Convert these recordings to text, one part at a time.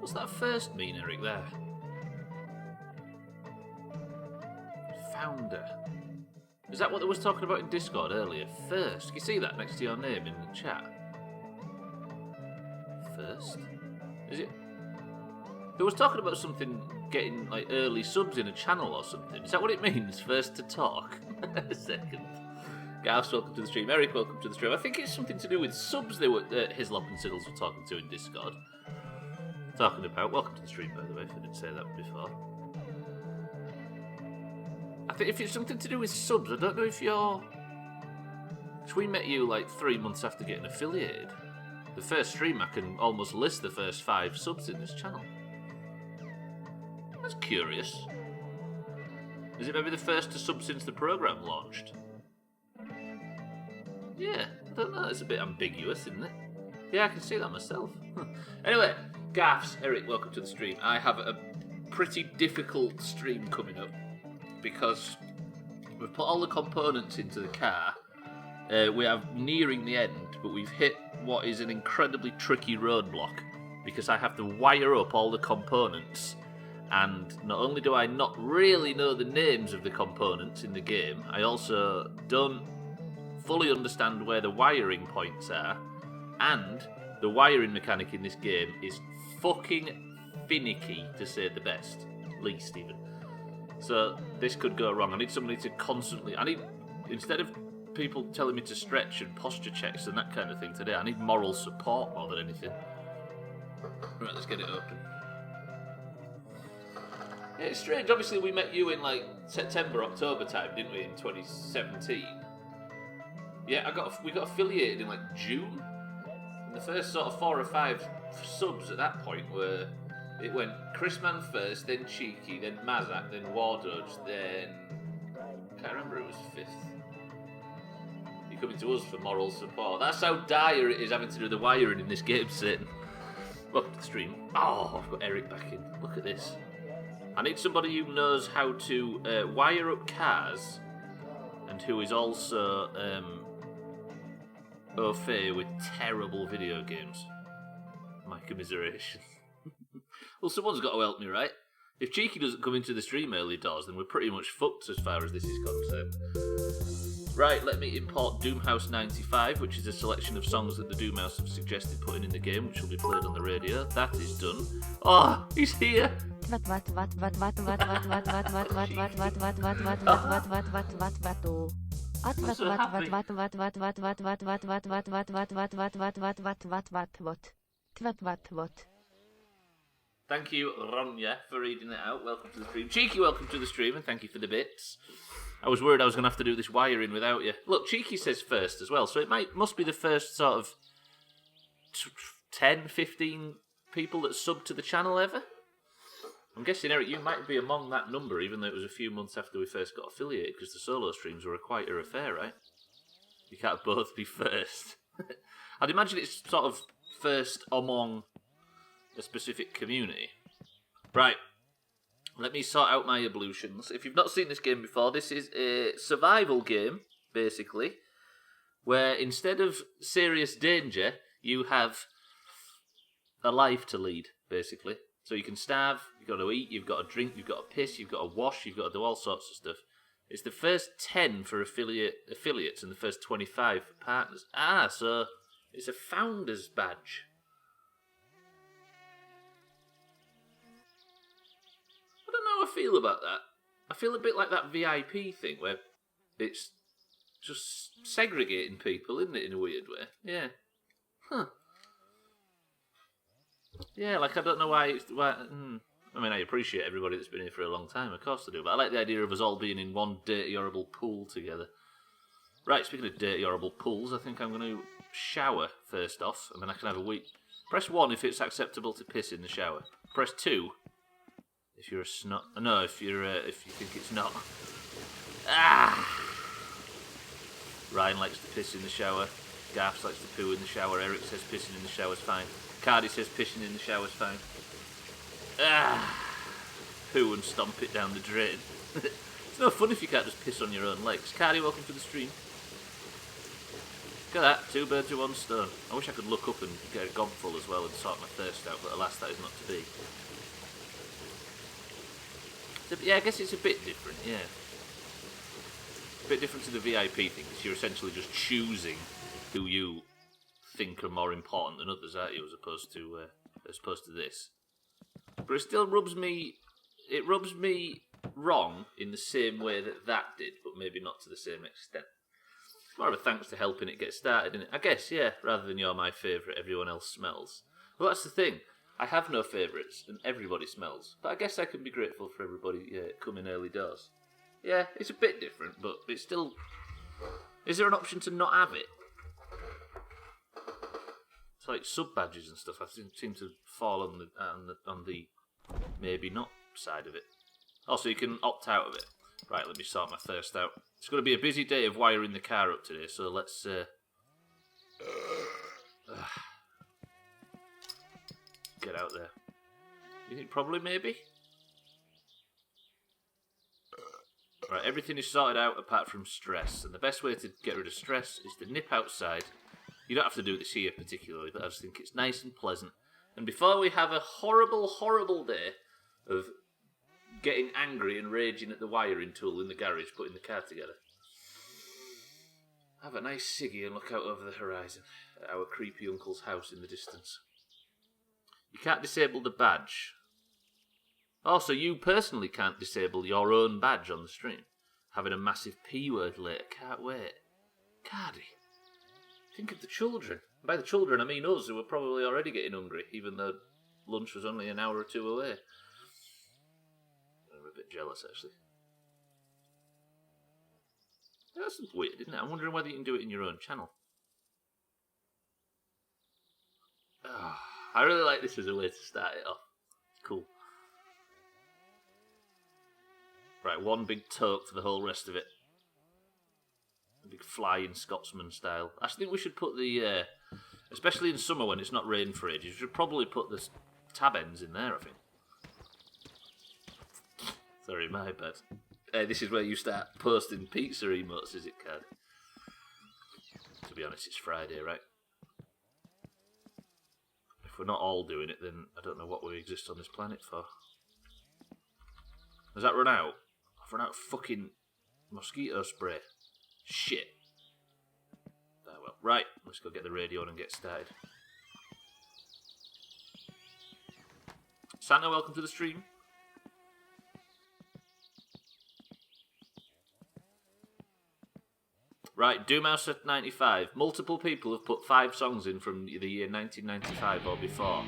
What's that first mean, Eric, there? Founder. Is that what they was talking about in Discord earlier? First. Can you see that next to your name in the chat? First? Is it? They was talking about something getting like early subs in a channel or something. Is that what it means? First to talk? Second. Garth's welcome to the stream. Eric, welcome to the stream. I think it's something to do with subs they were Hislop and Siddles were talking to in Discord. Talking about. Welcome to the stream, by the way, if I didn't say that before. I think if it's something to do with subs, I don't know if you're... Because we met you like 3 months after getting affiliated. The first stream, I can almost list the first 5 subs in this channel. That's curious. Is it maybe the first to sub since the programme launched? Yeah, I don't know. It's a bit ambiguous, isn't it? Yeah, I can see that myself. Anyway, Gaffs, Eric, welcome to the stream. I have a pretty difficult stream coming up because we've put all the components into the car. We are nearing the end, but we've hit what is an incredibly tricky roadblock because I have to wire up all the components. And not only do I not really know the names of the components in the game, I also don't fully understand where the wiring points are, and the wiring mechanic in this game is fucking finicky, to say the least even. So this could go wrong. I need somebody to constantly... instead of people telling me to stretch and posture checks and that kind of thing today, I need moral support more than anything. Right, let's get it open. Yeah, it's strange. Obviously, we met you in like September, October time, didn't we, in 2017? Yeah, we got affiliated in like June. And the first sort of 4 or 5 subs at that point were... It went Chrisman first, then Cheeky, then Mazak, then Wardodge, then... I can't remember, it was 5th. You're coming to us for moral support. That's how dire it is having to do the wiring in this game, Satan. Welcome to the stream. Oh, I've got Eric back in. Look at this. I need somebody who knows how to wire up cars and who is also au fait with terrible video games. My commiseration. Well, someone's got to help me, right? If Cheeky doesn't come into the stream early doors, then we're pretty much fucked as far as this is concerned. Right, let me import Doomhaus 95, which is a selection of songs that the Doomhaus have suggested putting in the game, which will be played on the radio. That is done. Oh, he's here! Thank you, Ronya, for reading it out. Welcome to the stream. Cheeky, welcome to the stream, and thank you for the bits. I was worried I was going to have to do this wiring without you. Look, Cheeky says first as well, so it must be the first sort of 10, 15 people that subbed to the channel ever. I'm guessing, Eric, you might be among that number, even though it was a few months after we first got affiliated, because the solo streams were quite a affair, right? You can't both be first. I'd imagine it's sort of first among a specific community. Right. Let me sort out my ablutions. If you've not seen this game before, this is a survival game, basically, where instead of serious danger, you have a life to lead, basically. So you can starve, you've got to eat, you've got to drink, you've got to piss, you've got to wash, you've got to do all sorts of stuff. It's the first 10 for affiliates and the first 25 for partners. So it's a founder's badge. I don't know how I feel about that. I feel a bit like that VIP thing where it's just segregating people, isn't it, in a weird way? Yeah. Huh. Yeah, like I don't know why I mean, I appreciate everybody that's been here for a long time, of course I do, but I like the idea of us all being in one dirty, horrible pool together. Right, speaking of dirty, horrible pools, I think I'm going to shower first off, and then I can have a wee... Press 1 if it's acceptable to piss in the shower. Press 2 if you're a snot... No, if you think it's not. Ryan likes to piss in the shower. Garth likes to poo in the shower. Eric says pissing in the shower's fine. Cardi says pissing in the shower's fine. Poo and stomp it down the drain. It's no fun if you can't just piss on your own legs. Cardi, welcome to the stream. Look at that, 2 birds with 1 stone. I wish I could look up and get a gobful as well and sort my thirst out, but alas, that is not to be. So, yeah, I guess it's a bit different, yeah. A bit different to the VIP thing, because you're essentially just choosing who you think are more important than others, aren't you, as opposed to this. But it still rubs me wrong in the same way that did, but maybe not to the same extent. More of a thanks to helping it get started, isn't it? I guess, yeah, rather than you're my favourite, everyone else smells. Well, that's the thing. I have no favourites, and everybody smells. But I guess I can be grateful for everybody coming early doors. Yeah, it's a bit different, but it's still... Is there an option to not have it? It's like sub-badges and stuff. I seem to fall on the maybe not side of it. Also, you can opt out of it. Right, let me sort my thirst out. It's going to be a busy day of wiring the car up today, so let's... get out there. You think probably, maybe? Right, everything is sorted out apart from stress, and the best way to get rid of stress is to nip outside. You don't have to do this here particularly, but I just think it's nice and pleasant. And before we have a horrible, horrible day of getting angry and raging at the wiring tool in the garage, putting the car together, have a nice ciggy and look out over the horizon at our creepy uncle's house in the distance. You can't disable the badge. Also, you personally can't disable your own badge on the stream. Having a massive P word later, can't wait. Cardi, think of the children. By the children, I mean us, who were probably already getting hungry, even though lunch was only an hour or 2 away. I'm a bit jealous, actually. That's weird, isn't it? I'm wondering whether you can do it in your own channel. Oh, I really like this as a way to start it off. It's cool. Right, 1 big toke for the whole rest of it. A big flying Scotsman style. I think we should put the, especially in summer when it's not rained for ages, we should probably put the tab ends in there, I think. Sorry, my bad. This is where you start posting pizza emotes, is it, Cad? To be honest, it's Friday, right? If we're not all doing it, then I don't know what we exist on this planet for. Has that run out? I've run out of fucking mosquito spray. Shit. Oh well. Right, let's go get the radio on and get started. Santa, welcome to the stream. Right, Doomhaus at 95. Multiple people have put 5 songs in from the year 1995 or before.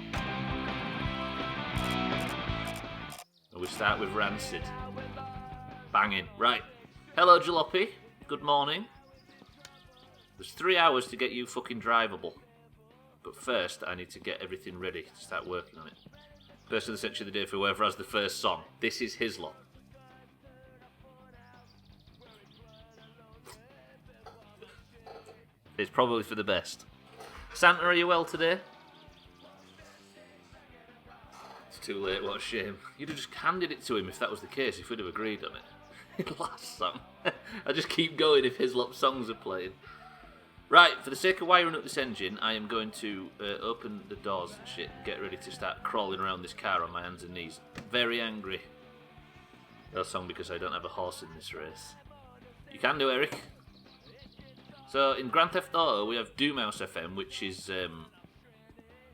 And we start with Rancid. Banging. Right. Hello, Jalopy. Good morning. There's 3 hours to get you fucking drivable. But first, I need to get everything ready to start working on it. Person of the century of the day for whoever has the first song. This is his lot. It's probably for the best. Santa, are you well today? It's too late, what a shame. You'd have just handed it to him if that was the case, if we'd have agreed on it. Last song. I just keep going if his lot songs are playing. Right, for the sake of wiring up this engine, I am going to open the doors and shit and get ready to start crawling around this car on my hands and knees. Very angry. That song because I don't have a horse in this race. You can do, Eric. So, in Grand Theft Auto, we have Doomhaus FM, which is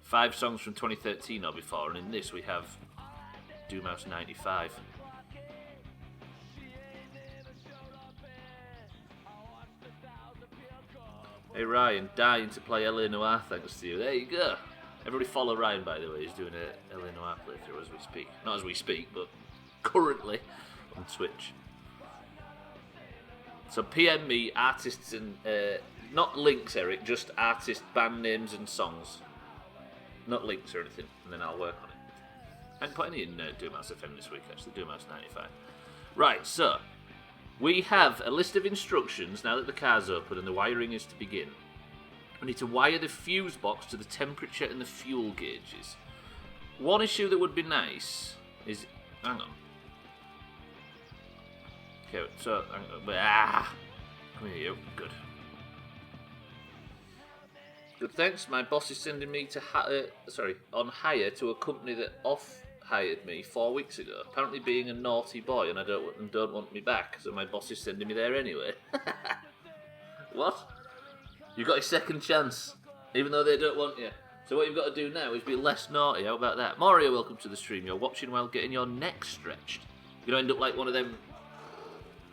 5 songs from 2013 or before, and in this we have Doomhaus 95. Hey Ryan, dying to play LA Noire thanks to you. There you go. Everybody follow Ryan, by the way. He's doing a LA Noire playthrough as we speak. Not as we speak, but currently on Twitch. So PM me artists and not links, Eric, just artist, band names and songs. Not links or anything, and then I'll work on it. I didn't put any in Doomhaus FM this week, actually, Doomhaus 95. Right, so we have a list of instructions now that the car's open and the wiring is to begin. We need to wire the fuse box to the temperature and the fuel gauges. One issue that would be nice is... Hang on. Okay, so... come here, you. Good. Good, thanks. My boss is sending me to on hire to a company that off-hired me 4 weeks ago. Apparently being a naughty boy, and I don't want me back, so my boss is sending me there anyway. What? You got a second chance, even though they don't want you. So what you've got to do now is be less naughty. How about that? Mario, welcome to the stream. You're watching while getting your neck stretched. You're going to end up like one of them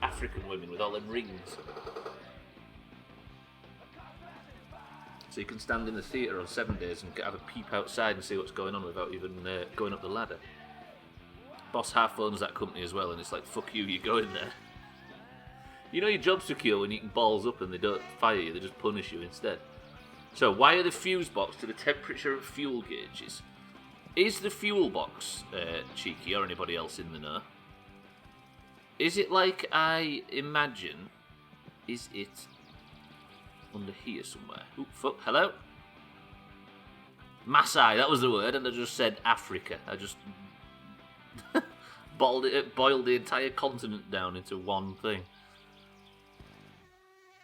African women with all them rings. So you can stand in the theatre on 7 days and have a peep outside and see what's going on without even going up the ladder. Boss half owns that company as well, and it's like, fuck you, you're going there. You know your job's secure when you can balls up and they don't fire you, they just punish you instead. So wire the fuse box to the temperature of fuel gauges. Is the fuel box cheeky, or anybody else in the know? Is it like I imagine? Is it under here somewhere? Oop, fuck, hello? Maasai, that was the word, and I just said Africa. I just boiled the entire continent down into one thing.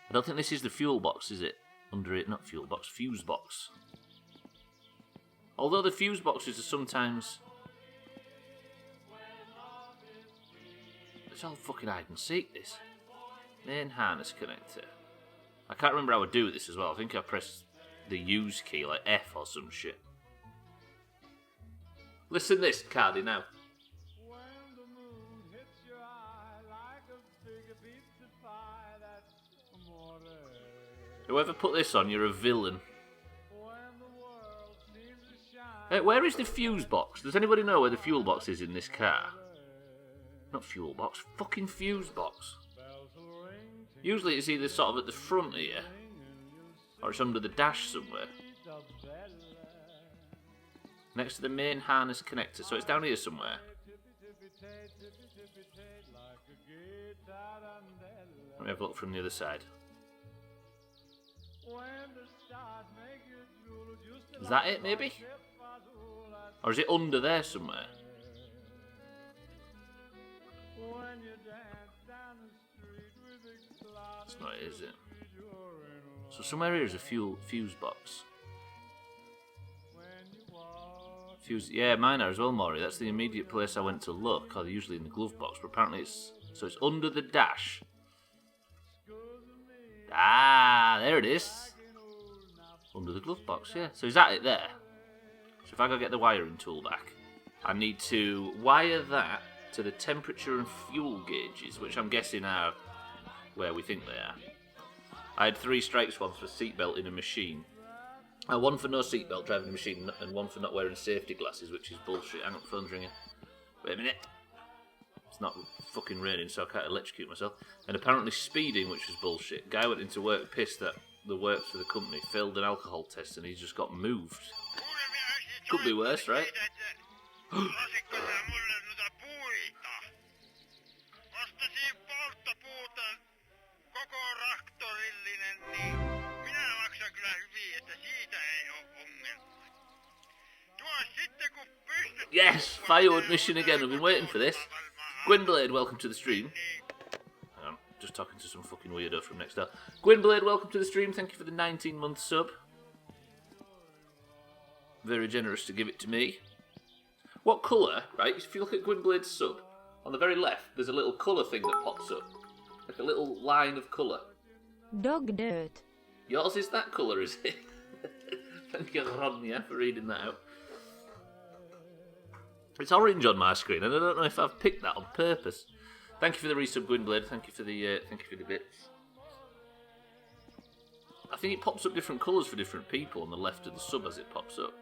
I don't think this is the fuel box, is it? Under it, not fuel box, fuse box. Although the fuse boxes are sometimes... It's all fucking hide and seek, this. Main harness connector. I can't remember how I do this as well. I think I press the use key, like F or some shit. Listen this, Cardi, now. Whoever put this on, you're a villain. Where is the fuse box? Does anybody know where the fuel box is in this car? Not fuel box, fucking fuse box. Usually it's either sort of at the front here, or it's under the dash somewhere. Next to the main harness connector, so it's down here somewhere. Let me have a look from the other side. Is that it, maybe? Or is it under there somewhere? That's not it, is it? So somewhere here is a fuse box. Fuse, yeah, mine are as well, Maury. That's the immediate place I went to look. Or they're usually in the glove box, but apparently it's... So it's under the dash. Ah, there it is. Under the glove box, yeah. So is that it there? So if I go get the wiring tool back, I need to wire that to the temperature and fuel gauges, which I'm guessing are where we think they are. I had 3 strikes once for seatbelt in a machine. One for no seatbelt driving a machine, and one for not wearing safety glasses, which is bullshit. Hang on, phone's ringing. Wait a minute. It's not fucking raining, so I can't electrocute myself. And apparently speeding, which was bullshit. Guy went into work pissed that the works for the company failed an alcohol test and he just got moved. Could be worse, right? Yes, firewood mission again. I've been waiting for this. Gwynblade, welcome to the stream. Hang on, just talking to some fucking weirdo from next door. Gwynblade, welcome to the stream. Thank you for the 19-month sub. Very generous to give it to me. What colour, right? If you look at Gwynblade's sub, on the very left, there's a little colour thing that pops up. Like a little line of colour. Dog dirt. Yours is that colour, is it? Thank you, Rodney, for reading that out. It's orange on my screen, and I don't know if I've picked that on purpose. Thank you for the resub, Gwynblade. Thank you for the bits. I think it pops up different colours for different people on the left of the sub as it pops up.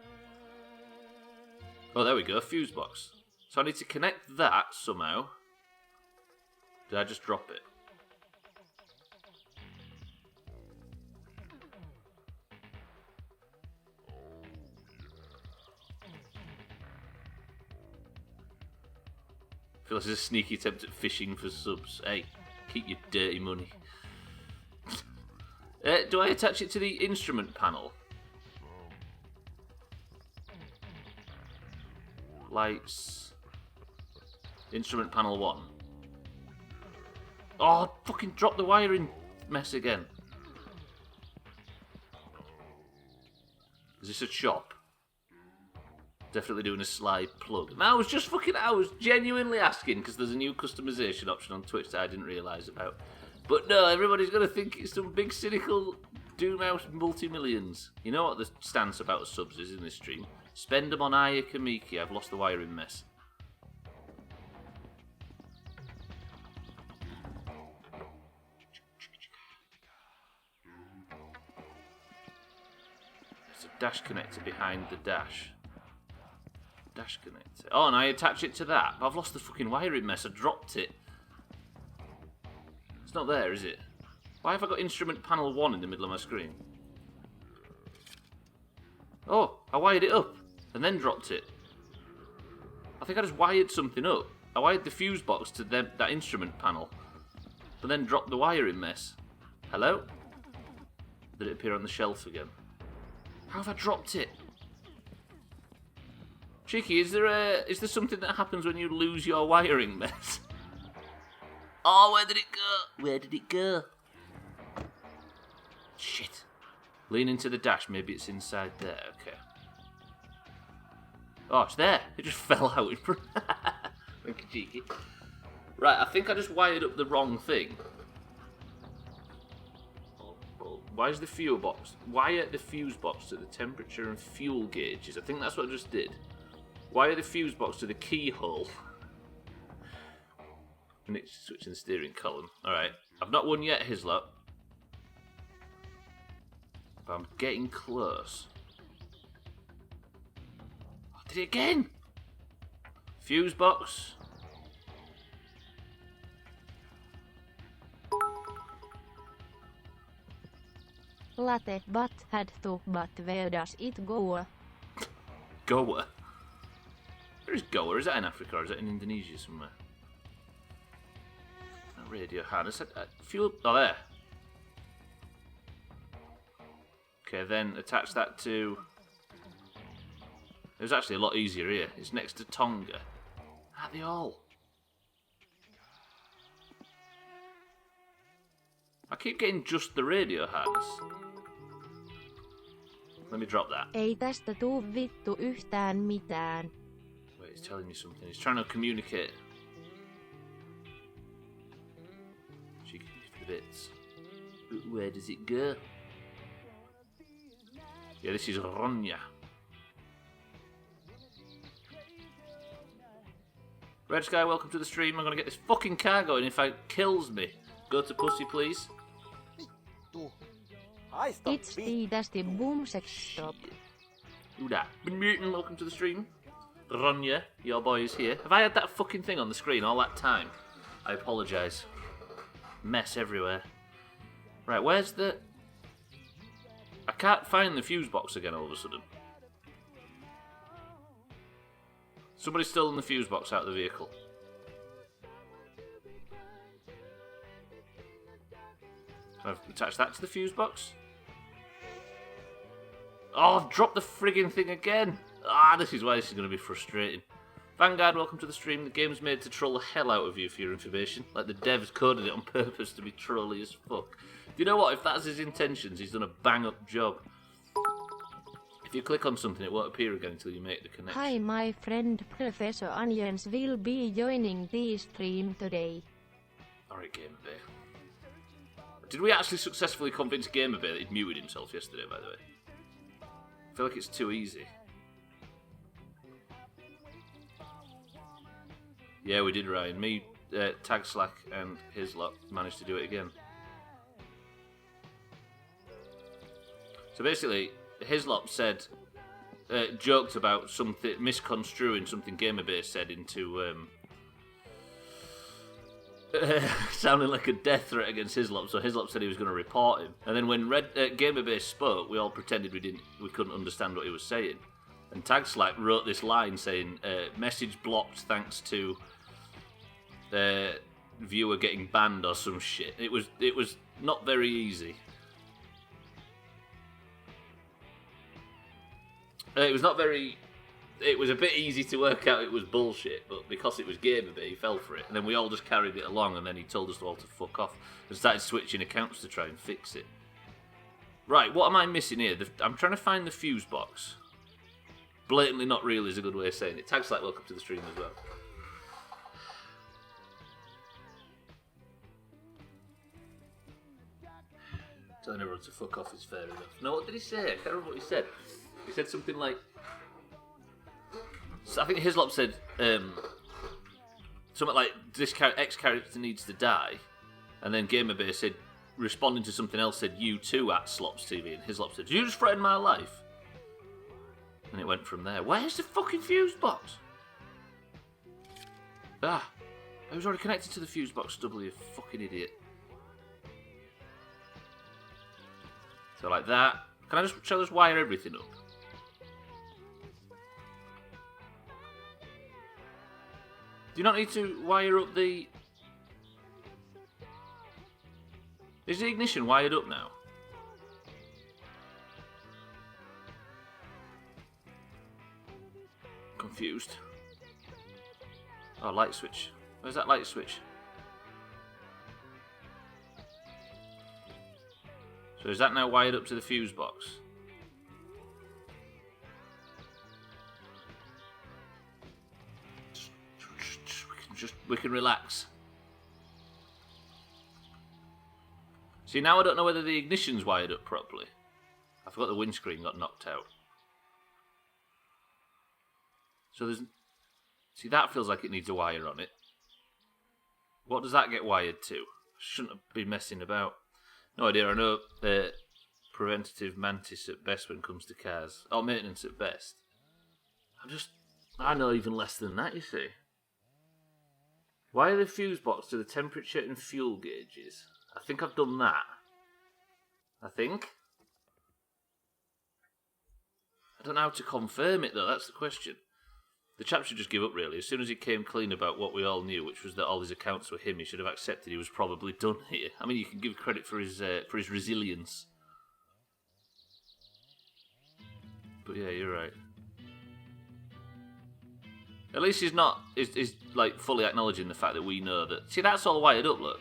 Oh, there we go, fuse box. So I need to connect that somehow. Did I just drop it? I feel like this is a sneaky attempt at fishing for subs. Hey, keep your dirty money. Do I attach it to the instrument panel? Lights. Instrument panel 1. Oh, fucking drop the wiring mess again. Is this a shop? Definitely doing a sly plug. No, I was genuinely asking because there's a new customization option on Twitch that I didn't realise about. But no, everybody's going to think it's some big cynical Doomhaus multi-millions. You know what the stance about subs is in this stream? Spend them on Aya Kamiki. I've lost the wiring mess. There's a dash connector behind the dash. Dash connector. Oh, and I attach it to that. But I've lost the fucking wiring mess. I dropped it. It's not there, is it? Why have I got instrument panel 1 in the middle of my screen? Oh, I wired it up and then dropped it. I think I just wired something up. I wired the fuse box to that instrument panel, but then dropped the wiring mess. Hello? Did it appear on the shelf again? How have I dropped it? Cheeky, is there something that happens when you lose your wiring mess? Oh, where did it go? Where did it go? Shit. Lean into the dash. Maybe it's inside there. Okay. Oh, it's there. It just fell out in front. Thank you, Cheeky. Right, I think I just wired up the wrong thing. Why is the fuel box? Wire the fuse box to the temperature and fuel gauges. I think that's what I just did. Wire the fuse box to the keyhole. And it's switching the steering column. Alright. I've not won yet, Hislop. But I'm getting close. I did it again! Fuse box. Latte but had to, but where does it go? Goa? Where is Goa? Is that in Africa or is that in Indonesia somewhere? That radio harness. Fuel. Oh, there. Okay, then attach that to... It was actually a lot easier here. It's next to Tonga. Are they all? I keep getting just the radio harness. Let me drop that. Ei tästä tuu vittu yhtään mitään. Wait, he's telling me something. He's trying to communicate. She can give the bits. But where does it go? Yeah, this is Ronya. Red Sky, welcome to the stream. I'm gonna get this fucking car going if it kills me. Go to pussy, please. It's the boom sex stop. Who that? Been mutant, welcome to the stream. Ronya, your boy is here. Have I had that fucking thing on the screen all that time? I apologise. Mess everywhere. Right, where's the... I can't find the fuse box again all of a sudden. Somebody's stolen the fuse box out of the vehicle. I've attached that to the fuse box. Oh, I've dropped the frigging thing again. This is why this is going to be frustrating. Vanguard, welcome to the stream. The game's made to troll the hell out of you for your information. Like the devs coded it on purpose to be trolly as fuck. Do you know what? If that's his intentions, he's done a bang-up job. If you click on something, it won't appear again until you make the connection. Hi, my friend Professor Onions will be joining the stream today. Alright, Gamerbay. Did we actually successfully convince Gamerbay that he'd muted himself yesterday, by the way? I feel like it's too easy. Yeah, we did, Ryan. Me, Tag Slack, and his lot managed to do it again. So basically, Hislop said, joked about something, misconstruing something Gamerbase said into, sounding like a death threat against Hislop. So Hislop said he was going to report him. And then when Gamerbase spoke, we all pretended we couldn't understand what he was saying. And Tag Slack wrote this line saying, message blocked thanks to viewer getting banned or some shit. It was not very easy. It was a bit easy to work out it was bullshit, but because it was Gamerbay, he fell for it. And then we all just carried it along, and then he told us all to fuck off and started switching accounts to try and fix it. Right, what am I missing here? I'm trying to find the fuse box. Blatantly not real is a good way of saying it. Tag Slack, welcome to the stream as well. Telling everyone to fuck off is fair enough. No, what did he say? I can't remember what he said. He said something like... So I think Hislop said... something like, this X character needs to die. And then Gamerbay said, responding to something else, said, you too at Slops TV. And Hislop said, did you just threaten my life? And it went from there. Where's the fucking fuse box? I was already connected to the fuse box, Stubbler, you fucking idiot. So like that. Shall I just wire everything up? Do you not need to wire up the... Is the ignition wired up now? Confused. Oh, light switch. Where's that light switch? So is that now wired up to the fuse box? We can relax. See, now I don't know whether the ignition's wired up properly. I forgot the windscreen got knocked out. So there's... See, that feels like it needs a wire on it. What does that get wired to? Shouldn't have been messing about. No idea, I know preventative mantis at best when it comes to cars. Or maintenance at best. I know even less than that, you see. Wire the fuse box to the temperature and fuel gauges. I think I've done that. I think. I don't know how to confirm it, though. That's the question. The chap should just give up, really. As soon as he came clean about what we all knew, which was that all his accounts were him, he should have accepted he was probably done here. I mean, you can give credit for his resilience. But yeah, you're right. At least he's not... He's like, fully acknowledging the fact that we know that... See, that's all wired up, look.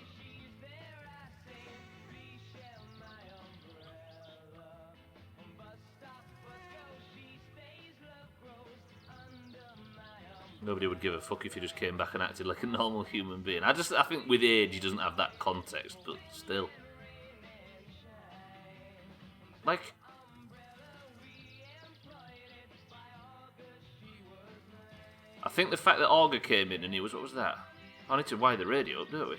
Nobody would give a fuck if he just came back and acted like a normal human being. I think with age he doesn't have that context, but still. Like... I think the fact that Auger came in and he was... What was that? I need to wire the radio up, don't we?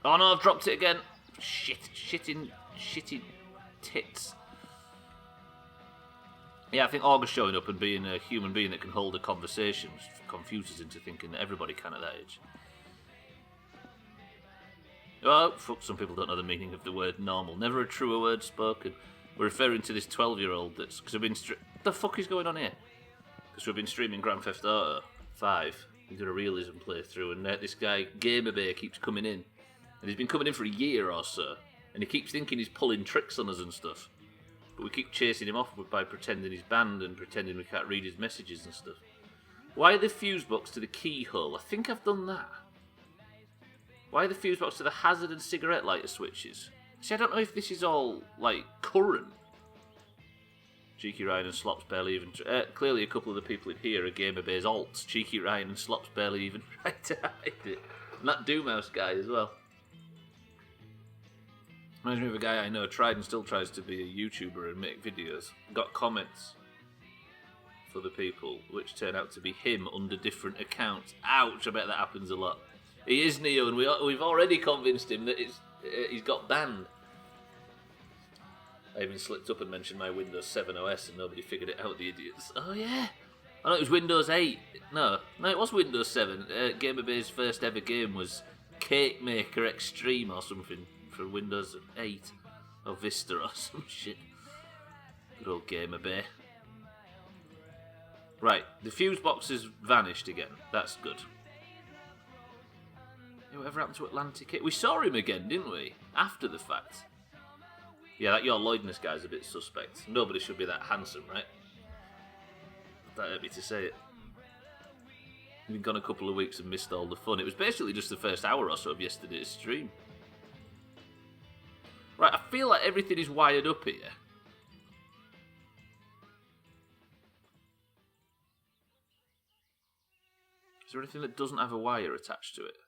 Oh no, I've dropped it again. Shitting tits. Yeah, I think Auger's showing up and being a human being that can hold a conversation confuses into thinking that everybody can at that age. Well, fuck, some people don't know the meaning of the word normal. Never a truer word spoken. We're referring to this 12-year-old that's... Because we've been... What the fuck is going on here? Because we've been streaming Grand Theft Auto 5. We did a realism playthrough, and this guy, Gamerbay, keeps coming in. And he's been coming in for a year or so. And he keeps thinking he's pulling tricks on us and stuff. But we keep chasing him off by pretending he's banned and pretending we can't read his messages and stuff. Wire the fuse box to the keyhole? I think I've done that. Wire the fuse box to the hazard and cigarette lighter switches? See, I don't know if this is all, like, current. Cheeky Ryan and Slops barely even... clearly a couple of the people in here are Gamerbay's alts. Cheeky Ryan and Slops barely even tried to hide it. And that Doomhaus guy as well. Reminds me of a guy I know tried and still tries to be a YouTuber and make videos. Got comments for the people, which turn out to be him under different accounts. Ouch, I bet that happens a lot. He is Neo, and we've already convinced him that he's got banned. I even slipped up and mentioned my Windows 7 OS and nobody figured it out, the idiots. Oh yeah! I know it was Windows 8. No, it was Windows 7. Gamerbay's first ever game was Cake Maker Extreme or something for Windows 8. Or Vista or some shit. Good old Gamerbay. Right, the fuse box has vanished again. That's good. Whatever happened to Atlantic? We saw him again, didn't we? After the fact. Yeah, that your Lloydness guy's a bit suspect. Nobody should be that handsome, right? That hurt me to say it. We've been gone a couple of weeks and missed all the fun. It was basically just the first hour or so of yesterday's stream. Right, I feel like everything is wired up here. Is there anything that doesn't have a wire attached to it?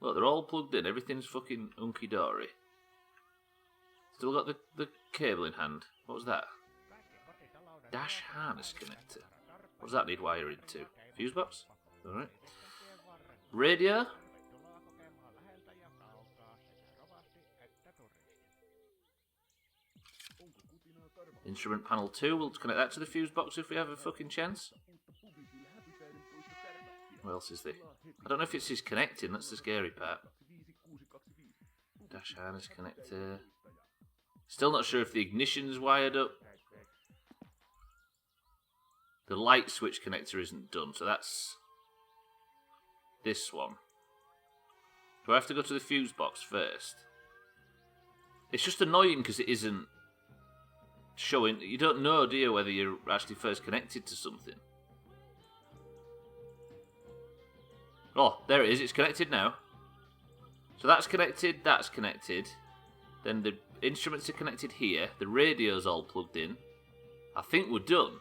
Look, they're all plugged in. Everything's fucking hunky-dory. Still got the cable in hand. What was that? Dash harness connector. What does that need wiring to? Fuse box? Alright. Radio? Instrument panel 2. We'll connect that to the fuse box if we have a fucking chance. What else is there? I don't know if it's his connecting, that's the scary part. Dash harness connector. Still not sure if the ignition's wired up. The light switch connector isn't done, so that's this one. Do I have to go to the fuse box first? It's just annoying because it isn't showing. You don't know, do you, whether you're actually first connected to something. Oh, there it is. It's connected now. So that's connected, that's connected. Then the instruments are connected here. The radio's all plugged in. I think we're done.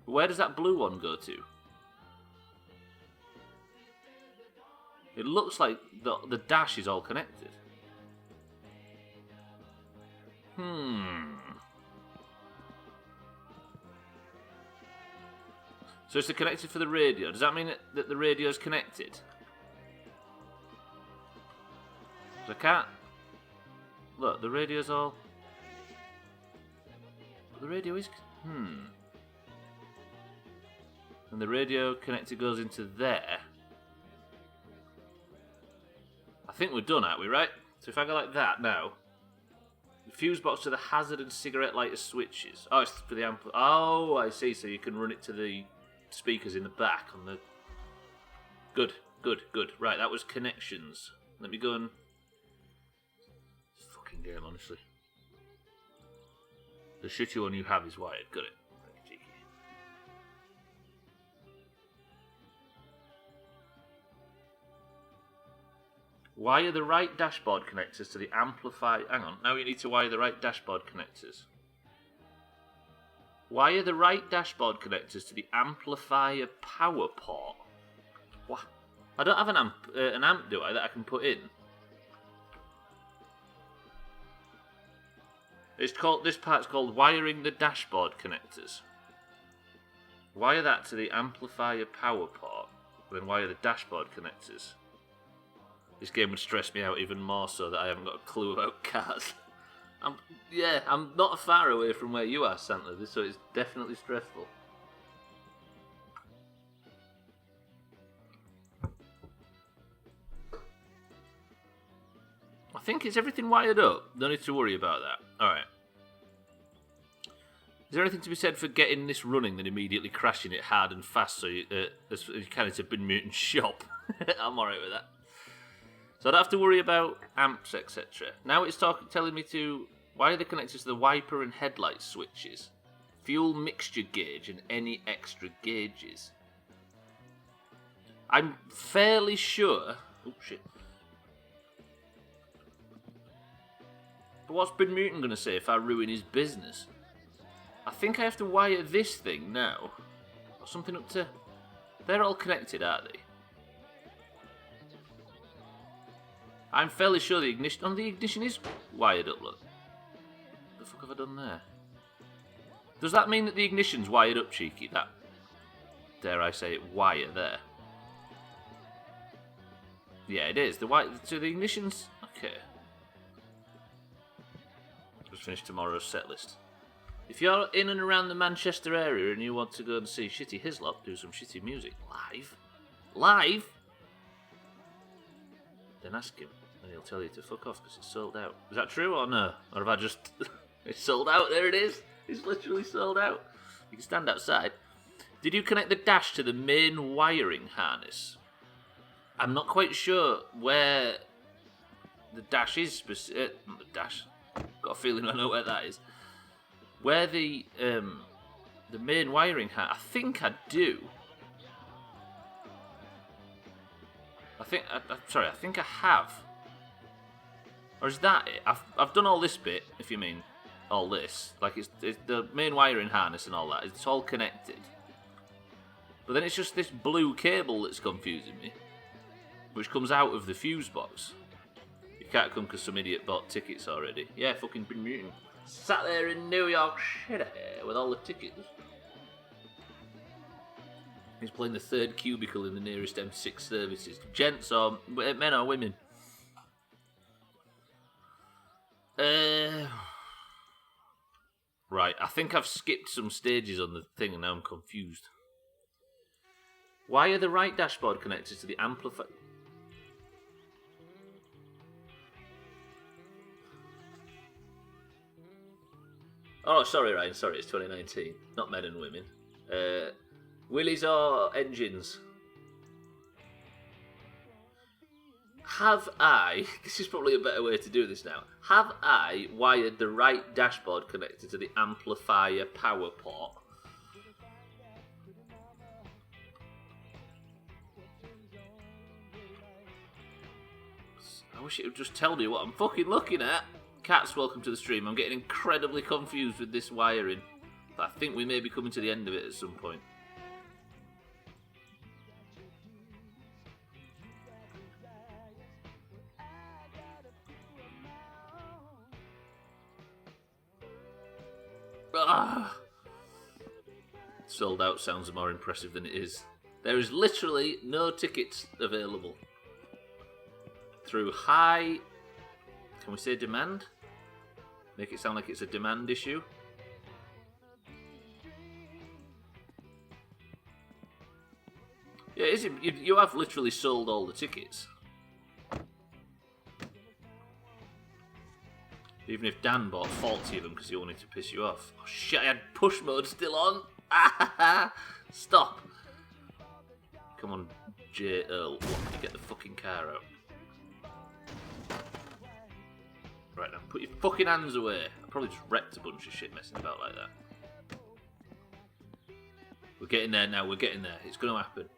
Where does that blue one go to? It looks like the dash is all connected. So it's connected for the radio. Does that mean that the radio's connected? 'Cause I can't... Look, the radio's all... The radio is... And the radio connector goes into there. I think we're done, aren't we, right? So if I go like that now... The fuse box to the hazard and cigarette lighter switches. Oh, it's for the ampli... Oh, I see. So you can run it to the speakers in the back on the... Good. Right, that was connections. Let me go and... Fucking game, honestly. The shitty one you have is wired. Got it. Wire the right dashboard connectors to the amplifier... Hang on, now you need to wire the right dashboard connectors. Wire the right dashboard connectors to the amplifier power port. What? I don't have an amp, do I, that I can put in? This part's called wiring the dashboard connectors. Wire that to the amplifier power port, then wire the dashboard connectors. This game would stress me out even more so that I haven't got a clue about cars. I'm not far away from where you are, Santa, so it's definitely stressful. I think it's everything wired up. Don't need to worry about that. Alright. Is there anything to be said for getting this running then immediately crashing it hard and fast so you can into Bin Mutant shop? I'm alright with that. So I don't have to worry about amps, etc. Now it's telling me to wire the connectors to the wiper and headlight switches, fuel mixture gauge, and any extra gauges. I'm fairly sure... Oh, shit. But what's Bin Mutant going to say if I ruin his business? I think I have to wire this thing now. Or something up to... They're all connected, aren't they? I'm fairly sure the ignition... Oh, the ignition is wired up, look. What the fuck have I done there? Does that mean that the ignition's wired up, cheeky? That, dare I say it, wire there. Yeah, it is. So the ignition's... Okay. Just finish tomorrow's set list. If you're in and around the Manchester area and you want to go and see Shitty Hislop do some shitty music live, then ask him and he'll tell you to fuck off because it's sold out. Is that true or no? Or have I just... It's sold out, there it is. It's literally sold out. You can stand outside. Did you connect the dash to the main wiring harness? I'm not quite sure where the dash is. Not the dash. Got a feeling I know where that is. Where the main wiring harness... I think I do. I think I have. Or is that it? I've done all this bit, if you mean all this. Like, it's the main wiring harness and all that. It's all connected. But then it's just this blue cable that's confusing me. Which comes out of the fuse box. You can't come because some idiot bought tickets already. Yeah, fucking been muting. Sat there in New York City with all the tickets. He's playing the third cubicle in the nearest M6 services. Gents or men or women? Right, I think I've skipped some stages on the thing and now I'm confused. Why are the right dashboard connected to the amplifier? Oh, sorry, Ryan. Sorry, it's 2019. Not men and women. Willies or engines? Have I... This is probably a better way to do this now. Have I wired the right dashboard connected to the amplifier power port? I wish it would just tell me what I'm fucking looking at. Cats, welcome to the stream. I'm getting incredibly confused with this wiring. But I think we may be coming to the end of it at some point. Ah. Sold out sounds more impressive than it is. There is literally no tickets available. Through high... Can we say demand? Make it sound like it's a demand issue. Yeah, is it? You have literally sold all the tickets. Even if Dan bought 40 of them because he wanted to piss you off. Oh shit, I had push mode still on. Stop. Come on, J. Earl. Get the fucking car out. Right now, put your fucking hands away. I probably just wrecked a bunch of shit messing about like that. We're getting there now, we're getting there. It's going to happen.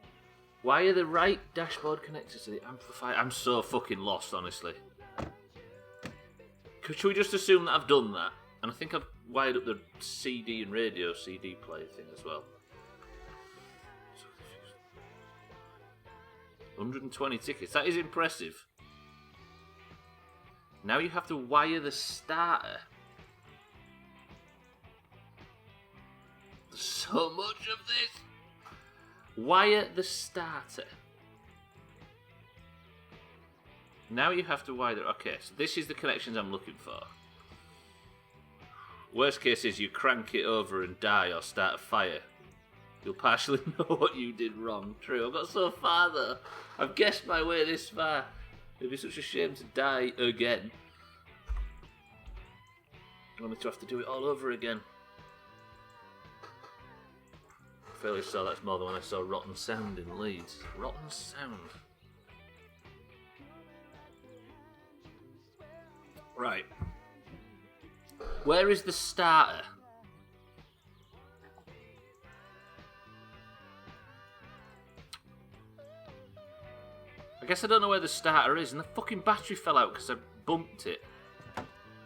Why are the right dashboard connected to the amplifier? I'm so fucking lost, honestly. Should we just assume that I've done that? And I think I've wired up the CD and radio CD player thing as well. 120 tickets. That is impressive. Now you have to wire the starter. So much of this. Wire the starter. Now you have to wire... Okay, so this is the connections I'm looking for. Worst case is you crank it over and die or start a fire. You'll partially know what you did wrong. True, I've got so far though. I've guessed my way this far. It'd be such a shame to die again. Only to have to do it all over again. I fairly saw that's more than when I saw Rotten Sound in Leeds. Rotten Sound. Right. Where is the starter? I guess I don't know where the starter is, and the fucking battery fell out because I bumped it.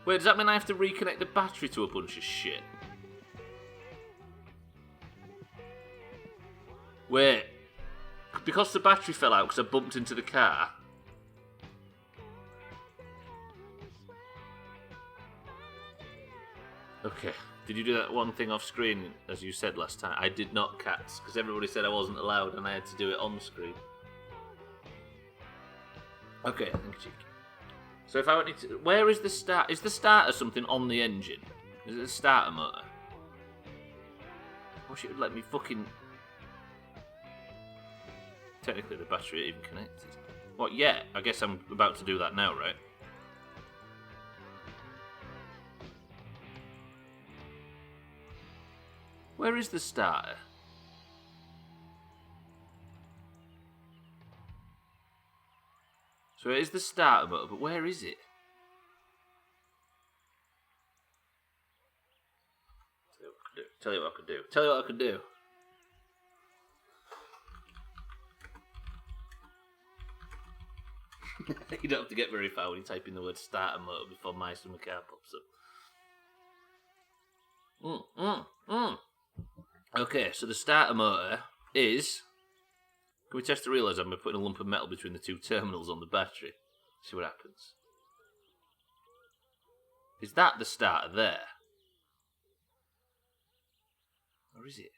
Wait, does that mean I have to reconnect the battery to a bunch of shit? Wait. Because the battery fell out because I bumped into the car. Okay. Did you do that one thing off screen, as you said last time? I did not, Cats, because everybody said I wasn't allowed and I had to do it on screen. Okay, thank you. So if I wanted to... Where is the start? Is the starter something on the engine? Is it a starter motor? I wish it would let me fucking... Technically the battery ain't even connected. What, yeah? I guess I'm about to do that now, right? Where is the starter? So it is the starter motor, but where is it? Tell you what I can do. Tell you what I can do. You don't have to get very far when you type in the word starter motor before My Summer Car pops up. Okay, so the starter motor is... Can we test the realism by putting a lump of metal between the two terminals on the battery? See what happens. Is that the starter there? Or is it?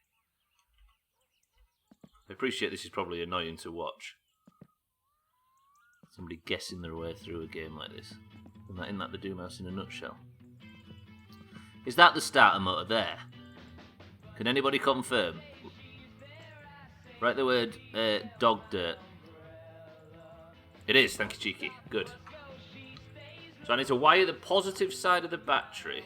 I appreciate this is probably annoying to watch. Somebody guessing their way through a game like this. Isn't that the Doomhaus in a nutshell? Is that the starter motor there? Can anybody confirm? Write the word dog dirt. It is, thank you, Cheeky. Good. So I need to wire the positive side of the battery.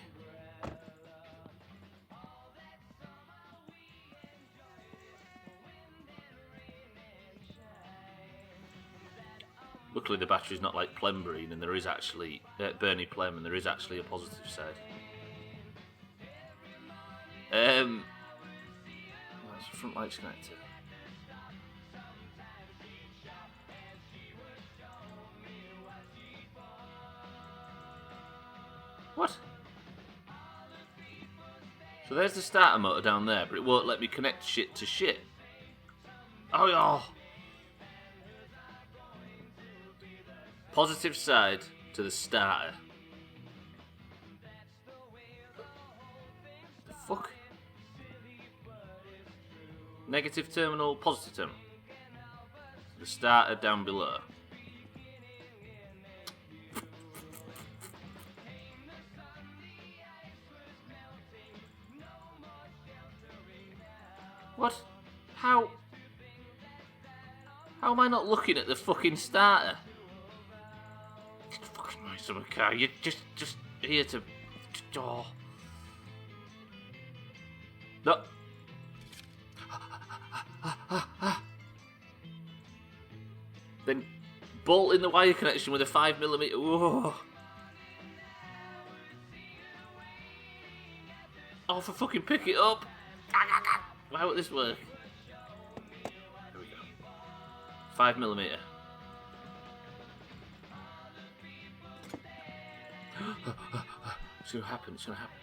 Luckily the battery's not like Plembrine and there is actually... Bernie Plem and there is actually a positive side. That's a front lights connector. What? So there's the starter motor down there, but it won't let me connect shit to shit. Oh, yeah. Positive side to the starter. The fuck? Negative terminal, positive terminal. The starter down below. What? How am I not looking at the fucking starter? It's fucking My Summer Car. You're just here to... Oh. No. Then bolt in the wire connection with a 5mm. Whoa. Oh, for fucking pick it up. How would this work? There we go. 5mm. It's gonna happen, it's gonna happen.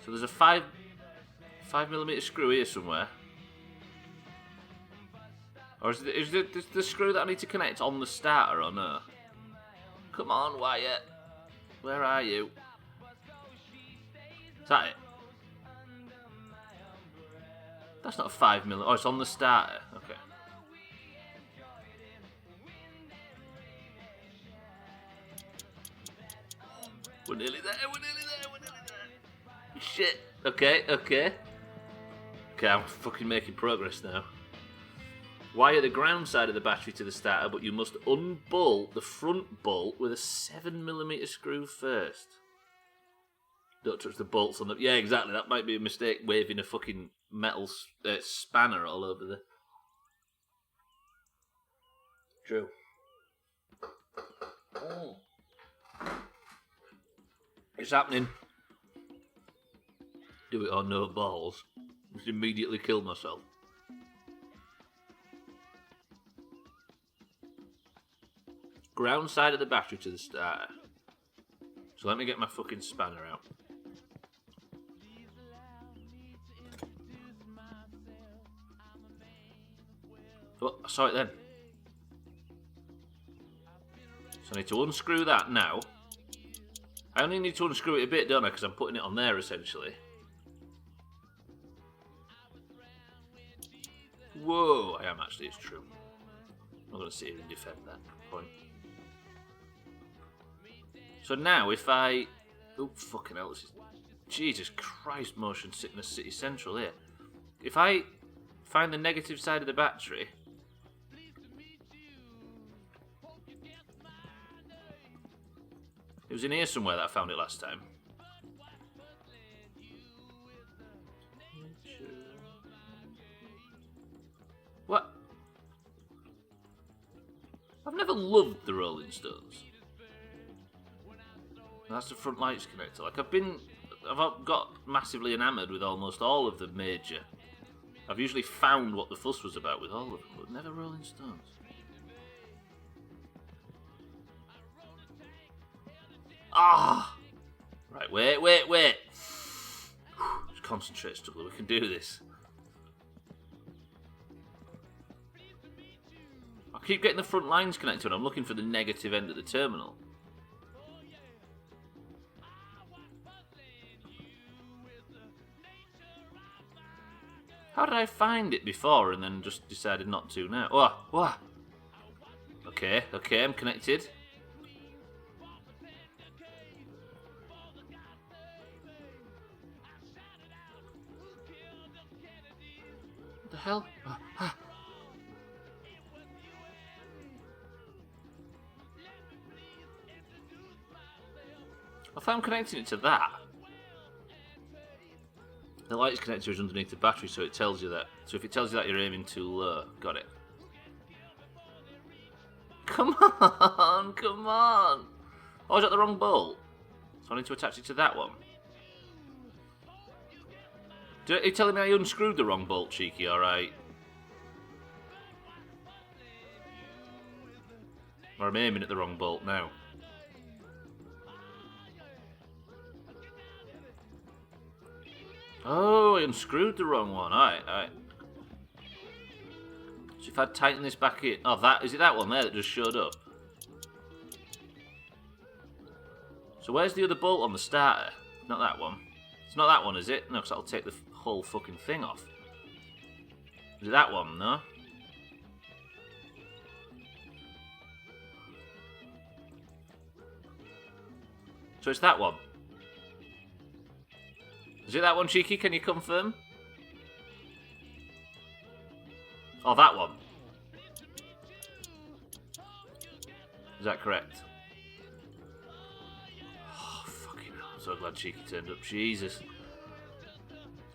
So there's a 5mm screw here somewhere. Or is the screw that I need to connect on the starter or no? Come on, Wyatt. Where are you? Is that it? That's not a 5mm. Oh, it's on the starter. Okay. We're nearly there. Shit. Okay. Okay, I'm fucking making progress now. Wire the ground side of the battery to the starter, but you must unbolt the front bolt with a 7mm screw first. Don't touch the bolts on the... Yeah, exactly. That might be a mistake, waving a fucking metal spanner all over the... True. Oh. It's happening. Do it or no balls. Just immediately kill myself. Ground side of the battery to the starter. So let me get my fucking spanner out. Oh, I saw it then. So I need to unscrew that now. I only need to unscrew it a bit, don't I? Because I'm putting it on there, essentially. Whoa, I am actually, it's true. I'm not going to sit here and defend that point. So now, if I... Oh, fucking hell, this is... Jesus Christ, motion sickness City Central here. If I find the negative side of the battery... It was in here somewhere that I found it last time. What? I've never loved the Rolling Stones. That's the front lights connector. Like I've got massively enamoured with almost all of the major I've usually found what the fuss was about with all of them, but never Rolling Stones. Ah! Right, wait. Just concentrate, Stubbler. We can do this. I keep getting the front lines connected and I'm looking for the negative end of the terminal. How did I find it before and then just decided not to now? Oh. Okay, I'm connected. What the hell? I thought I'm connecting it to that. The lights connector is underneath the battery, so it tells you that. So if it tells you that you're aiming too low, got it. Come on! Oh, is that the wrong bolt? So I need to attach it to that one. Are you telling me I unscrewed the wrong bolt, cheeky? Alright. Or I'm aiming at the wrong bolt now. Oh, I unscrewed the wrong one. Alright. So if I tighten this back in... Oh, is it that one there that just showed up? So where's the other bolt on the starter? Not that one. It's not that one, is it? No, because that'll take the whole fucking thing off. Is it that one? No? So it's that one. Is it that one, cheeky? Can you confirm? Oh, that one. Is that correct? Oh, fucking hell. I'm so glad cheeky turned up. Jesus.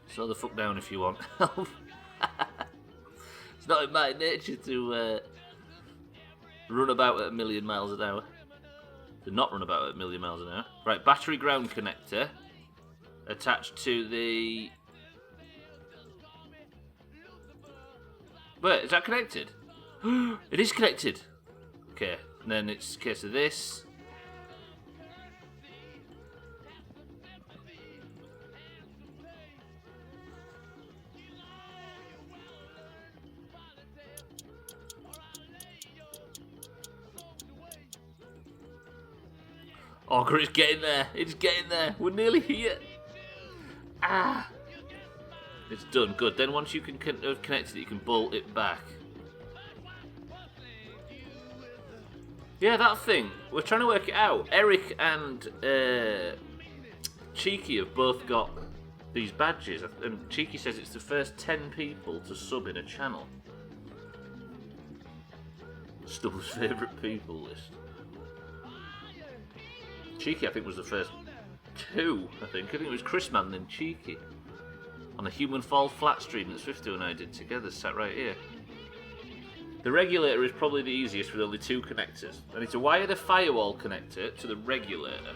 Slow the fuck down if you want. It's not in my nature to run about at 1,000,000 miles an hour. To not run about at 1,000,000 miles an hour. Right, battery ground connector. Attached to the... Wait, is that connected? It is connected. Okay, and then it's a case of this. Oh, it's getting there. It's getting there. We're nearly here. Ah! It's done. Good. Then once you can have connected it, you can bolt it back. Yeah, that thing. We're trying to work it out. Eric and Cheeky have both got these badges. And Cheeky says it's the first 10 people to sub in a channel. Stubbler's favourite people list. Cheeky, I think, was the first 2, I think it was Chris Man and Cheeky on a Human Fall Flat stream that Swifto and I did together, sat right here. The regulator is probably the easiest with only 2 connectors. I need to wire the firewall connector to the regulator.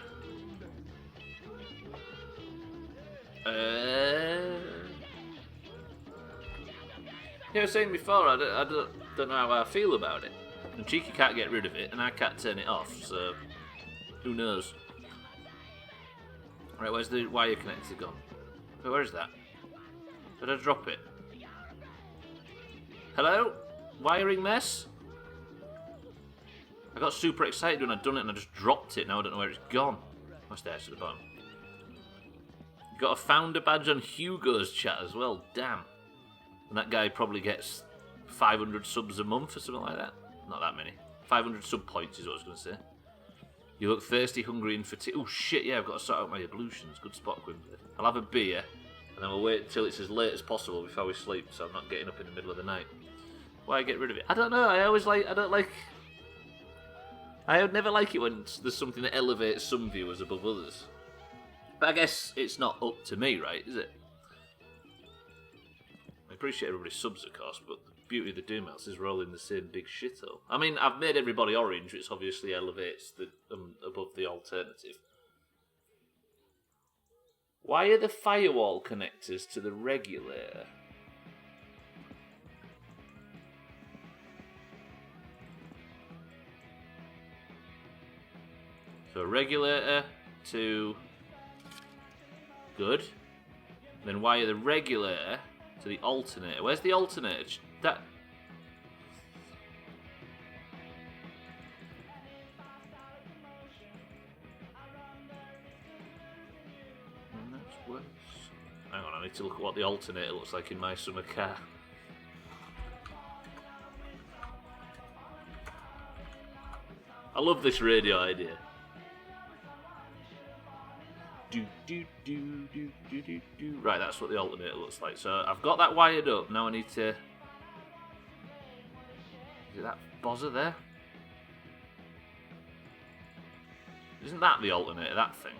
I was saying before, I don't know how I feel about it. And Cheeky can't get rid of it, and I can't turn it off, so who knows? Right, where's the wire connector gone? Where is that? Did I drop it? Hello? Wiring mess? I got super excited when I'd done it and I just dropped it. Now I don't know where it's gone. What's there to the bottom? You got a founder badge on Hugo's chat as well. Damn. And that guy probably gets 500 subs a month or something like that. Not that many. 500 sub points is what I was going to say. You look thirsty, hungry, and fatigued. Oh shit, yeah, I've got to sort out my ablutions. Good spot, Quimbley. I'll have a beer, and then we'll wait until it's as late as possible before we sleep, so I'm not getting up in the middle of the night. Why get rid of it? I don't know. I would never like it when there's something that elevates some viewers above others. But I guess it's not up to me, right? Is it? I appreciate everybody's subs, of course, but the beauty of the Doomhaus is we're all in the same big shithole. I mean, I've made everybody orange, which obviously elevates the above the alternative. Why are the firewall connectors to the regulator? So regulator to good. Then wire the regulator to the alternator. Where's the alternator? That. That's worse. Hang on, I need to look at what the alternator looks like in my summer car. I love this radio idea. Right, that's what the alternator looks like. So I've got that wired up. Now I need to. Is it that buzzer there? Isn't that the alternator? That thing.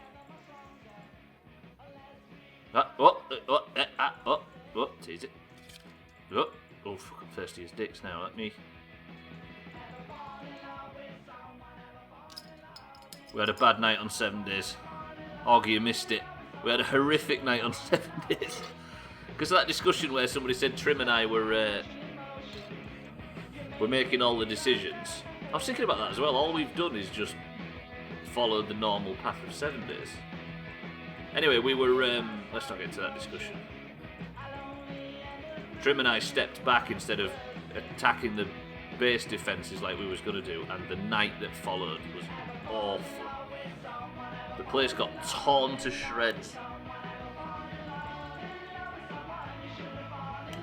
Tease it. Oh, fucking thirsty as dicks now. Let me. We had a bad night on 7 days. Augie, you missed it. We had a horrific night on 7 days. Because of that discussion where somebody said Trim and I were making all the decisions. I was thinking about that as well. All we've done is just follow the normal path of 7 days. Anyway, we were... let's not get into that discussion. Trim and I stepped back instead of attacking the base defences like we was going to do, and the night that followed was awful. The place got torn to shreds.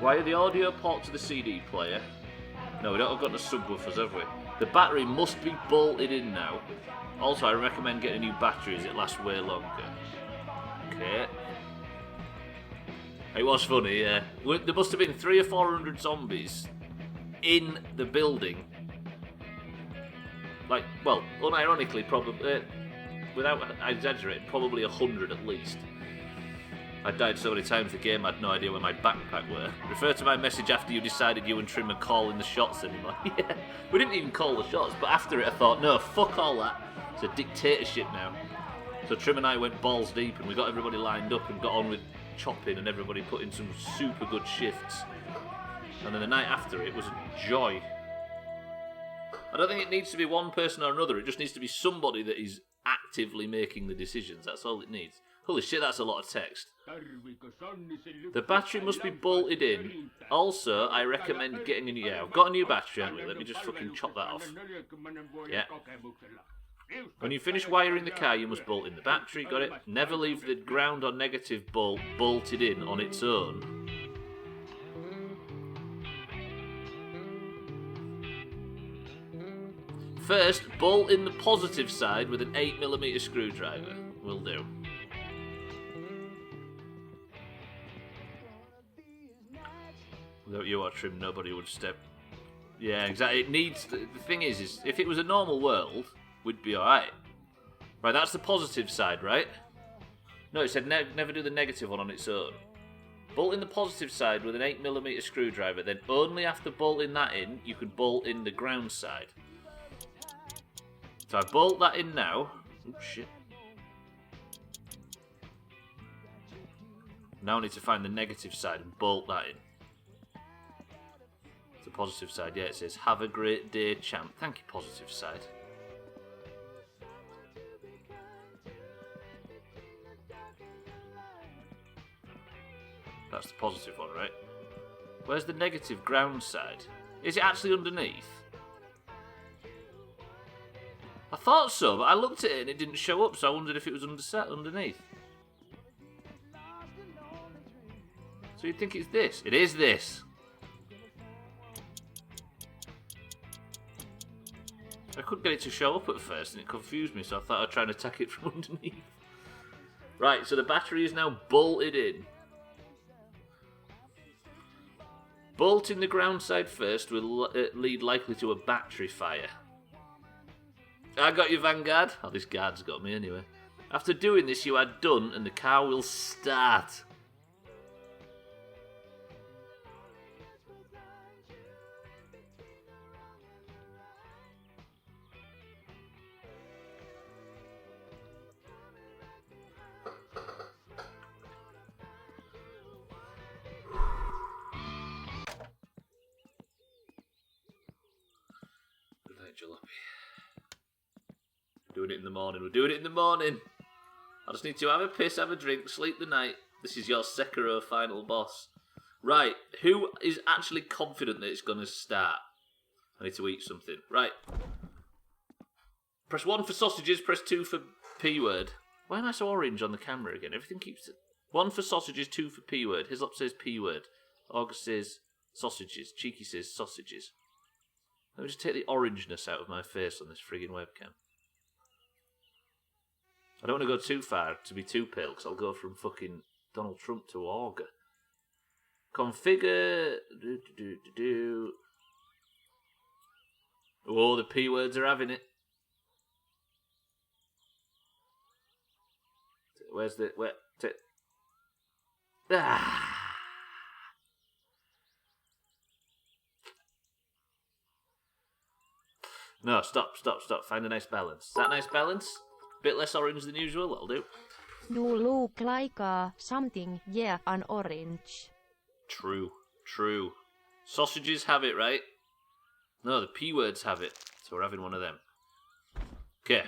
Wire the audio port to the CD player. No, we don't have got the subwoofers, have we? The battery must be bolted in now. Also, I recommend getting a new battery as it lasts way longer. Okay. It was funny, yeah. There must have been 300 or 400 zombies in the building. Like, well, unironically, probably, without exaggerating, probably 100 at least. I died so many times the game I had no idea where my backpack were. Refer to my message after you decided you and Trim are calling the shots anymore. Yeah, we didn't even call the shots, but after it I thought, no, fuck all that. It's a dictatorship now. So Trim and I went balls deep and we got everybody lined up and got on with chopping and everybody put in some super good shifts. And then the night after it was a joy. I don't think it needs to be one person or another, it just needs to be somebody that is actively making the decisions, that's all it needs. Holy shit, that's a lot of text. The battery must be bolted in. Also, I recommend getting a new... Yeah, I've got a new battery, haven't we? Let me just fucking chop that off. Yeah. When you finish wiring the car, you must bolt in the battery. Got it? Never leave the ground or negative bolt bolted in on its own. First, bolt in the positive side with an 8mm screwdriver. Will do. Without you or Trim, nobody would step. Yeah, exactly. It needs. The thing is if it was a normal world, we'd be alright. Right, that's the positive side, right? No, it said never do the negative one on its own. Bolt in the positive side with an 8mm screwdriver, then only after bolting that in, you could bolt in the ground side. So I bolt that in now. Oh, shit. Now I need to find the negative side and bolt that in. The positive side, yeah, it says, have a great day, champ. Thank you, positive side. That's the positive one, right? Where's the negative ground side? Is it actually underneath? I thought so, but I looked at it and it didn't show up, so I wondered if it was underneath. So you'd think it's this. It is this. I couldn't get it to show up at first and it confused me, so I thought I'd try and attack it from underneath. Right, so the battery is now bolted in. Bolting the ground side first will lead likely to a battery fire. I got you, Vanguard. Oh, this guard's got me anyway. After doing this, you are done and the car will start. Jalopy. Doing it in the morning. We're doing it in the morning. I just need to have a piss, have a drink, sleep the night. This is your Sekiro final boss. Right, who is actually confident that it's going to start? I need to eat something. Right. Press 1 for sausages, press 2 for P-word. Why am I so orange on the camera again? Everything keeps... 1 for sausages, 2 for P-word. Hislop says P-word. August says sausages. Cheeky says sausages. Let me just take the orangeness out of my face on this friggin' webcam. I don't want to go too far to be too pale, because I'll go from fucking Donald Trump to Auger. Configure... Oh, the P-words are having it. Where's the... Where... No, stop. Find a nice balance. Is that a nice balance? Bit less orange than usual, that'll do. You look like something, yeah, an orange. True. Sausages have it, right? No, the P-words have it. So we're having one of them. Okay.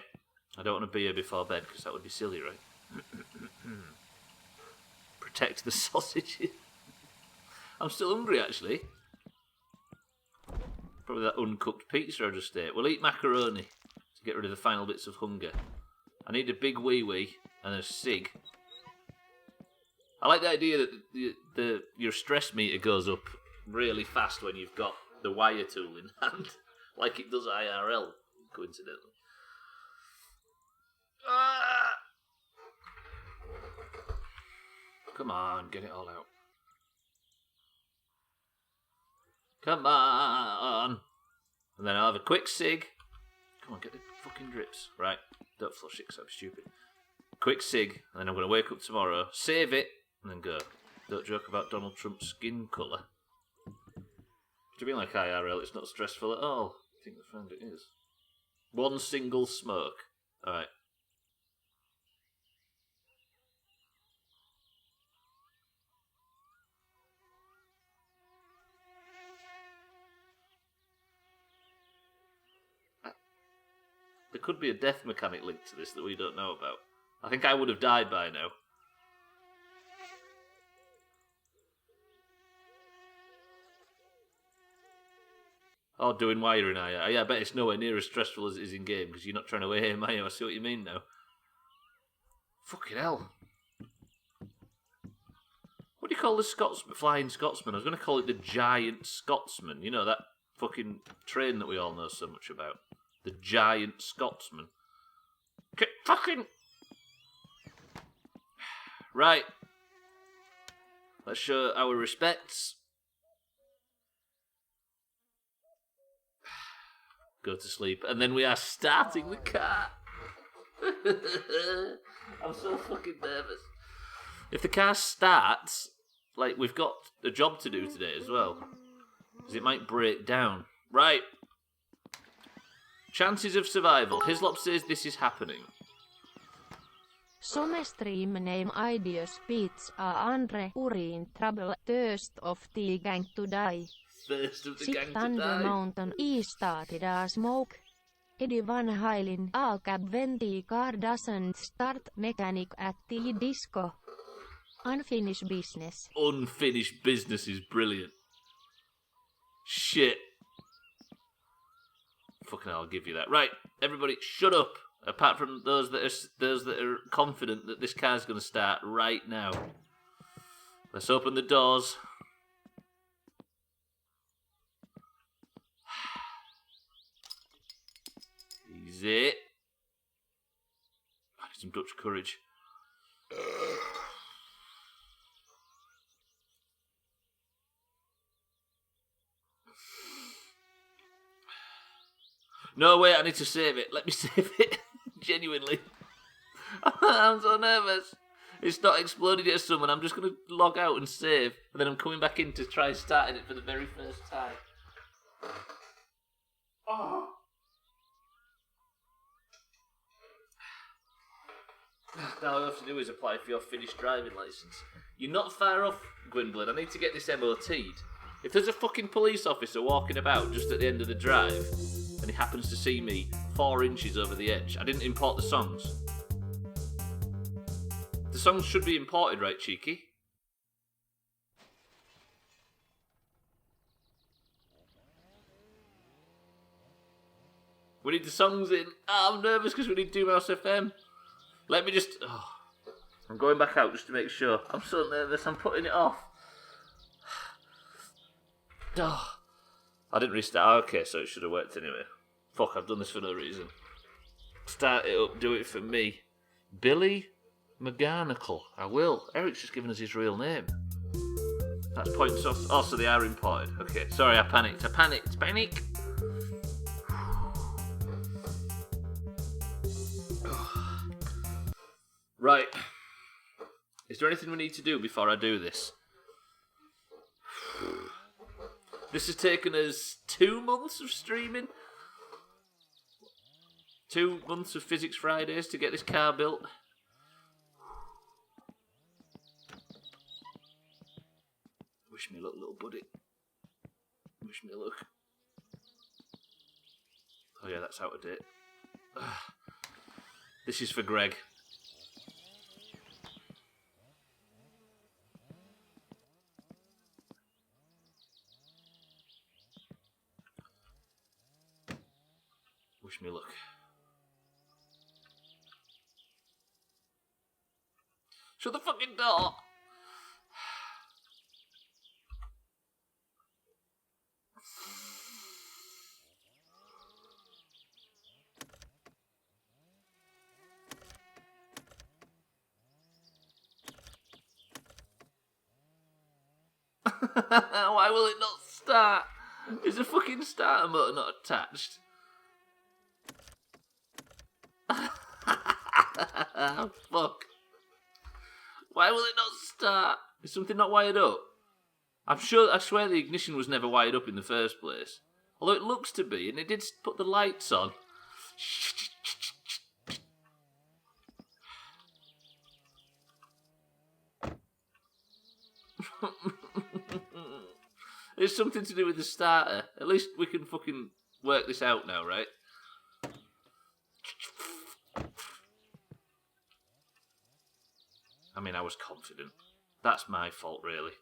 I don't want to be here before bed, because that would be silly, right? Protect the sausages. I'm still hungry, actually. Probably that uncooked pizza I just ate. We'll eat macaroni to get rid of the final bits of hunger. I need a big wee-wee and a cig. I like the idea that your stress meter goes up really fast when you've got the wire tool in hand, like it does IRL, coincidentally. Come on, get it all out. Come on. And then I'll have a quick cig. Come on, get the fucking drips. Right, don't flush it because I'm stupid. Quick cig, and then I'm going to wake up tomorrow, save it, and then go. Don't joke about Donald Trump's skin colour. Do you mean like IRL? It's not stressful at all. I think the friend it is. One single smoke. Alright. There could be a death mechanic linked to this that we don't know about. I think I would have died by now. Oh, doing wiring, are you? Yeah, I bet it's nowhere near as stressful as it is in game, because you're not trying to aim, are you? I see what you mean now. Fucking hell. What do you call the Flying Scotsman? I was going to call it the Giant Scotsman. You know, that fucking train that we all know so much about. The Giant Scotsman. Okay, fucking... Right. Let's show our respects. Go to sleep. And then we are starting the car. I'm so fucking nervous. If the car starts, like, we've got a job to do today as well. Because it might break down. Right. Chances of survival. Hislop says this is happening. Some stream name ideas beats Andre Urin trouble thirst of the gang to die. Thirst of the gang to Thunder die. Mountain E started a smoke. Eddie Van Halen A cab when the car doesn't start mechanic at the disco. Unfinished business. Unfinished business is brilliant. Shit. Fucking hell, I'll give you that. Right, everybody, shut up. Apart from those that are confident that this car's going to start right now. Let's open the doors. Easy. I need some Dutch courage. No, wait, I need to save it. Let me save it. Genuinely. I'm so nervous. It's not exploded yet, someone. I'm just going to log out and save. And then I'm coming back in to try starting it for the very first time. Oh. Now all I have to do is apply for your finished driving licence. You're not far off, Gwynblade. I need to get this MOT'd. If there's a fucking police officer walking about just at the end of the drive, and he happens to see me 4 inches over the edge. I didn't import the songs. The songs should be imported, right, Cheeky? We need the songs in. Oh, I'm nervous because we need Doomhaus FM. Let me just... Oh, I'm going back out just to make sure. I'm so nervous, I'm putting it off. Oh, I didn't restart. Okay, so it should have worked anyway. Fuck, I've done this for no reason. Start it up, do it for me. Billy McGarnacle. I will. Eric's just given us his real name. That's points off. Oh, so they are imported. Okay, sorry, I panicked. Panic! Right. Is there anything we need to do before I do this? This has taken us 2 months of streaming. 2 months of Physics Fridays to get this car built. Wish me luck, little buddy. Wish me luck. Oh yeah, that's out of date. This is for Greg. Wish me luck. Shut the fucking door! Why will it not start? Is the fucking starter motor not attached? Fuck. Why will it not start? Is something not wired up? I swear the ignition was never wired up in the first place. Although it looks to be, and it did put the lights on. It's something to do with the starter. At least we can fucking work this out now, right? I mean, I was confident. That's my fault, really.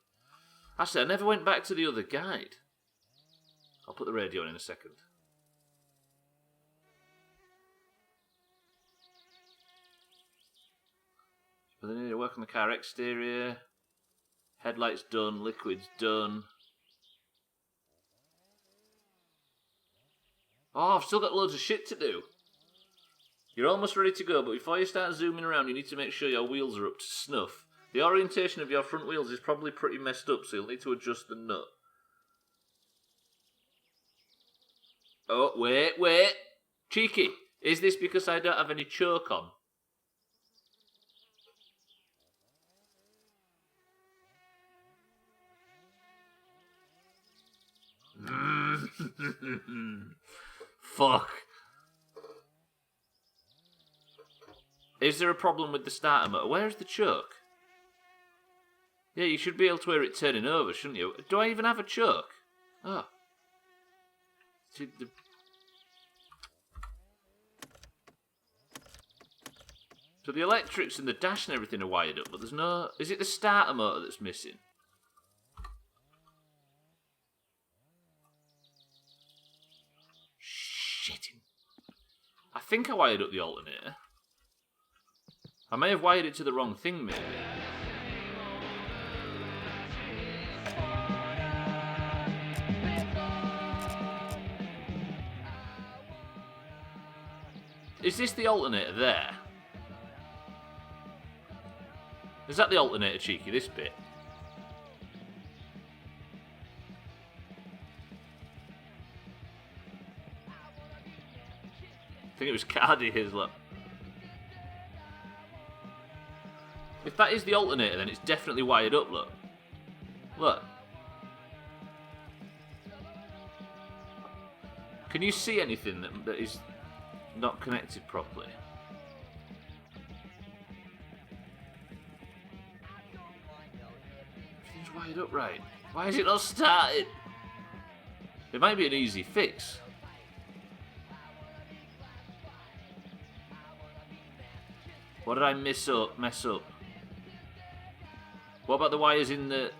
Actually, I never went back to the other guide. I'll put the radio on in a second. But they need to work on the car exterior. Headlights done, liquids done. Oh, I've still got loads of shit to do. You're almost ready to go, but before you start zooming around, you need to make sure your wheels are up to snuff. The orientation of your front wheels is probably pretty messed up, so you'll need to adjust the nut. Oh, wait. Cheeky, is this because I don't have any choke on? Fuck. Is there a problem with the starter motor? Where's the choke? Yeah, you should be able to hear it turning over, shouldn't you? Do I even have a choke? Oh. So the electrics and the dash and everything are wired up, but there's no... Is it the starter motor that's missing? Shit. I think I wired up the alternator. I may have wired it to the wrong thing, maybe. Is this the alternator there? Is that the alternator, Cheeky, this bit? I think it was Cardi his, look. If that is the alternator, then it's definitely wired up, look. Look. Can you see anything that is not connected properly? Everything's wired up right. Why is it not started? It might be an easy fix. What did I mess up? What about the wires in the...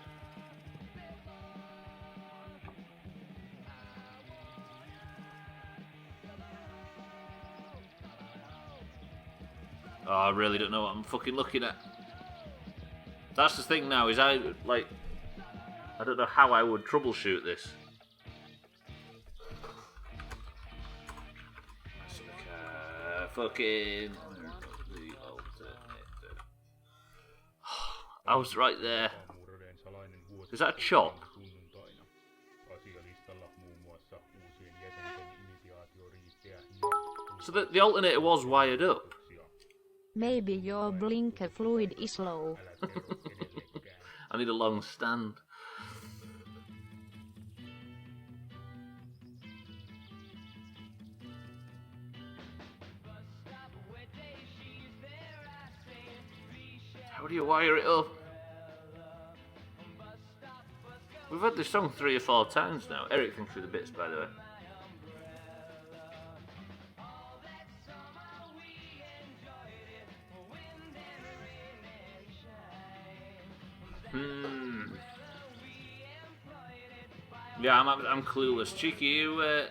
Oh, I really don't know what I'm fucking looking at. That's the thing now, is I don't know how I would troubleshoot this. Fucking... I was right there. Is that a chop? So the alternator was wired up. Maybe your blinker fluid is low. I need a long stand. How do you wire it up? We've had this song 3 or 4 times now. Eric thinks through the bits, by the way. Yeah, I'm clueless. Cheeky, you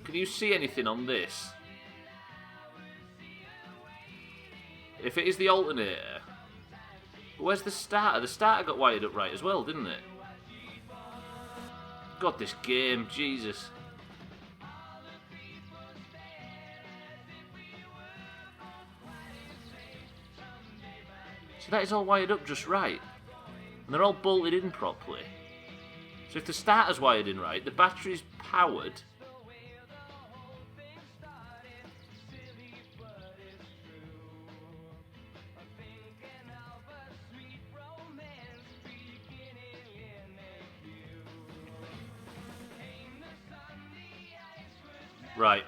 can you see anything on this? If it is the alternator, where's the starter? The starter got wired up right as well, didn't it? God, this game, Jesus. So that is all wired up just right. And they're all bolted in properly. So if the starter's wired in right, the battery's powered. Right.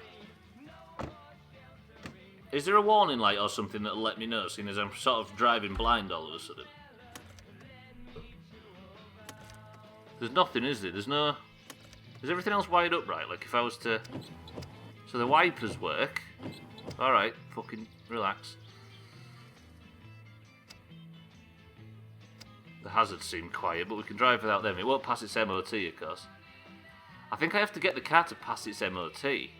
Is there a warning light or something that'll let me know, seeing as I'm sort of driving blind all of a sudden? There's nothing, is there? There's no... Is everything else wired up right? Like if I was to... So the wipers work. Alright, fucking relax. The hazards seem quiet, but we can drive without them. It won't pass its MOT, of course. I think I have to get the car to pass its MOT. Okay,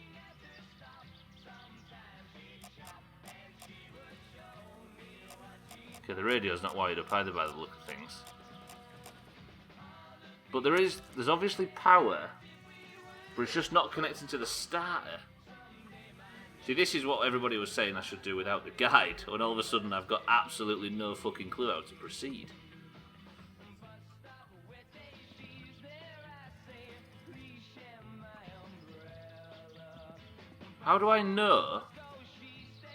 the radio's not wired up either by the look of things. But there's obviously power, but it's just not connecting to the starter. See, this is what everybody was saying I should do without the guide, and all of a sudden I've got absolutely no fucking clue how to proceed. How do I know?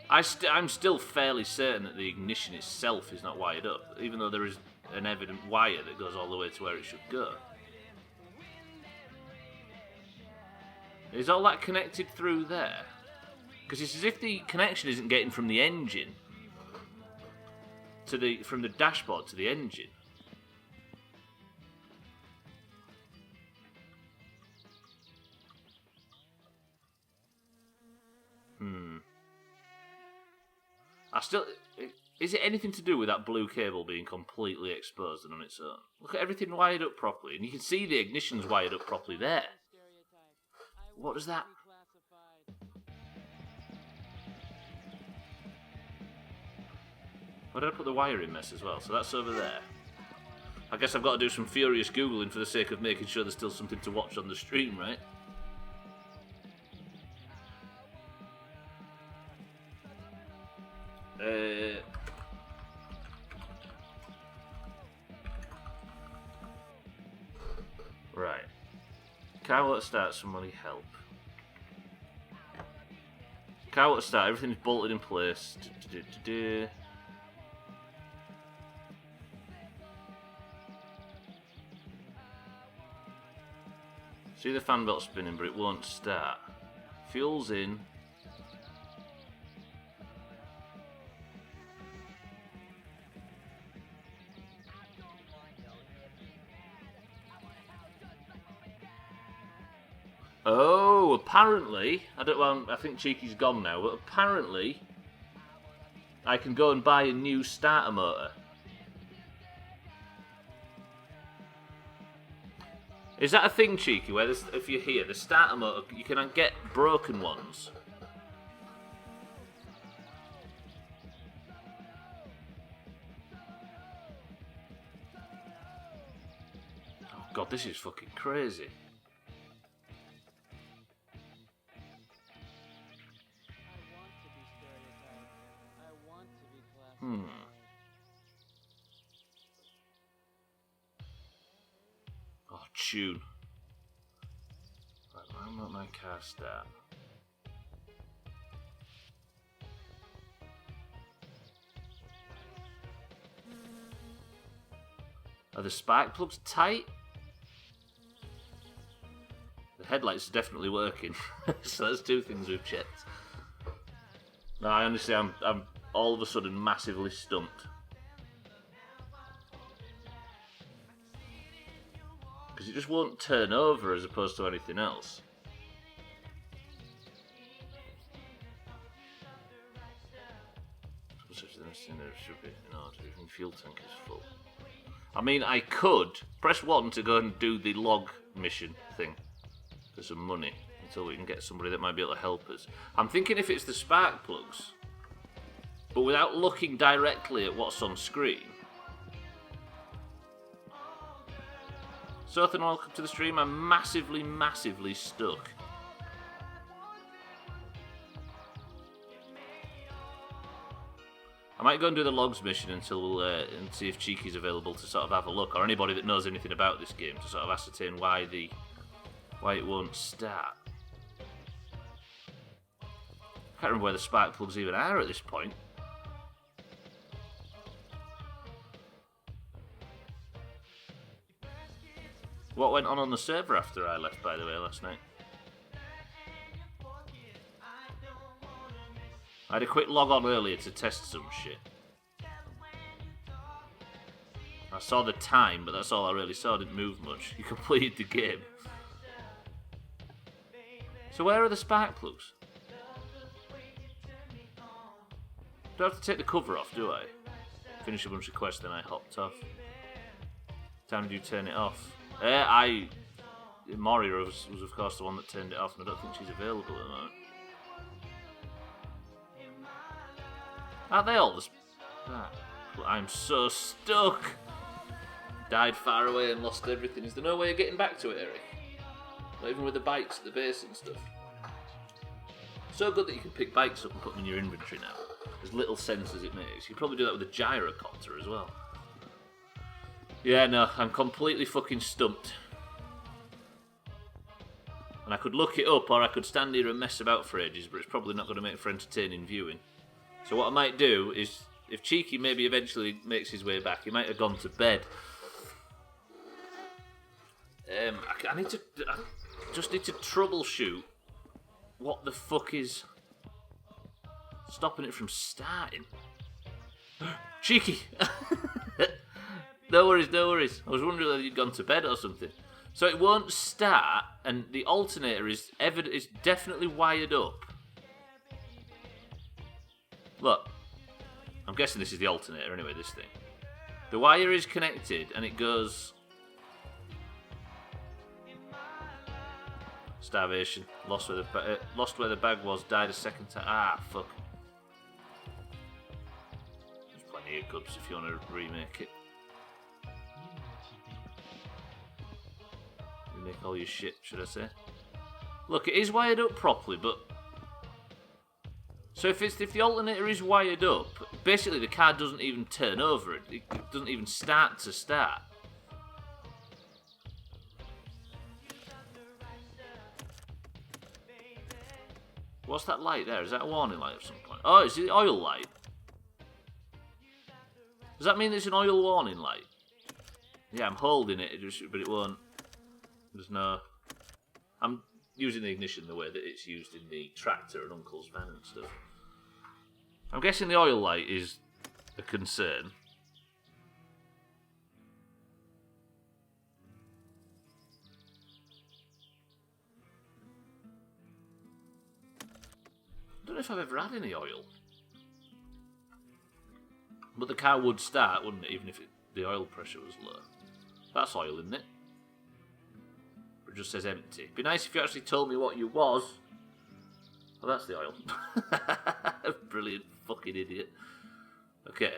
I'm still fairly certain that the ignition itself is not wired up, even though there is an evident wire that goes all the way to where it should go. Is all that connected through there? Because it's as if the connection isn't getting from the engine to from the dashboard to the engine. Is it anything to do with that blue cable being completely exposed and on its own? Look at everything wired up properly, and you can see the ignition's wired up properly there. What is that? Why did I put the wiring mess as well? So that's over there. I guess I've got to do some furious Googling for the sake of making sure there's still something to watch on the stream, right? Right. Car won't start, somebody help. Car won't start, everything's bolted in place. See the fan belt spinning, but it won't start. Fuel's in. Oh, apparently, I think Cheeky's gone now, but apparently I can go and buy a new starter motor. Is that a thing, Cheeky, where if you're here, the starter motor, you can get broken ones? Oh god, this is fucking crazy. Oh, tune. Right, why won't my car start? Are the spark plugs tight? The headlights are definitely working. So that's two things we've checked. No, I understand. I'm all of a sudden massively stumped. Because it just won't turn over as opposed to anything else. There should be in order if the fuel tank is full. I mean, I could press 1 to go and do the log mission thing for some money until we can get somebody that might be able to help us. I'm thinking if it's the spark plugs, but without looking directly at what's on screen. Sothan, welcome to the stream. I'm massively, massively stuck. I might go and do the logs mission until and see if Cheeky's available to sort of have a look, or anybody that knows anything about this game to sort of ascertain why it won't start. I can't remember where the spark plugs even are at this point. What went on the server after I left, by the way, last night? I had a quick log on earlier to test some shit. I saw the time, but that's all I really saw. I didn't move much. You completed the game. So where are the spark plugs? Do I have to take the cover off, do I? Finish a bunch of quests, then I hopped off. Time did you turn it off? Moria was of course the one that turned it off, and I don't think she's available at the moment. Aren't they all the I'm so stuck. Died far away and lost everything. Is there no way of getting back to it, Eric? Not even with the bikes at the base and stuff. So good that you can pick bikes up and put them in your inventory now. As little sense as it makes. You could probably do that with a gyrocopter as well. Yeah, no, I'm completely fucking stumped. And I could look it up, or I could stand here and mess about for ages, but it's probably not going to make for entertaining viewing. So what I might do is, if Cheeky maybe eventually makes his way back, he might have gone to bed. I just need to troubleshoot what the fuck is stopping it from starting. Cheeky! No worries, no worries. I was wondering whether you'd gone to bed or something. So it won't start, and the alternator is definitely wired up. Look, I'm guessing this is the alternator anyway, this thing. The wire is connected, and it goes... Starvation. Lost where the bag was, died a second time. Ah, fuck. There's plenty of hiccups if you want to remake it. Remake all your shit, should I say? Look, it is wired up properly, but... So if the alternator is wired up, basically the car doesn't even turn over. It doesn't even start to start. What's that light there? Is that a warning light of some kind? Oh, it's the oil light. Does that mean it's an oil warning light? Yeah, I'm holding it, but it won't. There's no... I'm using the ignition the way that it's used in the tractor and Uncle's van and stuff. I'm guessing the oil light is a concern. I don't know if I've ever had any oil. But the car would start, wouldn't it, even if the oil pressure was low. That's oil, isn't it? It just says empty. It'd be nice if you actually told me what you was. Oh, that's the oil. Brilliant fucking idiot. Okay.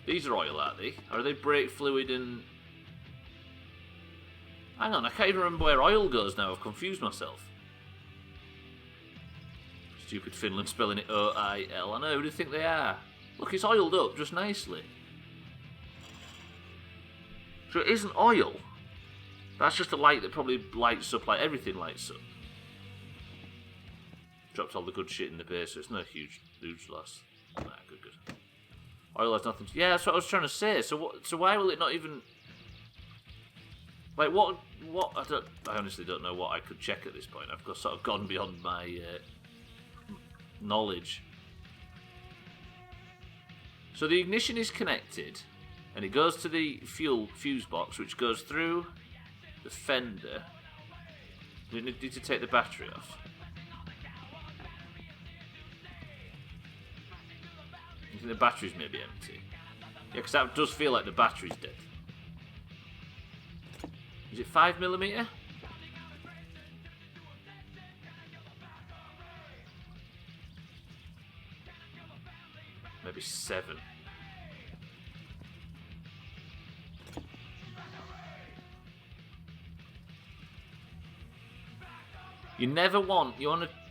These are oil, aren't they? Or are they brake fluid and... Hang on, I can't even remember where oil goes now. I've confused myself. Stupid Finland spelling it O-I-L. I know, who do you think they are? Look, it's oiled up just nicely. So it isn't oil. That's just a light that probably lights up like everything lights up. Dropped all the good shit in the base, so it's no huge loss. Nah, good. Oil has nothing to... Yeah, that's what I was trying to say. So why will it not even... Like, what... I honestly don't know what I could check at this point. I've sort of gone beyond my knowledge. So the ignition is connected, and it goes to the fuel fuse box, which goes through the fender. We need to take the battery off. I think the battery's maybe empty. Yeah, because that does feel like the battery's dead. Is it 5mm? Maybe 7. You never want...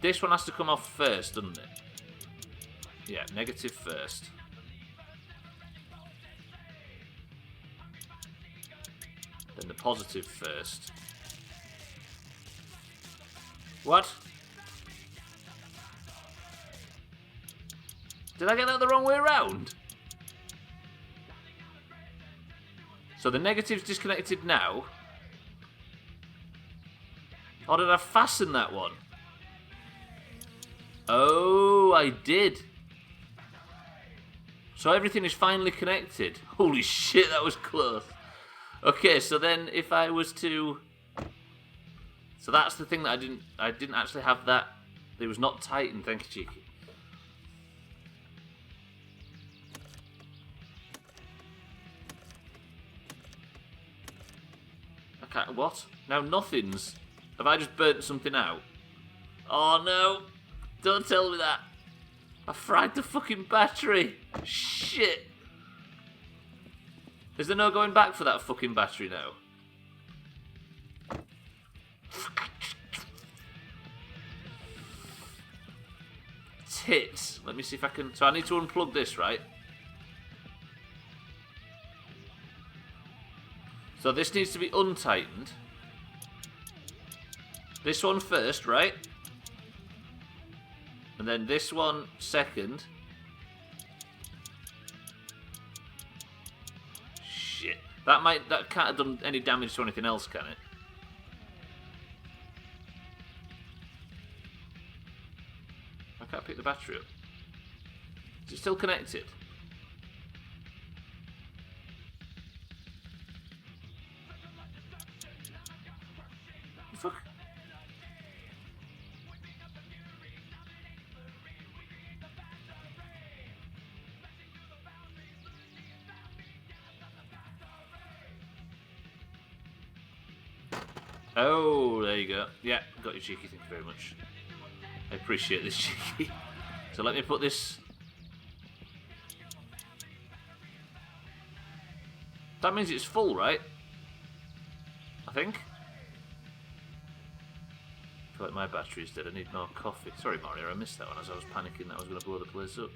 This one has to come off first, doesn't it? Yeah, negative first. Then the positive first. What? Did I get that the wrong way around? So the negative's disconnected now. Or did I fasten that one? Oh, I did. So everything is finally connected. Holy shit, that was close. Okay, so then if I was to... So that's the thing that I didn't actually have that. It was not tightened, thank you, Cheeky. Okay, what? Now nothing's... Have I just burnt something out? Oh no! Don't tell me that! I fried the fucking battery! Shit! Is there no going back for that fucking battery now? Tits! Let me see if I can... So I need to unplug this, right? So this needs to be untightened. This one first, right? And then this one second. Shit. That can't have done any damage to anything else, can it? I can't pick the battery up. Is it still connected? Fuck. Oh, there you go. Yeah, got you, Cheeky. Thank you very much. I appreciate this, Cheeky. So let me put this... That means it's full, right? I think. I feel like my battery's dead. I need more coffee. Sorry, Mario, I missed that one as I was panicking that I was going to blow the place up.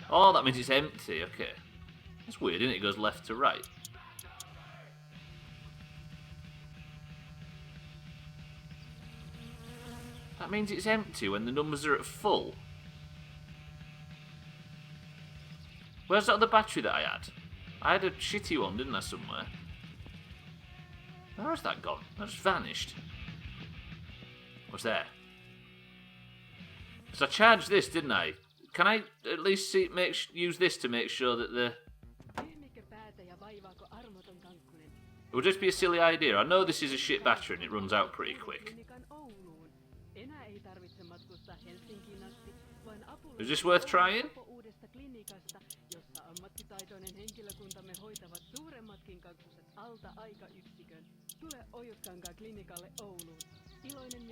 Oh, that means it's empty. Okay. That's weird, isn't it? It goes left to right. That means it's empty when the numbers are at full. Where's that other battery that I had? I had a shitty one, didn't I, somewhere? Where's that gone? That just vanished. What's there? Because I charged this, didn't I? Can I at least use this to make sure that the... It would just be a silly idea. I know this is a shit battery and it runs out pretty quick. Is this worth trying?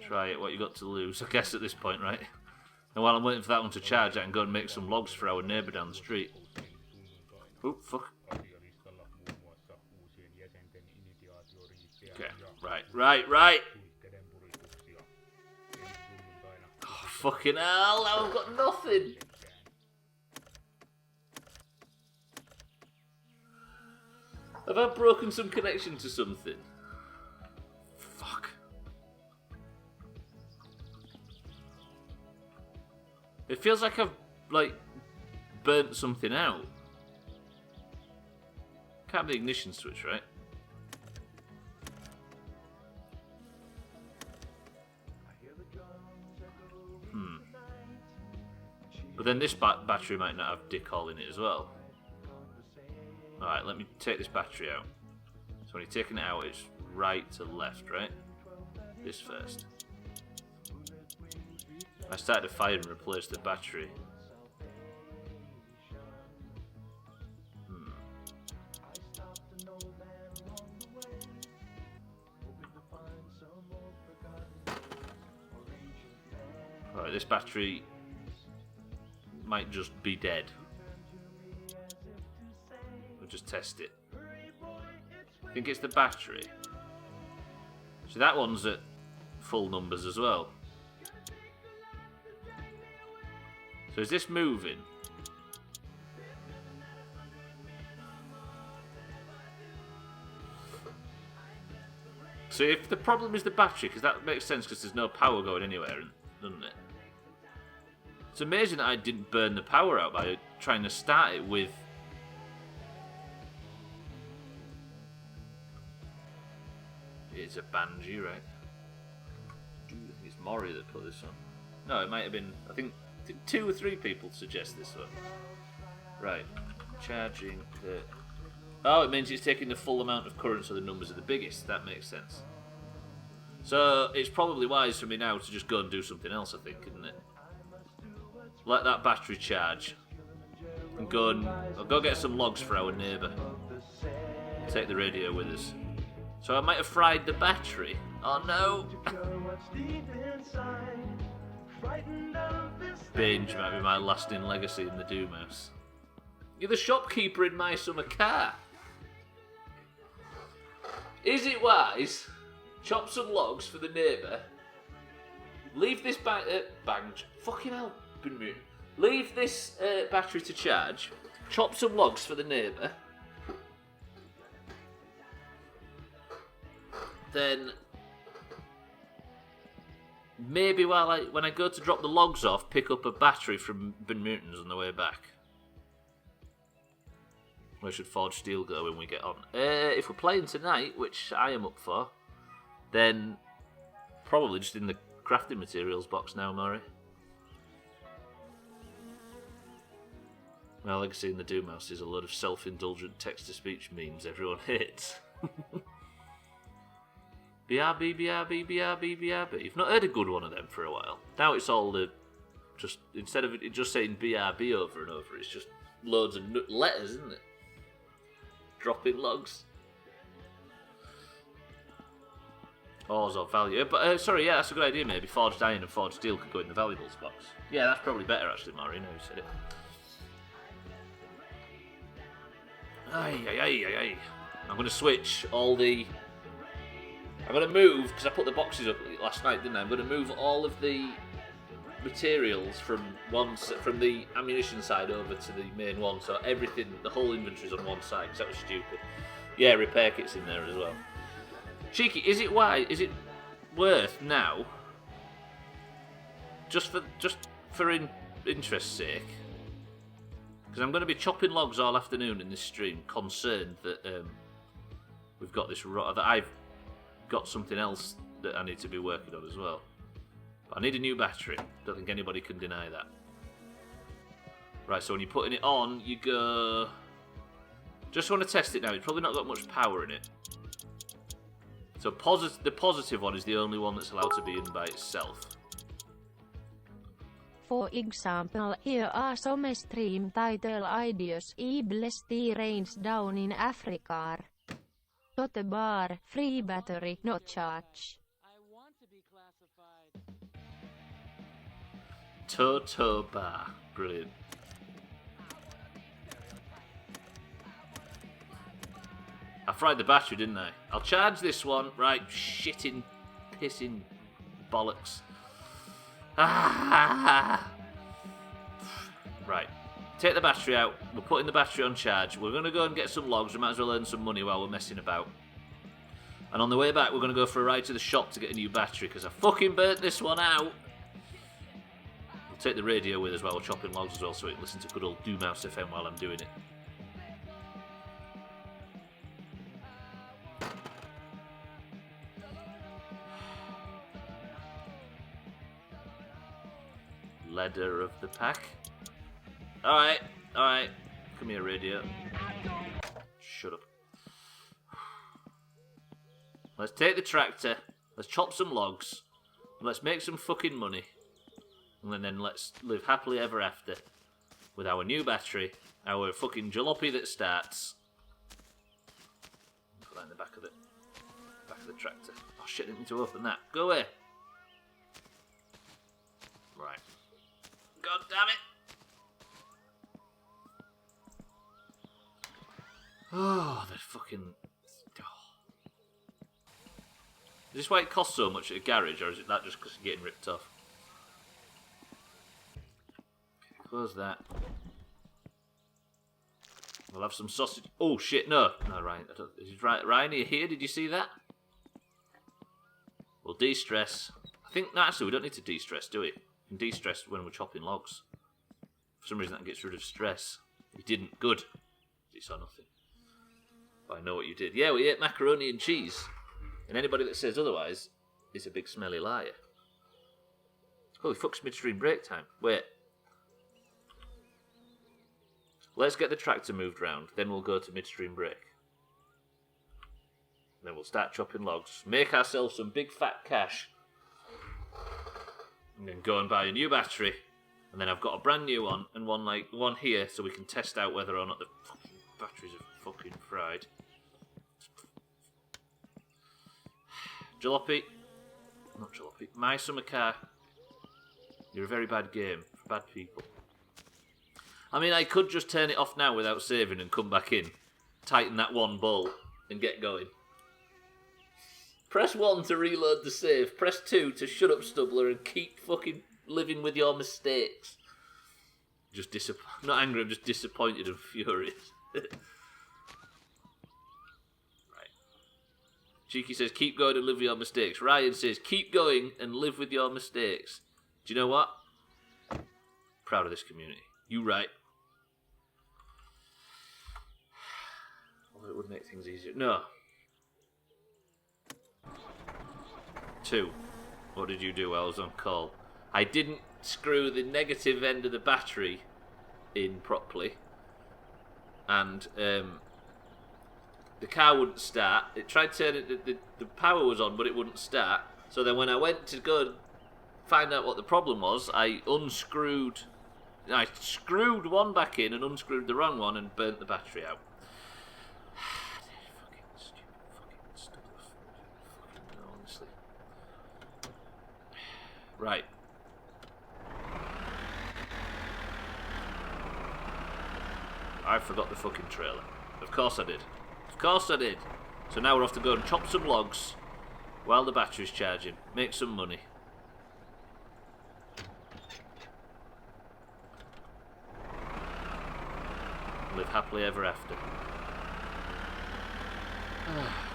Try it, what you got to lose, I guess, at this point, right? And while I'm waiting for that one to charge, I can go and make some logs for our neighbour down the street. Oh, fuck. Okay, right. Oh, fucking hell, now I've got nothing. Have I broken some connection to something? Fuck. It feels like I've, like, burnt something out. Can't be the ignition switch, right? But then this battery might not have dickhole in it as well. Alright, let me take this battery out. So when you're taking it out, it's right to left, right? This first. I started a fire and replaced the battery. Alright, this battery might just be dead. We'll just test it. I think it's the battery. So that one's at full numbers as well. So is this moving? So if the problem is the battery, because that makes sense because there's no power going anywhere, doesn't it? It's amazing that I didn't burn the power out by trying to start it with... It's a Banji, right? I think it's Mori that put this on. No, it might have been... I think 2 or 3 people suggest this one. Right. Charging the... Oh, it means it's taking the full amount of current so the numbers are the biggest. That makes sense. So it's probably wise for me now to just go and do something else, I think, isn't it? Let that battery charge. And I'll go get some logs for our neighbour. Take the radio with us. So I might have fried the battery. Oh no! Binge might be my lasting legacy in the Doomhaus. You're the shopkeeper in my summer car. Is it wise? Chop some logs for the neighbour. Leave this fucking hell. Leave this battery to charge. Chop some logs for the neighbour. Then maybe when I go to drop the logs off, pick up a battery from Ben Newton's on the way back. Where should Forge Steel go when we get on? If we're playing tonight, which I am up for, then probably just in the crafting materials box now, Murray. My legacy in the Doomhaus is a load of self-indulgent text-to-speech memes everyone hates. BRB, BRB, BRB, BRB. You've not heard a good one of them for a while. Now it's all just instead of it just saying BRB over and over, it's just loads of letters, isn't it? Dropping logs. Ores or value. But sorry, yeah, that's a good idea. Maybe Forged Iron and Forged Steel could go in the valuables box. Yeah, that's probably better actually, Mari. Now you said it. Aye. I'm going to switch all the... I'm going to move, because I put the boxes up last night, didn't I? I'm going to move all of the materials from the ammunition side over to the main one, so everything, the whole inventory's on one side, because that was stupid. Yeah, repair kit's in there as well. Cheeky, is it worth now, just for interest's sake? Because I'm going to be chopping logs all afternoon in this stream, concerned that we've got this that I've got something else that I need to be working on as well. But I need a new battery. Don't think anybody can deny that. Right, so when you're putting it on, you go... Just want to test it now. It's probably not got much power in it. So the positive one is the only one that's allowed to be in by itself. For example, here are some stream title ideas. Iblesti rains down in Africa. Tote bar, free battery, no charge. Toto bar. Brilliant. I fried the battery, didn't I? I'll charge this one. Right, shitting, pissing bollocks. Ah! Right. Take the battery out. We're putting the battery on charge. We're going to go and get some logs. We might as well earn some money while we're messing about. And on the way back, we're going to go for a ride to the shop to get a new battery, because I fucking burnt this one out. We'll take the radio with us while we're chopping logs as well, so we can listen to good old Doomhaus FM while I'm doing it. Leader of the pack. Alright. Come here, radio. Shut up. Let's take the tractor. Let's chop some logs. Let's make some fucking money. And then let's live happily ever after. With our new battery. Our fucking jalopy that starts. Put that in the back of the tractor. Oh shit, I didn't need to open that. Go away. Right. God damn it! Oh, the fucking... Oh. Is this why it costs so much at a garage, or is it that just because you're getting ripped off? Close that. We'll have some sausage... Oh, shit, no. No, Ryan. Ryan, are you here? Did you see that? We'll de-stress. I think... No, actually, we don't need to de-stress, do we? We can de-stress when we're chopping logs. For some reason that gets rid of stress. You didn't. Good. You saw nothing. But I know what you did. Yeah, we ate macaroni and cheese. And anybody that says otherwise is a big smelly liar. Holy fuck's midstream break time. Wait. Let's get the tractor moved round. Then we'll go to midstream break. Then we'll start chopping logs. Make ourselves some big fat cash. And then go and buy a new battery. And then I've got a brand new one and one here so we can test out whether or not the fucking batteries are fucking fried. Jalopy. Not Jalopy. My Summer Car. You're a very bad game for bad people. I mean, I could just turn it off now without saving and come back in. Tighten that one bolt and get going. Press 1 to reload the save. Press 2 to shut up, Stubbler, and keep fucking living with your mistakes. Just not angry, I'm just disappointed and furious. Right. Cheeky says, keep going and live with your mistakes. Ryan says, keep going and live with your mistakes. Do you know what? Proud of this community. You right. Although it would make things easier. No. 2. What did you do while I was on call? I didn't screw the negative end of the battery in properly. And the car wouldn't start. It tried turning the power was on, but it wouldn't start. So then when I went to go and find out what the problem was, I screwed one back in and unscrewed the wrong one and burnt the battery out. Fucking stupid fucking stuff. Fucking no, honestly. Right. I forgot the fucking trailer. Of course I did. Of course I did. So now we're off to go and chop some logs while the battery's charging. Make some money. Live happily ever after.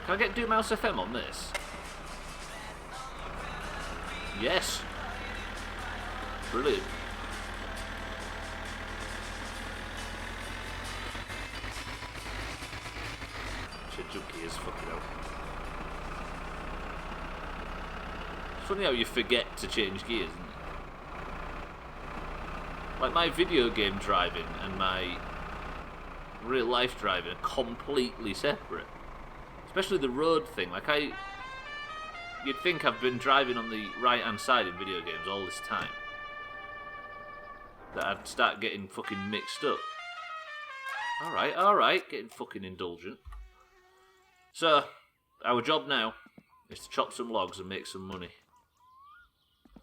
Can I get Doomhaus FM on this? Yes. Brilliant. Shit, junkie is fucking out. It's funny how you forget to change gears, isn't it? Like my video game driving and my real life driving are completely separate. Especially the road thing. Like you'd think I've been driving on the right hand side in video games all this time. that I'd start getting fucking mixed up. Alright, getting fucking indulgent. So, our job now is to chop some logs and make some money.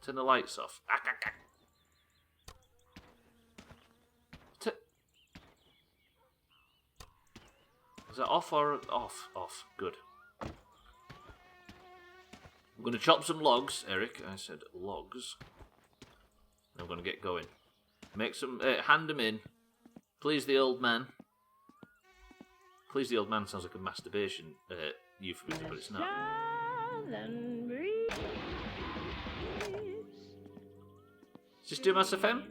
Turn the lights off. Is that off or off? Off. Good. I'm going to chop some logs, Eric. I said logs. I'm going to get going. Make some... hand them in. Please the old man. Please the old man sounds like a masturbation euphemism, but it's not. Is this Doomhaus FM?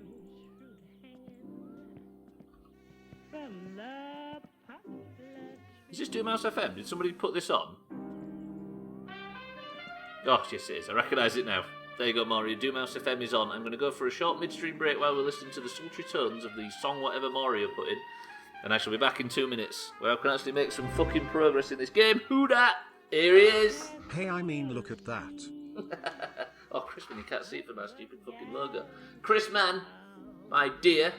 Is this Doomhaus FM? Did somebody put this on? Oh, yes it is. I recognise it now. There you go, Mario. Doomhaus FM is on. I'm going to go for a short midstream break while we're listening to the sultry tones of the song whatever Mario put in. And I shall be back in 2 minutes, where I can actually make some fucking progress in this game. Who dat? Here he is! Hey, I mean, look at that. Oh, Chris, man, you can't see it for my stupid fucking logo. Chris, man, my dear.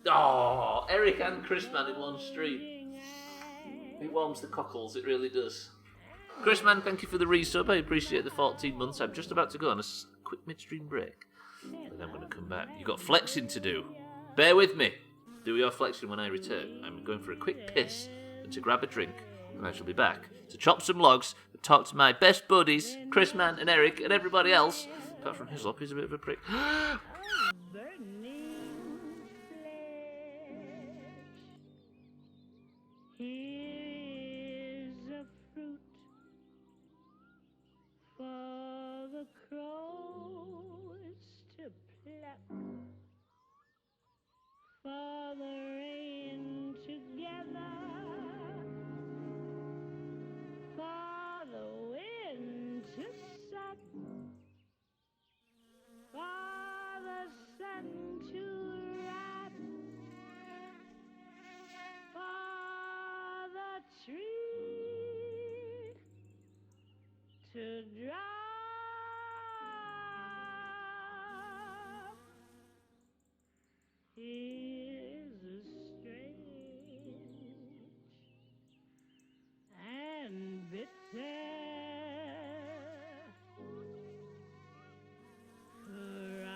Oh, Eric and Chris, man, in one stream. It warms the cockles, it really does. Chris, man, thank you for the resub. I appreciate the 14 months. I'm just about to go on a quick midstream break. And I'm going to come back. You've got flexing to do. Bear with me. Do your flexing when I return. I'm going for a quick piss and to grab a drink. And I shall be back to chop some logs and talk to my best buddies, Chris, man, and Eric, and everybody else. Apart from Hislop, he's a bit of a prick. For the rain together, for the wind to suck, for the sun to rise, for the tree to drop. Is a strange and bitter cry.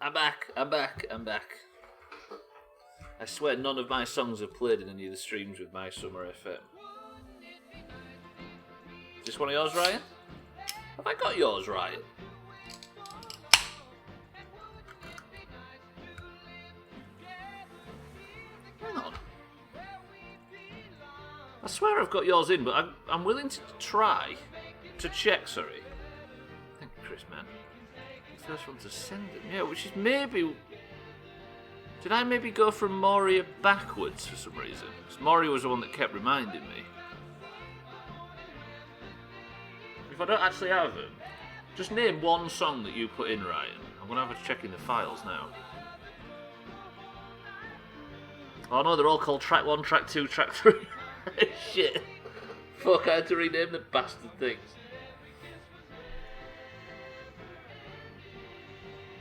I'm back. I swear none of my songs have played in any of the streams with My Summer FM. Is this one of yours, Ryan? Have I got yours, Ryan? Hang on. I swear I've got yours in, but I'm willing to try to check, sorry. Thank you, Chris, man. The first one to send it. Yeah, which is maybe... Did I maybe go from Moria backwards for some reason? Because Moria was the one that kept reminding me. If I don't actually have them, just name one song that you put in, Ryan. I'm going to have to check in the files now. Oh no, they're all called track 1, track 2, track 3. Shit. Fuck, I had to rename the bastard things.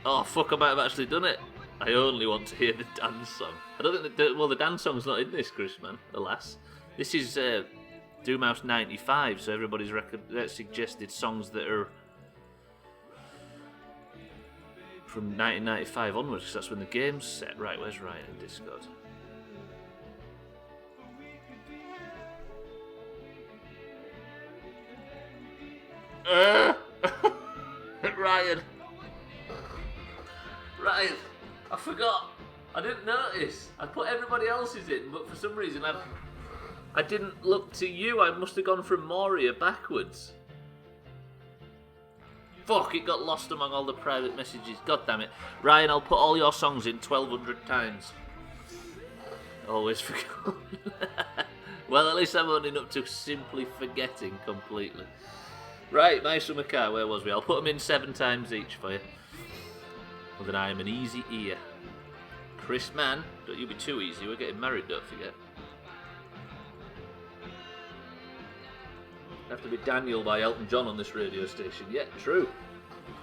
Oh fuck, I might have actually done it. I only want to hear the dance song. I don't think the dance song's not in this, Chris, man. Alas. This is Doomhaus 95, so everybody's suggested songs that are from 1995 onwards, because that's when the game's set. Right, where's Ryan in Discord? Ryan, I forgot. I didn't notice. I put everybody else's in, but for some reason I didn't look to you. I must have gone from Moria backwards. Fuck, it got lost among all the private messages. God damn it. Ryan, I'll put all your songs in 1,200 times. Always forgot. Well, at least I'm owning up to simply forgetting completely. Right, My Summer Car, where was we? I'll put them in 7 times each for you. Well, then I am an easy ear. Chris, man, don't you be too easy. We're getting married, don't forget. Have to be Daniel by Elton John on this radio station. Yeah, true.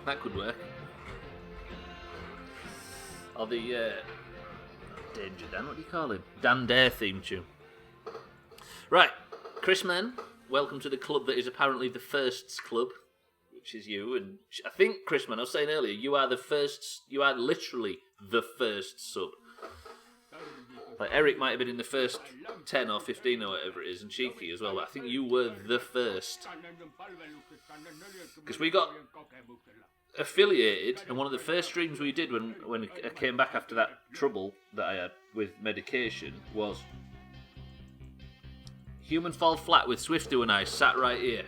That could work. Or the Danger Dan, what do you call him? Dan Dare theme tune. Right, Chris, man, welcome to the club that is apparently the firsts club, which is you. And I think, Chris, man, I was saying earlier, you are literally the first sub. Like, Eric might have been in the first 10 or 15 or whatever it is, and Cheeky as well, but I think you were the first. Because we got affiliated, and one of the first streams we did when I came back after that trouble that I had with medication was Human Fall Flat with Swifto and I sat right here.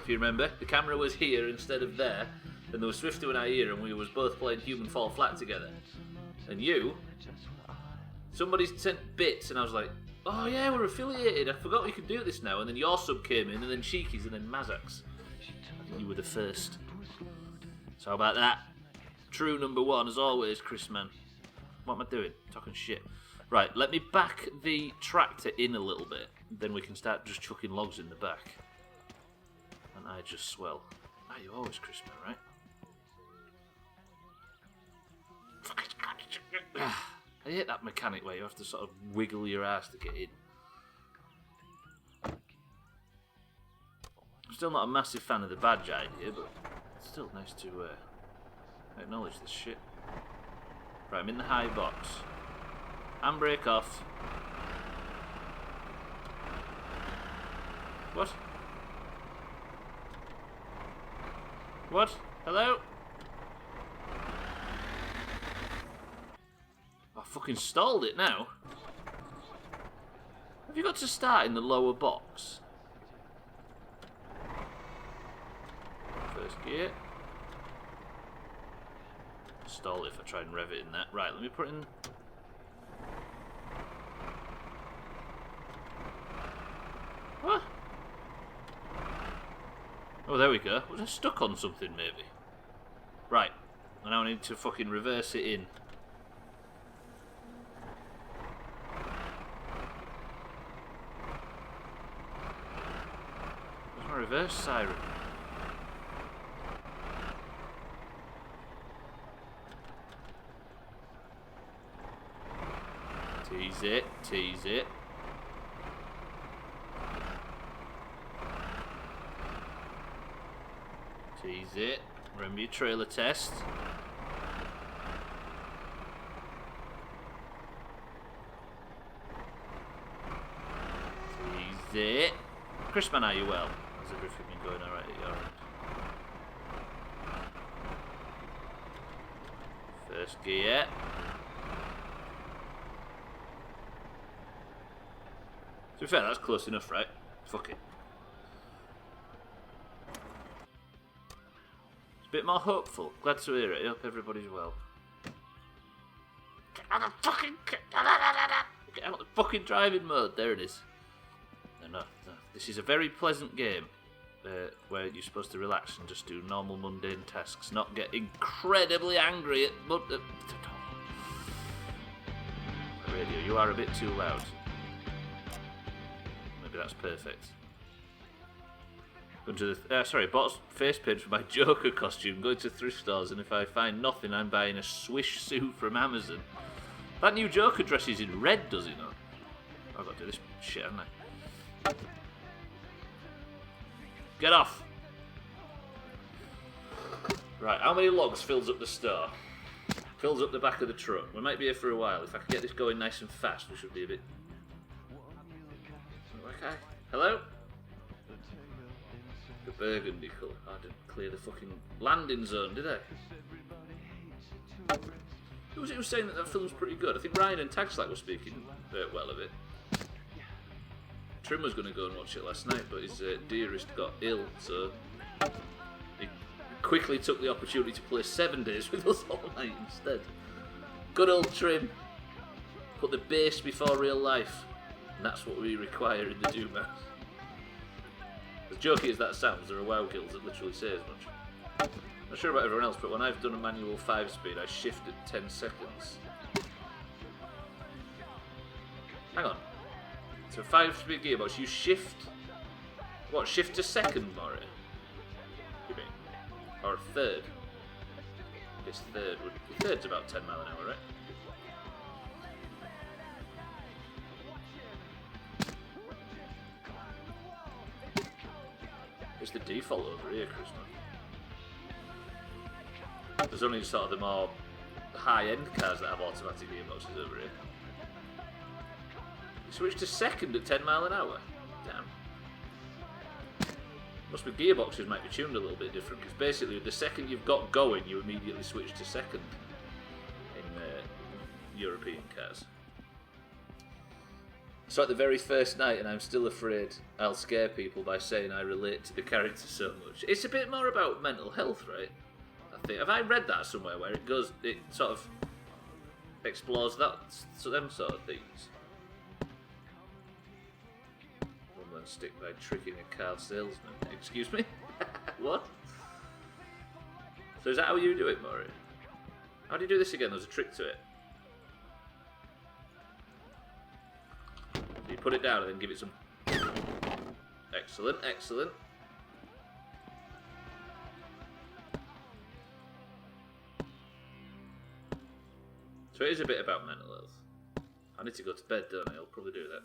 If you remember, the camera was here instead of there, and there was Swifto and I here, and we was both playing Human Fall Flat together. And somebody sent bits, and I was like, oh yeah, we're affiliated, I forgot we could do this now. And then your sub came in, and then Cheeky's, and then Mazak's. I think you were the first. So how about that? True number 1, as always, Chris, man. What am I doing? Talking shit. Right, let me back the tractor in a little bit, then we can start just chucking logs in the back. And I just swell. Ah, you always Chris, man, right? I hate that mechanic where you have to sort of wiggle your ass to get in. I'm still not a massive fan of the badge idea, but it's still nice to acknowledge this shit. Right, I'm in the high box. Handbrake off. What? What? Hello? I fucking stalled it now. Have you got to start in the lower box? First gear. Stall it if I try and rev it in that. Right, let me put in... What? Oh, there we go. Was I stuck on something, maybe? Right. And now I need to fucking reverse it in. Where's my reverse siren? Tease it, tease it. Tease it. Remember your trailer test. it. Chrisman, are you well? How's everything been going alright at your end? First gear. To be fair, that's close enough, right? Fuck it. It's a bit more hopeful. Glad to hear it. I hope everybody's well. Get out of the fucking driving mode. There it is. No. This is a very pleasant game where you're supposed to relax and just do normal mundane tasks, not get incredibly angry at radio. You are a bit too loud. Maybe that's perfect. Going to the bought face paint for my Joker costume. Going to thrift stores, and if I find nothing, I'm buying a swish suit from Amazon. That new Joker dress is in red, does it not? I've got to do this shit, haven't I? Get off! Right, how many logs fills up the store? Fills up the back of the truck. We might be here for a while. If I can get this going nice and fast, we should be a bit... Okay. Hello? The burgundy colour. I didn't clear the fucking landing zone, did I? Who was it who was saying that film's pretty good? I think Ryan and Tagslack were speaking well of it. Trim was going to go and watch it last night, but his dearest got ill, so he quickly took the opportunity to play 7 Days with us all night instead. Good old Trim. Put the bass before real life, and that's what we require in the Doomhaus. As jokey as that sounds, there are WoW guilds that literally say as much. Not sure about everyone else, but when I've done a manual 5-speed, I shift at 10 seconds. Hang on. So 5-speed gearbox, you shift... What, shift to second, Maury? You mean? Or third? I guess third would... Third's about 10 mile an hour, right? It's the default over here, Chris. There's only sort of the more high-end cars that have automatic gearboxes over here. You switch to second at 10 mile an hour? Damn. Must be gearboxes might be tuned a little bit different, because basically the second you've got going, you immediately switch to second in European cars. So at the very first night, and I'm still afraid I'll scare people by saying I relate to the character so much. It's a bit more about mental health, right? I think. Have I read that somewhere where it sort of explores them sort of things? One stick by tricking a car salesman. Excuse me? What? So is that how you do it, Maury? How do you do this again? There's a trick to it. You put it down and then give it some... Excellent, excellent. So it is a bit about mental health. I need to go to bed, don't I? I'll probably do that.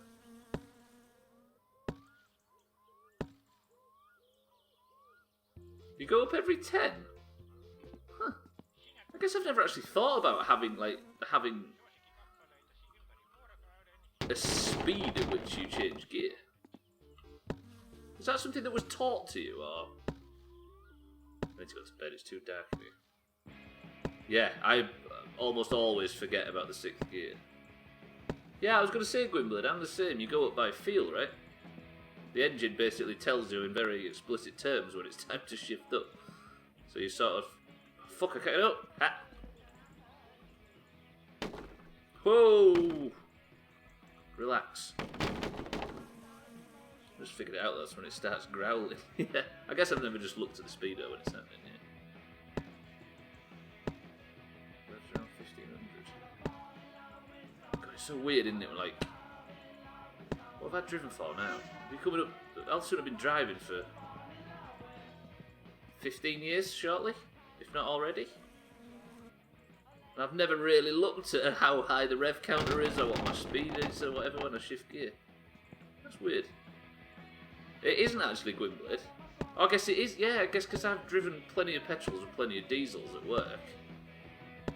You go up every 10? Huh. I guess I've never actually thought about having a speed at which you change gear. Is that something that was taught to you, or... I need to go to bed, it's too dark here. Yeah, I almost always forget about the 6th gear. Yeah, I was going to say, Gwynblade, I'm the same. You go up by feel, right? The engine basically tells you in very explicit terms when it's time to shift up. So you sort of... Fuck, I can't get up! Ha. Whoa! Relax. Just figured it out, that's when it starts growling. Yeah, I guess I've never just looked at the speedo when it's happening, yeah. That's around 1500. God, it's so weird, isn't it? Like, what have I driven for now? Be coming up, I'll soon have been driving for 15 years shortly, if not already. And I've never really looked at how high the rev counter is or what my speed is or whatever when I shift gear. That's weird. It isn't actually Gwynblade. I guess it is, yeah, I guess because I've driven plenty of petrols and plenty of diesels at work.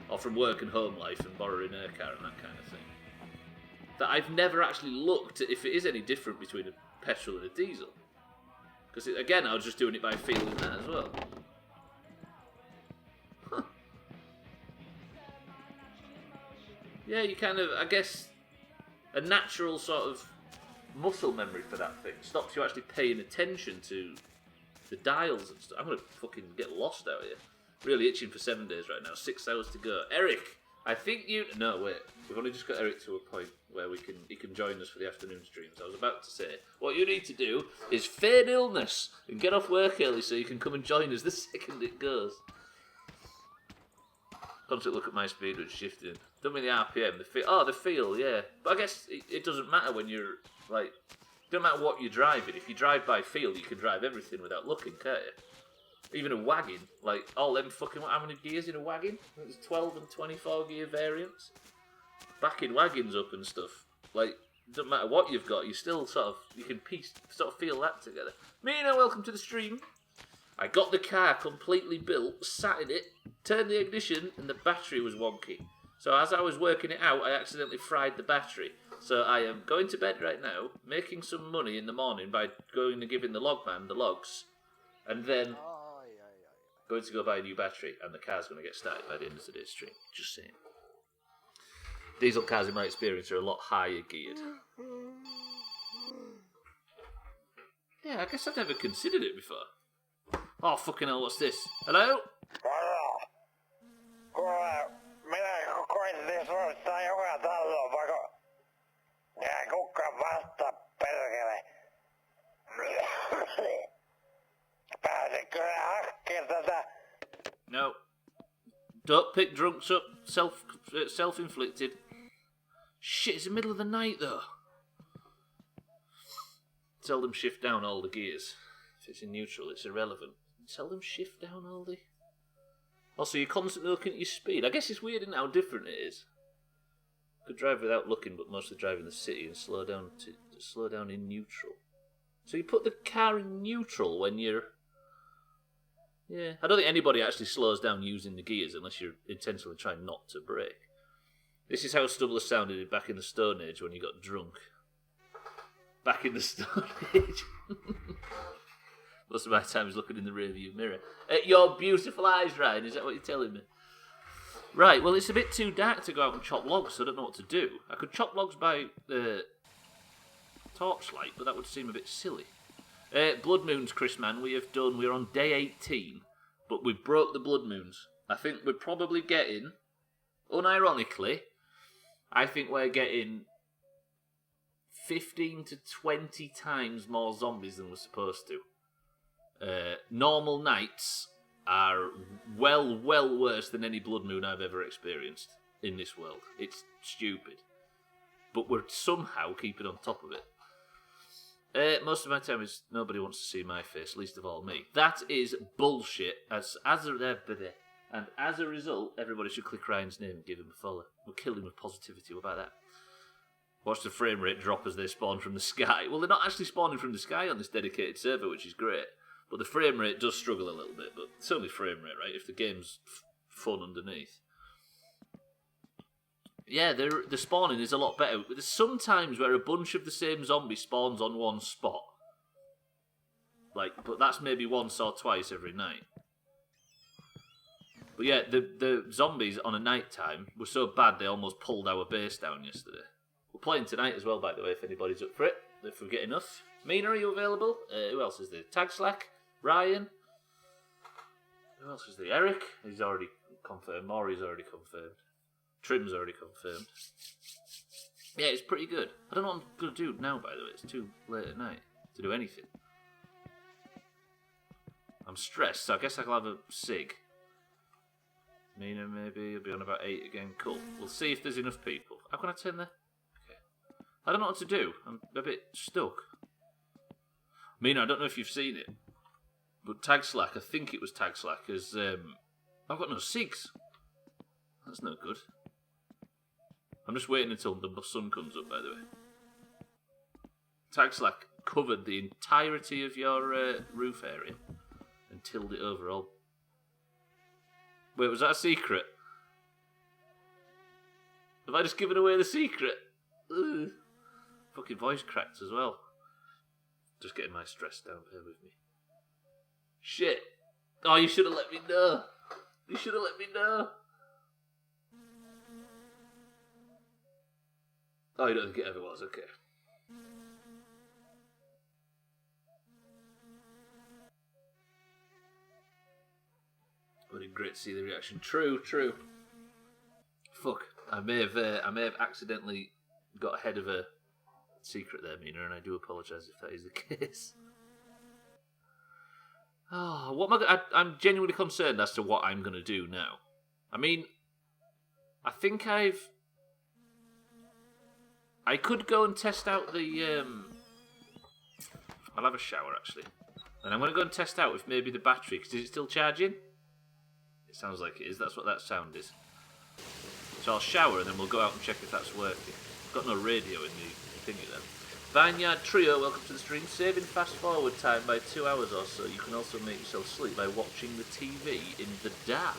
Or from work and home life and borrowing a car and that kind of thing. That I've never actually looked at if it is any different between a petrol and a diesel. Because, again, I was just doing it by feeling that as well. Huh. Yeah, you kind of, I guess, a natural sort of muscle memory for that thing stops you actually paying attention to the dials and stuff. I'm going to fucking get lost out here. Really itching for 7 days right now. 6 hours to go. Eric, I think you... No, wait. We've only just got Eric to a point where he can join us for the afternoon streams. I was about to say, what you need to do is feign illness and get off work early so you can come and join us the second it goes. Constantly look at my speed with shifting. Don't mean the RPM. The feel, yeah. But I guess it doesn't matter when you're, like... It don't matter what you're driving. If you drive by feel, you can drive everything without looking, can't you? Even a wagon, like all them fucking... How many gears in a wagon? I think there's 12 and 24 gear variants. Backing wagons up and stuff. Like, it doesn't matter what you've got, you still you can sort of feel that together. Mina, welcome to the stream. I got the car completely built, sat in it, turned the ignition, and the battery was wonky. So as I was working it out, I accidentally fried the battery. So I am going to bed right now, making some money in the morning by going and giving the logman the logs, and then going to go buy a new battery, and the car's going to get started by the end of today's stream. Just saying. Diesel cars, in my experience, are a lot higher geared. Yeah, I guess I've never considered it before. Oh, fucking hell, what's this? Hello? Minä koitin suorittaa joka taloa, vaikka... Ja kuka vasta perkele. Pääsikö hakkeen tätä? No. Don't pick drunks up. Self-inflicted. Shit, it's the middle of the night, though. Tell them shift down all the gears. If it's in neutral, it's irrelevant. Tell them shift down all the... Also, you're constantly looking at your speed. I guess it's weird, isn't it, how different it is. Could drive without looking, but mostly drive in the city and slow down in neutral. So you put the car in neutral when you're... Yeah, I don't think anybody actually slows down using the gears unless you're intentionally trying not to brake. This is how Stubbler sounded back in the Stone Age when you got drunk. Back in the Stone Age. Most of my time is looking in the rearview mirror. At your beautiful eyes, Ryan, is that what you're telling me? Right, well, it's a bit too dark to go out and chop logs, so I don't know what to do. I could chop logs by torchlight, but that would seem a bit silly. Blood Moons, Chris, man, we're on day 18, but we broke the Blood Moons. I think we're probably getting, unironically, I think we're getting 15 to 20 times more zombies than we're supposed to. Normal nights are well worse than any Blood Moon I've ever experienced in this world. It's stupid. But we're somehow keeping on top of it. Most of my time is nobody wants to see my face, least of all me. That is bullshit. And as a result, everybody should click Ryan's name and give him a follow. We'll kill him with positivity. What about that? Watch the frame rate drop as they spawn from the sky. Well, they're not actually spawning from the sky on this dedicated server, which is great. But the frame rate does struggle a little bit. But it's only frame rate, right? If the game's fun underneath. Yeah, the spawning is a lot better. There's some times where a bunch of the same zombie spawns on one spot. But that's maybe once or twice every night. But yeah, the zombies on a night time were so bad they almost pulled our base down yesterday. We're playing tonight as well, by the way, if anybody's up for it. If we get enough. Mina, are you available? Who else is there? Tag Slack? Ryan? Who else is there? Eric? He's already confirmed. Maury's already confirmed. Trim's already confirmed. Yeah, it's pretty good. I don't know what I'm going to do now, by the way. It's too late at night to do anything. I'm stressed, so I guess I'll have a cig. Mina, maybe. You'll be on about 8 again. Cool. We'll see if there's enough people. How can I turn the... Okay. I don't know what to do. I'm a bit stuck. Mina, I don't know if you've seen it, but Tag Slack, I think it was Tag Slack, has... I've got no cigs. That's no good. I'm just waiting until the sun comes up, by the way. Tag Slack covered the entirety of your roof area and tilled it over all. Wait, was that a secret? Have I just given away the secret? Ugh. Fucking voice cracked as well. Just getting my stress down. Bear with me. Shit. Oh, you should have let me know. You should have let me know. Oh, you don't think it ever was? Okay. Would have been great to see the reaction. True. Fuck. I may have accidentally got ahead of a secret there, Mina, and I do apologise if that is the case. Oh, what am I'm genuinely concerned as to what I'm going to do now. I mean, I think I could go and test out the... I'll have a shower, actually. And I'm going to go and test out if maybe the battery... Because is it still charging? It sounds like it is. That's what that sound is. So I'll shower and then we'll go out and check if that's working. I've got no radio in the thingy then. Vineyard Trio, welcome to the stream. Saving fast forward time by 2 hours or so. You can also make yourself sleep by watching the TV in the dark.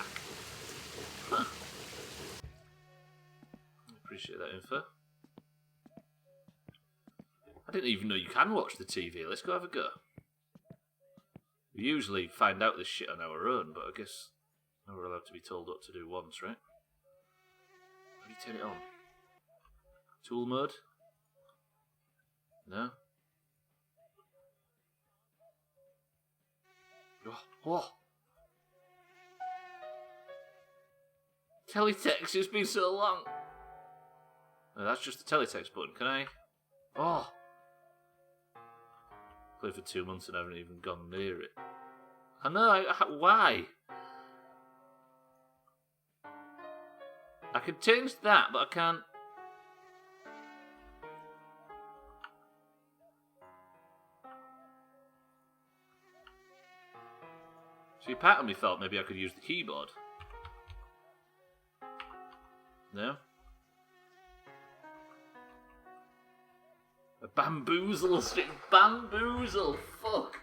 Huh. I appreciate that info. I didn't even know you can watch the TV. Let's go have a go. We usually find out this shit on our own, but I guess now we're allowed to be told what to do once, right? How do you turn it on? Tool mode? No? Oh. Teletext, it's been so long. No, that's just the teletext button. Can I? Oh. Played for 2 months and I haven't even gone near it. I know, why? I can change that, but I can't. See, part of me thought maybe I could use the keyboard. No? A bamboozle string. Bamboozle! Fuck!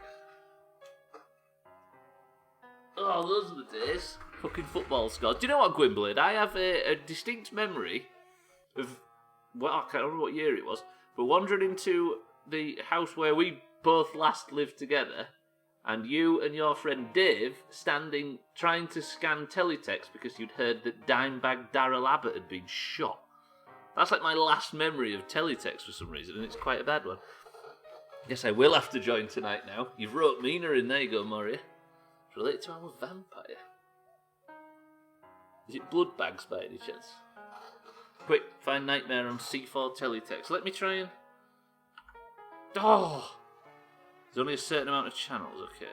Oh, those are the days. Fucking football scores. Do you know what, Gwynblade? I have a distinct memory of... Well, I can't remember what year it was, but wandering into the house where we both last lived together, and you and your friend Dave standing trying to scan teletext because you'd heard that Dimebag Darrell Abbott had been shot. That's like my last memory of teletext for some reason, and it's quite a bad one. Guess I will have to join tonight now. You've wrote Mina in. There you go, Moria. It's related to our vampire. Is it blood bags by any chance? Quick, find Nightmare on C4 teletext. Let me try and... Oh! There's only a certain amount of channels, okay.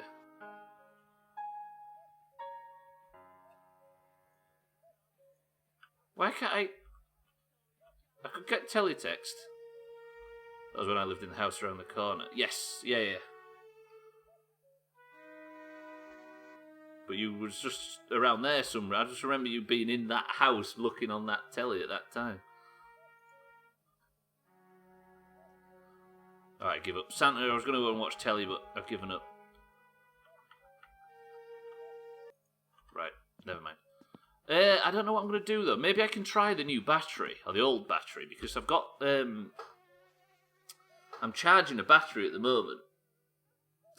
Why can't I could get teletext. That was when I lived in the house around the corner. Yes, yeah. But you was just around there somewhere. I just remember you being in that house looking on that telly at that time. Alright, give up. Santa, I was going to go and watch telly, but I've given up. Right, never mind. I don't know what I'm going to do, though. Maybe I can try the new battery, or the old battery, because I've got... I'm charging a battery at the moment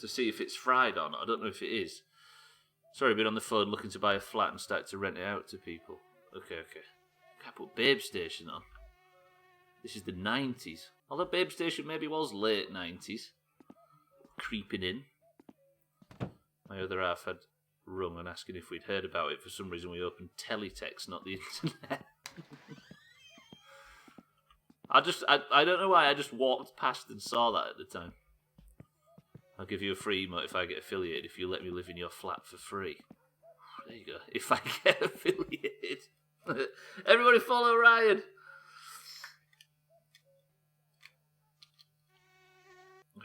to see if it's fried or not. I don't know if it is. Sorry, I've been on the phone looking to buy a flat and start to rent it out to people. Okay. Can't put Babe Station on. This is the 90s. Although Babe Station maybe was late 90s. Creeping in. My other half had rung and asking if we'd heard about it. For some reason we opened teletext, not the internet. I don't know why, I just walked past and saw that at the time. I'll give you a free emote if I get affiliated, if you let me live in your flat for free. There you go. If I get affiliated. Everybody follow Ryan.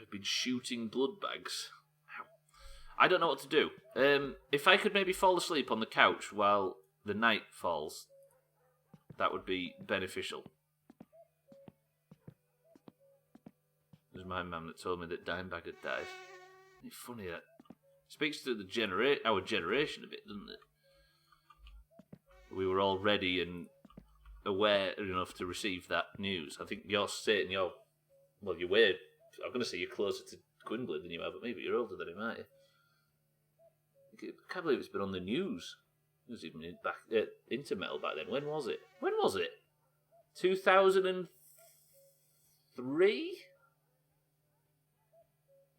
I've been shooting blood bags. Ow. I don't know what to do. If I could maybe fall asleep on the couch while the night falls, that would be beneficial. It was my mum that told me that Dimebag had died. Isn't it funny that? Speaks to the our generation a bit, doesn't it? We were all ready and aware enough to receive that news. I think you're sitting, well, you're weird. I'm going to say you're closer to Gwynbleidd than you are, but maybe you're older than him, aren't you? I can't believe it's been on the news. It was even into metal back then. When was it? 2003?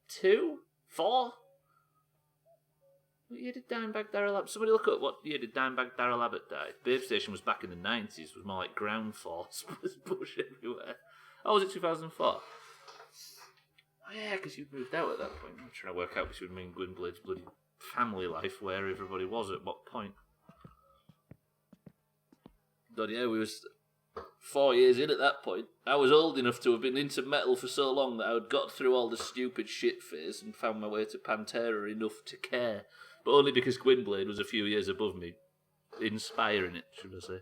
2? 4? What year did Dimebag Darrell Abbott... Somebody look up what year did Dimebag Darrell Abbott die. Babe Station was back in the 90s. It was more like ground force. There's bush everywhere. Oh, was it 2004? Oh, yeah, because you moved out at that point. I'm trying to work out between me and Gwynbleidd's bloody family life, where everybody was at what point. God, yeah, we was 4 years in at that point. I was old enough to have been into metal for so long that I had got through all the stupid shit phase and found my way to Pantera enough to care. But only because Gwynbleidd was a few years above me, inspiring it, should I say.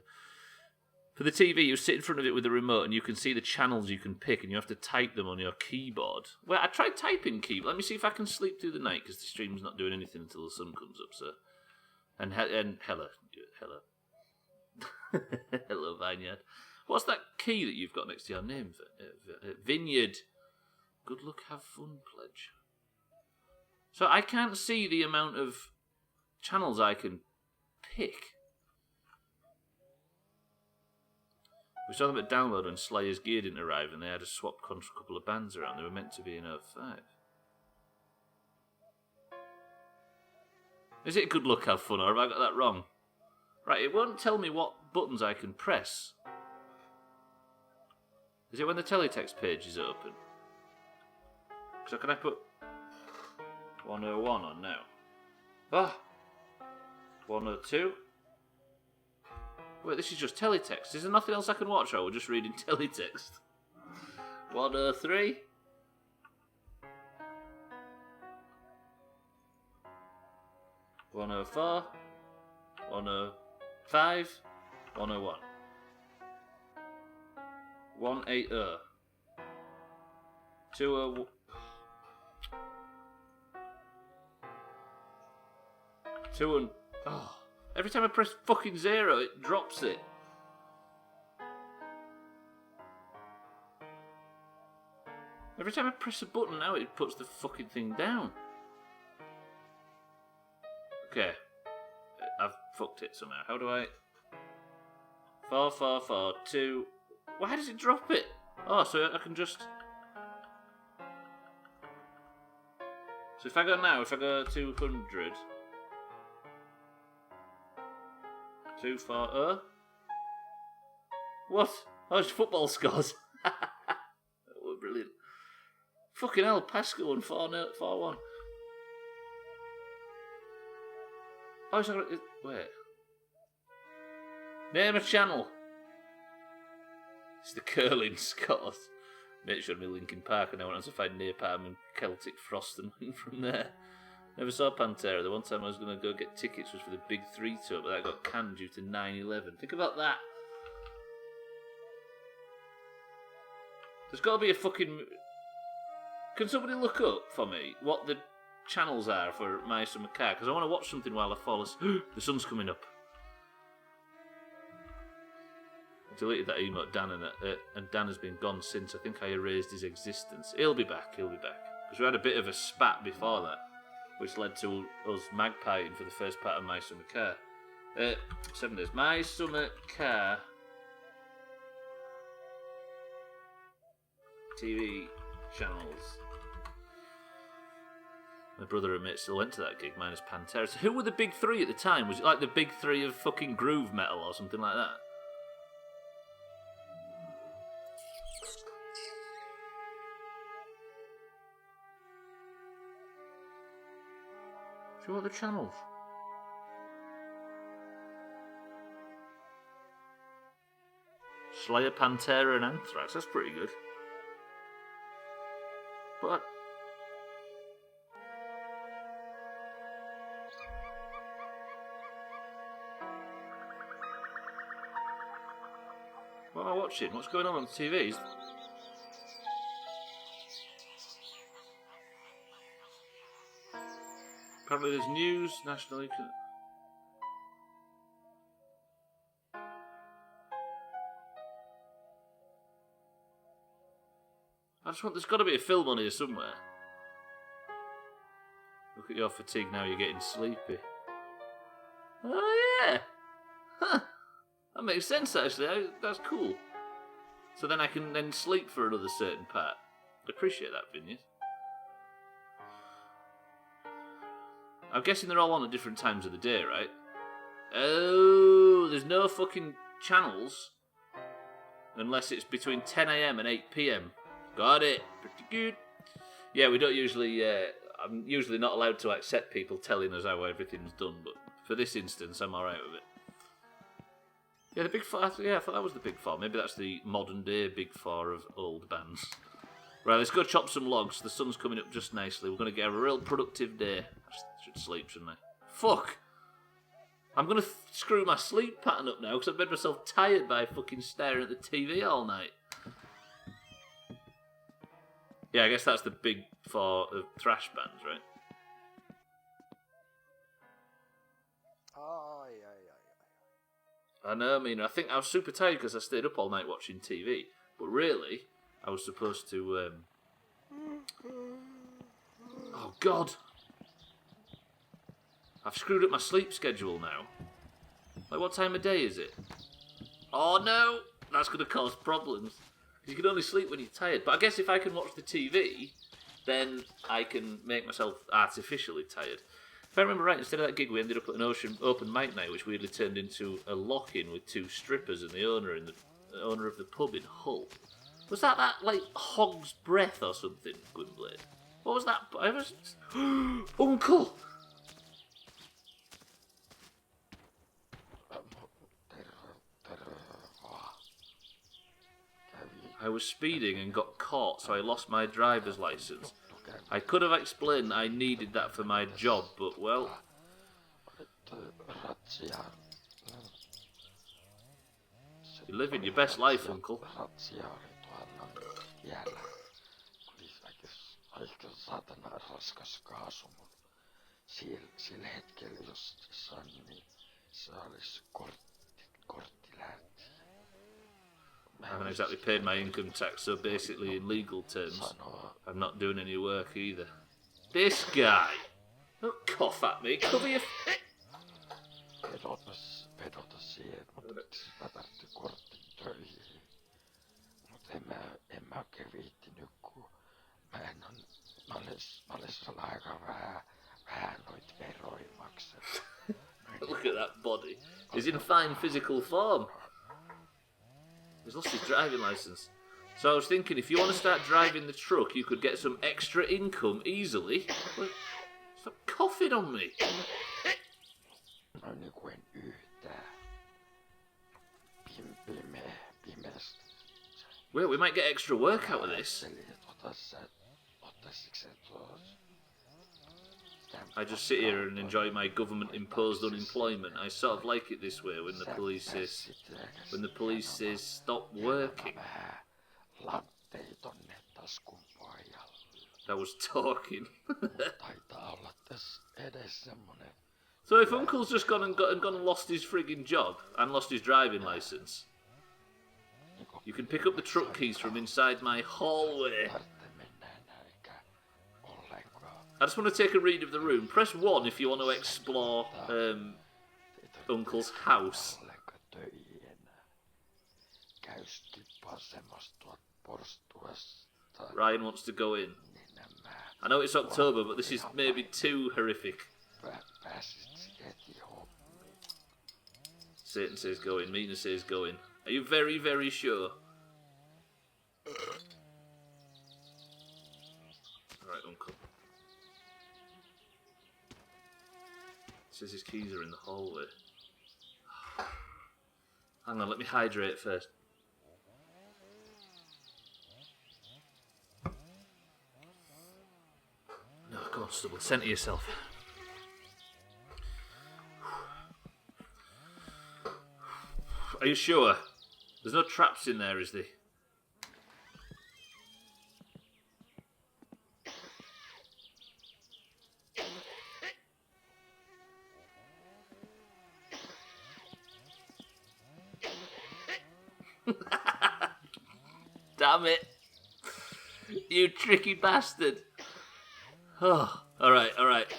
For the TV, you sit in front of it with the remote and you can see the channels you can pick and you have to type them on your keyboard. Well, I tried typing keyboard. Let me see if I can sleep through the night because the stream's not doing anything until the sun comes up, so... And hello. Hello, Vineyard. What's that key that you've got next to your name? Vineyard. Good luck, have fun, pledge. So I can't see the amount of channels I can pick. We saw them at Download when Slayer's gear didn't arrive and they had to swap a couple of bands around. They were meant to be in 05. Is it good luck, have fun, or have I got that wrong? Right, it won't tell me what buttons I can press. Is it when the teletext page is open? So can I put 101 on now? Ah! 102? Wait, this is just teletext. Is there nothing else I can watch, or we're just reading teletext? 103? 104? 105? 101? 180? 201? 200? Oh. Every time I press fucking 0, it drops it. Every time I press a button now, it puts the fucking thing down. Okay. I've fucked it somehow. How do I... 4, 4, 4, 2... Why does it drop it? Oh, so I can just... So if I go 200... 240. What? Oh, it's football scores. That was brilliant. Fucking hell, Pascal and 4-1. Oh, it's not... Wait. Name a channel. It's the curling scores. Mate showed me Linkin Park and I went on to find Napalm and Celtic Frost and went from there. Never saw Pantera. The one time I was going to go get tickets was for the Big 3 tour, but that got canned due to 9/11. Think about that. There's got to be a fucking... Can somebody look up for me what the channels are for My Summer Car? Because I want to watch something while I fall asleep. The sun's coming up. I deleted that emote, Dan, and Dan has been gone since. I think I erased his existence. He'll be back. Because we had a bit of a spat before that, which led to us magpieing for the first part of My Summer Car. 7 days. My Summer Car TV channels. My brother and mate still went to that gig, minus Pantera. So who were the big 3 at the time? Was it like the big 3 of fucking groove metal or something like that? So what are the channels? Slayer, Pantera and Anthrax. That's pretty good. But... what am I watching? What's going on the TVs? Apparently there's news, national... I just want... There's got to be a film on here somewhere. at your fatigue now, you're getting sleepy. Oh, yeah. Huh. That makes sense, actually. That's cool. So then I can then sleep for another certain part. Appreciate that, Phineas. I'm guessing they're all on at different times of the day, right? Oh, there's no fucking channels unless it's between 10 a.m. and 8 p.m. Got it. Pretty good. Yeah, we don't usually... I'm usually not allowed to accept people telling us how everything's done, but for this instance, I'm alright with it. Yeah, the Big Four... Yeah, I thought that was the Big Four. Maybe that's the modern-day Big Four of old bands. Right, let's go chop some logs. The sun's coming up just nicely. We're going to get a real productive day. I should sleep, shouldn't I? Fuck! I'm going to screw my sleep pattern up now because I've made myself tired by fucking staring at the TV all night. Yeah, I guess that's the Big Four of thrash bands, right? I know, I mean, I think I was super tired because I stayed up all night watching TV. But really, I was supposed to... Oh, God! I've screwed up my sleep schedule now. Like, what time of day is it? Oh, no! That's going to cause problems. You can only sleep when you're tired. But I guess if I can watch the TV, then I can make myself artificially tired. If I remember right, instead of that gig, we ended up at an open mic night, which weirdly turned into a lock-in with two strippers and the owner of the pub in Hull. Was that like Hog's Breath or something, Gwynblade? What was that? I was... Uncle! I was speeding and got caught, so I lost my driver's license. I could have explained I needed that for my job, but well... You're living your best life, Uncle. I haven't exactly paid my income tax, so basically, in legal terms, I'm not doing any work either. This guy! Don't cough at me, cover your... Look at that body. He's in fine physical form. He's lost his driving licence. So I was thinking, if you want to start driving the truck, you could get some extra income easily. Stop coughing on me. Wait, we might get extra work out of this. I just sit here and enjoy my government-imposed unemployment. I sort of like it this way when the police says stop working. That was talking. So if Uncle's just gone and lost his frigging job and lost his driving licence, you can pick up the truck keys from inside my hallway. I just want to take a read of the room. Press 1 if you want to explore Uncle's house. Ryan wants to go in. I know it's October, but this is maybe too horrific. Satan says go in. Mina says go in. Are you very, very sure? Alright, Uncle. Says his keys are in the hallway. Hang on, let me hydrate first. No, come on, Stubbler, centre yourself. Are you sure? There's no traps in there, is there? Damn it. You tricky bastard. Oh, alright.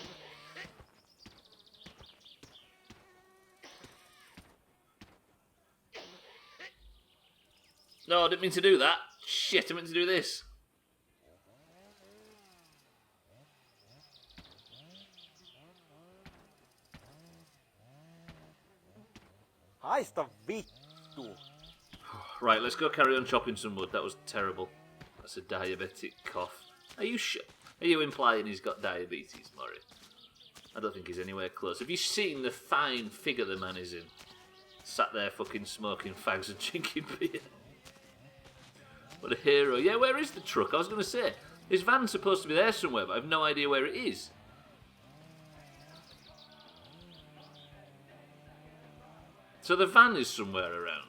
No, I didn't mean to do that. Shit, I meant to do this. Haista vittu. Right, let's go carry on chopping some wood. That was terrible. That's a diabetic cough. Are you sure? Are you implying he's got diabetes, Murray? I don't think he's anywhere close. Have you seen the fine figure the man is in? Sat there fucking smoking fags and drinking beer. What a hero. Yeah, where is the truck? I was going to say, his van's supposed to be there somewhere, but I have no idea where it is. So the van is somewhere around.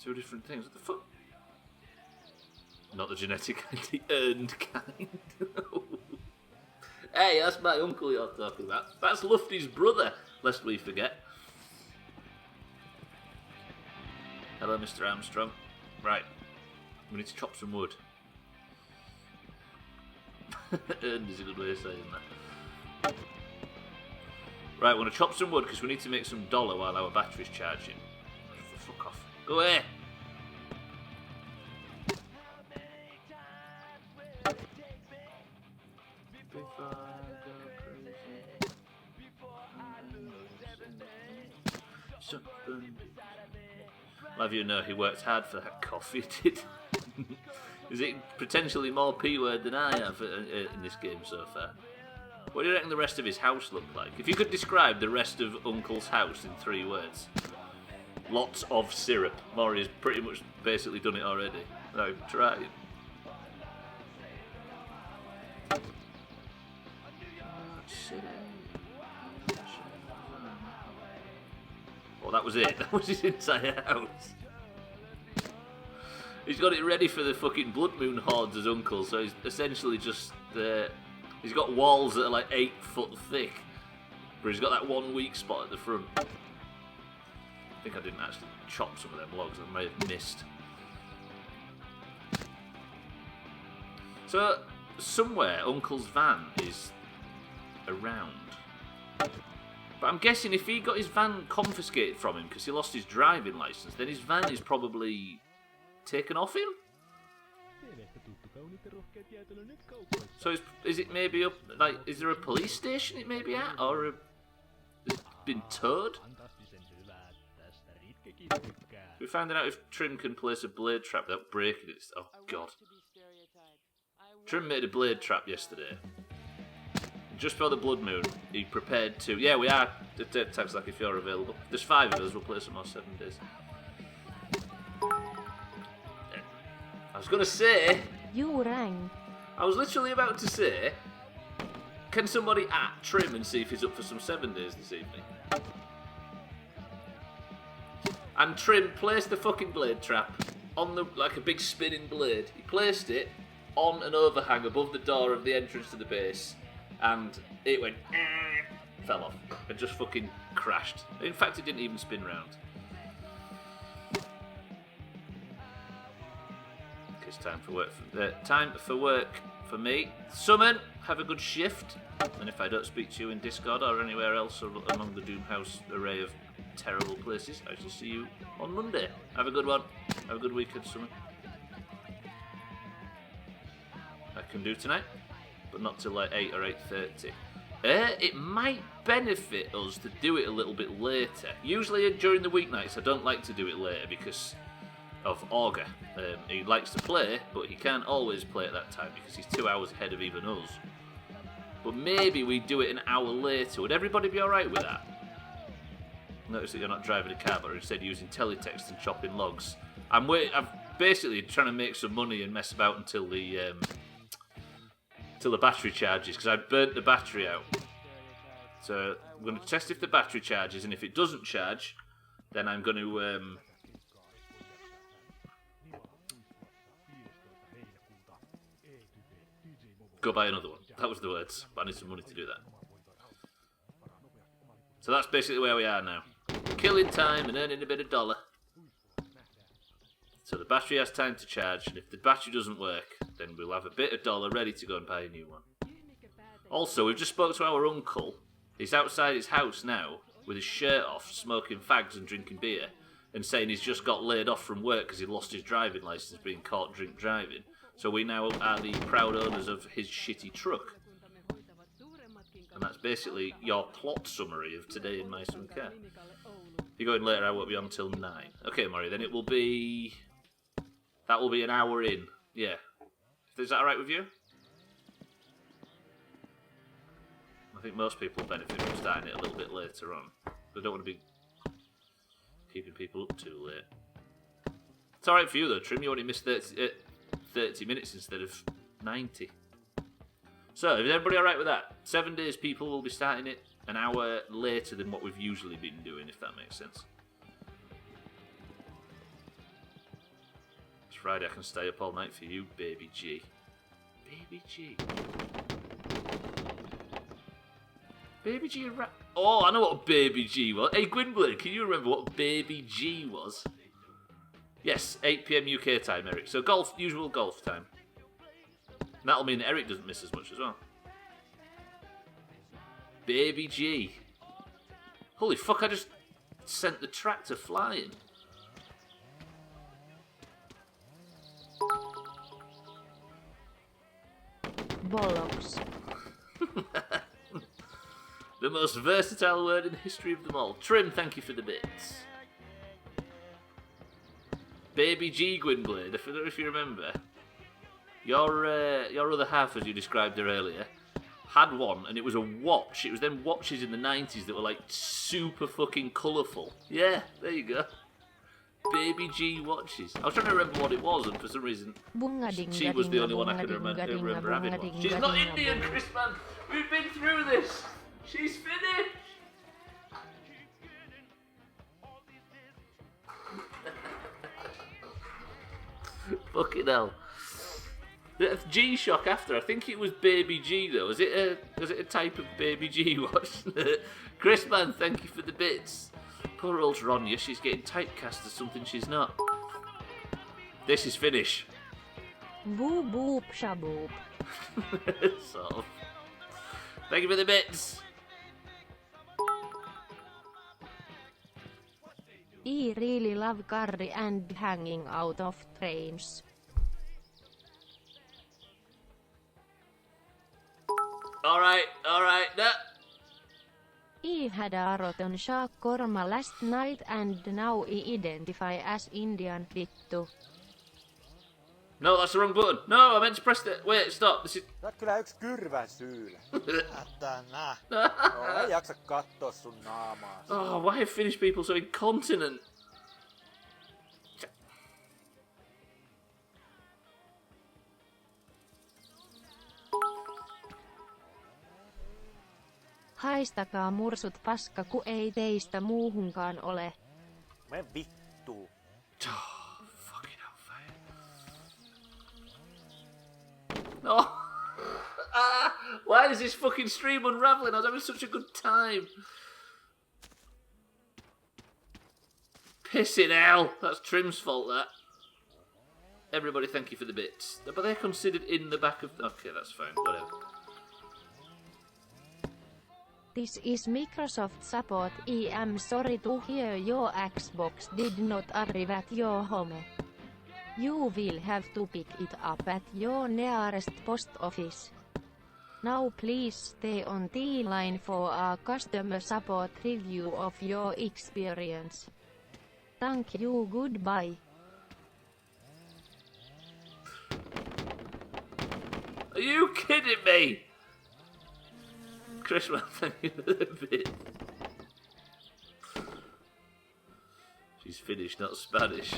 Two different things. What the fuck? Not the genetic kind, the earned kind. Hey, that's my uncle you're talking about. That's Lufty's brother, lest we forget. Hello, Mr. Armstrong. Right. We need to chop some wood. Earned is a good way of saying that. Right, we want to chop some wood because we need to make some dollar while our battery's charging. Fuck off. Go away. I'll have you know he worked hard for that coffee, did. Is it potentially more P-word than I have in this game so far? What do you reckon the rest of his house looked like? If you could describe the rest of Uncle's house in 3 words. Lots of syrup. Maury's pretty much basically done it already. No, try it. Well, that was it. That was his entire house. He's got it ready for the fucking blood moon hordes as Uncle, so he's essentially just... he's got walls that are like 8 foot thick, but he's got that one weak spot at the front. I think I didn't actually chop some of them logs, I may have missed. So, somewhere Uncle's van is around. But I'm guessing if he got his van confiscated from him because he lost his driving licence, then his van is probably taken off him? So is it maybe up, like, is there a police station it may be at? Or has it been towed? We're finding out if Trim can place a blade trap without breaking it. Oh, God. Trim made a blade trap yesterday. Just for the blood moon, he prepared to... Yeah, we are. It tags like if you're available. There's 5 of us, we'll play some more 7 days. Yeah. I was going to say... You rang. I was literally about to say... Can somebody at Trim and see if he's up for some 7 days this evening? And Trim placed the fucking blade trap on the... like a big spinning blade. He placed it on an overhang above the door of the entrance to the base. And it went, fell off, and just fucking crashed. In fact, it didn't even spin round. It's time for work for me. Summon, have a good shift. And if I don't speak to you in Discord or anywhere else or among the Doomhaus array of terrible places, I shall see you on Monday. Have a good one. Have a good weekend, Summon. I can do tonight, but not till like 8 or 8:30. It might benefit us to do it a little bit later. Usually during the weeknights I don't like to do it later because of Augur. He likes to play, but he can't always play at that time because he's 2 hours ahead of even us. But maybe we do it an hour later. Would everybody be alright with that? Notice that you're not driving a car, but instead using teletext and chopping logs. I'm basically trying to make some money and mess about until the battery charges, because I burnt the battery out. So I'm going to test if the battery charges, and if it doesn't charge, then I'm going to go buy another one. That was the words, but I need some money to do that. So that's basically where we are now. Killing time and earning a bit of dollar. So the battery has time to charge, and if the battery doesn't work, then we'll have a bit of dollar ready to go and buy a new one. Also, we've just spoke to our uncle. He's outside his house now, with his shirt off, smoking fags and drinking beer, and saying he's just got laid off from work because he lost his driving licence being caught drink driving. So we now are the proud owners of his shitty truck. And that's basically your plot summary of today in My Swim Car. If you're going later, I won't be on until 9. Okay, Murray, then it will be... That will be an hour in. Yeah. Is that alright with you? I think most people benefit from starting it a little bit later on. They don't want to be keeping people up too late. It's alright for you though, Trim. You only missed 30 minutes instead of 90. So, is everybody alright with that? 7 days people will be starting it an hour later than what we've usually been doing, if that makes sense. It's Friday, I can stay up all night for you, Baby G. Baby G. Baby G and Oh, I know what Baby G was. Hey, Gwynblade, can you remember what Baby G was? Yes, 8 PM UK time, Eric. So golf, usual golf time. And that'll mean Eric doesn't miss as much as well. Baby G. Holy fuck, I just sent the tractor flying. Bollocks. The most versatile word in the history of them all. Trim, thank you for the bits. Baby G Gwynblade, I don't know if you remember. Your other half, as you described her earlier, had one, and it was a watch. It was them watches in the 90s that were like super fucking colourful. Yeah, there you go. Baby G watches. I was trying to remember what it was, and for some reason, she was the only one I could remember having one. She's not Indian, Chris, man. We've been through this. She's finished. Fucking hell. The G-Shock after, I think it was Baby G though. Was it a type of Baby G watch? Chris, man, thank you for the bits. Poor old Ronya, she's getting typecast as something she's not. This is finish. Boop boop shaboop. Sort of. Thank you for the bits. I really love curry and hanging out of trains. Alright, no. I had a rotten shark korma last night and now I identify as Indian vittu. No, that's the wrong button. No, I meant to press the... Wait, stop. This is... Sä oot kyllä yks kyrvän syylä. Satana. No, ei jaksa kattoo sun naamaa. Oh, why are Finnish people so incontinent? Haistakaa mursut paska, ku ei teistä muuhunkaan ole. Mene vittuun. Fucking hellfire. No. Why is this fucking stream unraveling? I was having such a good time. Pissing hell. That's Trim's fault, that. Everybody, thank you for the bits. But they're considered in the back of... Okay, that's fine. Whatever. This is Microsoft support. I am sorry to hear your Xbox did not arrive at your home. You will have to pick it up at your nearest post office. Now please stay on the line for a customer support review of your experience. Thank you, goodbye. Are you kidding me? Chris, thank you for the bit. She's Finnish, not Spanish.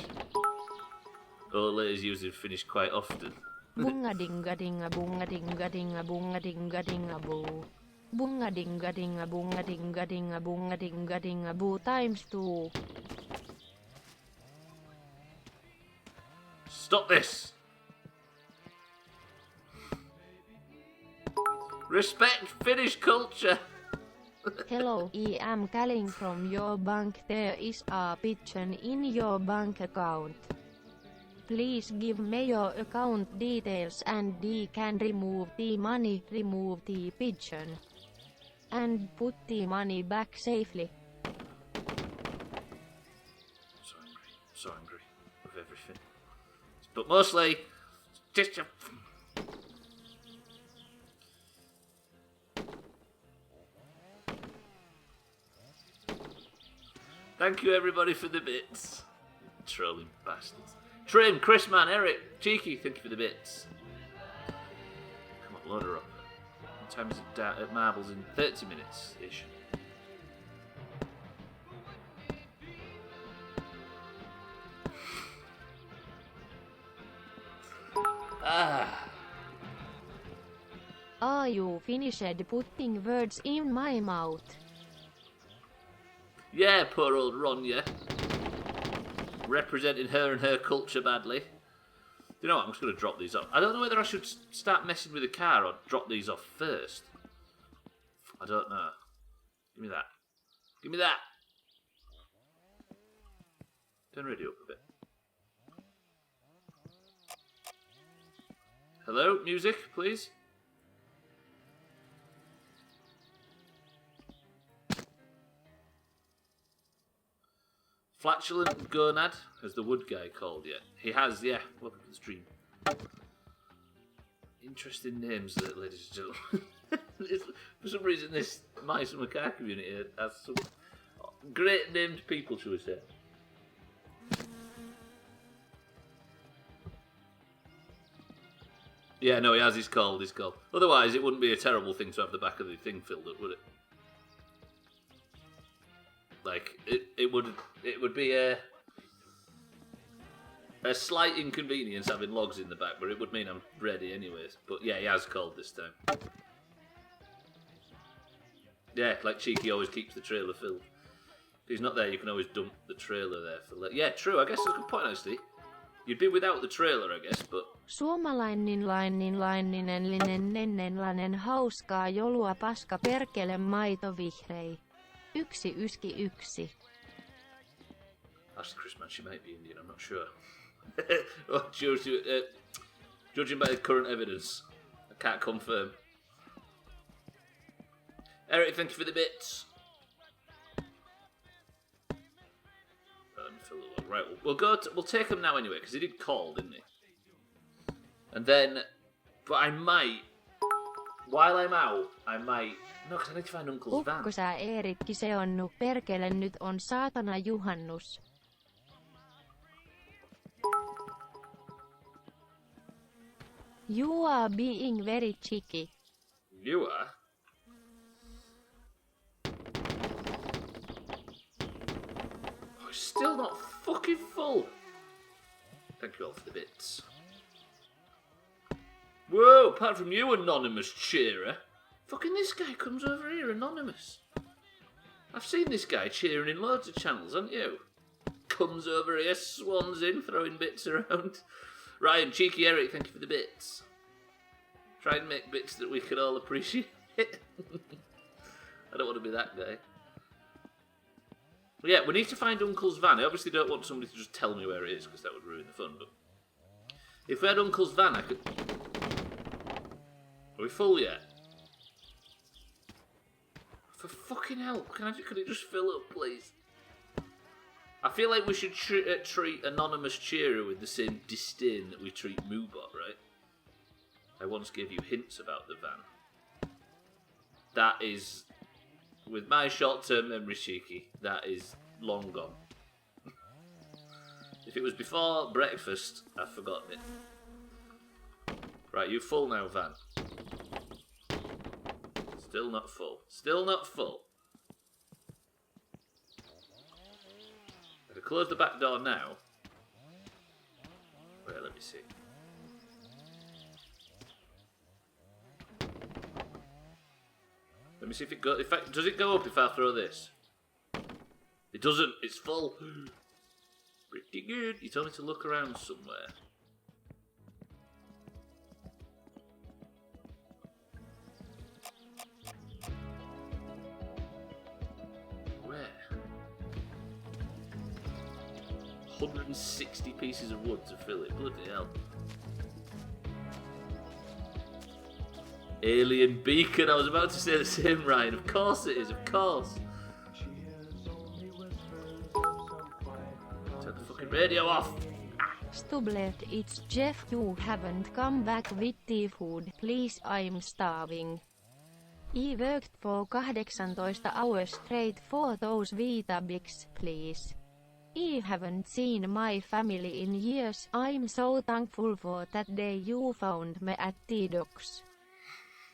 Old ladies using Finnish quite often. Bunga dinga dinga bunga dinga dinga bunga dinga dinga boo. Bunga dinga dinga bunga dinga dinga bunga dinga dinga boo times 2. Stop this! Respect Finnish culture! Hello, I am calling from your bank. There is a pigeon in your bank account. Please give me your account details and I can remove the money, remove the pigeon, and put the money back safely. so angry with everything. But mostly, just a... Thank you everybody for the bits. Trolling bastards. Trim, Chris Man, Eric, Cheeky, thank you for the bits. Come on, load her up. What time is it down at Marbles in 30 minutes-ish. Are you finished putting words in my mouth? Yeah, poor old Ronya. Representing her and her culture badly. You know what, I'm just going to drop these off. I don't know whether I should start messing with the car or drop these off first. I don't know. Give me that. Give me that! Turn the radio up a bit. Hello, music, please. Flatulent Gonad, as the wood guy called you. He has, yeah. Welcome to the stream. Interesting names, ladies and gentlemen. For some reason, this Mice and Macaque community has some great named people, shall we say. Yeah, no, he has his called. Otherwise, it wouldn't be a terrible thing to have the back of the thing filled up, would it? Like, it would be a slight inconvenience having logs in the back, but it would mean I'm ready anyways. But yeah, he has called this time. Yeah, like Cheeky always keeps the trailer filled. If he's not there, you can always dump the trailer there for later. Yeah, true, I guess that's a good point, actually. You'd be without the trailer, I guess, but... Suomalainen hauskaa joulua paska perkele maito vihrei. 191. Ask Chris, man, she might be Indian, I'm not sure. Judging by the current evidence, I can't confirm. Eric, thank you for the bits. Let me fill it up. Right, we'll take him now anyway, because he did call, didn't he? And then, but I might, while I'm out, I might, no, because I need to find Uncle's van. Ukko sä Eerikki se on nu perkele nyt on saatana juhannus. You are being very cheeky. You are? Oh, it's still not fucking full. Thank you all for the bits. Whoa, apart from you, anonymous cheerer. Fucking this guy comes over here, anonymous. I've seen this guy cheering in loads of channels, haven't you? Comes over here, swans in, throwing bits around. Ryan, Cheeky Eric, thank you for the bits. Try and make bits that we can all appreciate. I don't want to be that guy. But yeah, we need to find Uncle's van. I obviously don't want somebody to just tell me where it is, because that would ruin the fun, but... if we had Uncle's van, I could... Are we full yet? For fucking hell, can it just fill up, please? I feel like we should treat Anonymous Cheerer with the same disdain that we treat Moobot, right? I once gave you hints about the van. That is, with my short-term memory, Cheeky, that is long gone. If it was before breakfast, I've forgotten it. Right, you full now, van. Still not full. Still not full. I could close the back door now. Wait, let me see. Let me see if it goes. Does it go up if I throw this? It doesn't. It's full. Pretty good. You told me to look around somewhere. Where? 160 pieces of wood to fill it. Bloody hell. Alien beacon. I was about to say the same, Ryan. Of course it is. Of course. Turn the fucking Radio off. Stubbler, it's Jeff. You haven't come back with the food. Please, I'm starving. I worked for 18 hours straight for those Weetabix, please. I haven't seen my family in years. I'm so thankful for that day you found me at the docks.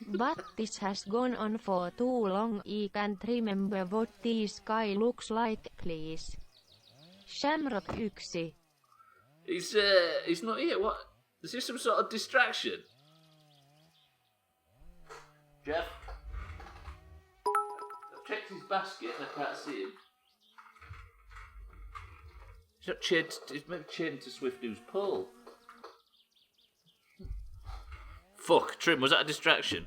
But this has gone on for too long. I can't remember what the sky looks like, please. Shamrock 1. He's not here. What? Is this some sort of distraction? Jeff? I've checked his basket and I can't see him. He's not chained. He's maybe chained to Swiftoo's pole. Fuck, Trim, was that a distraction?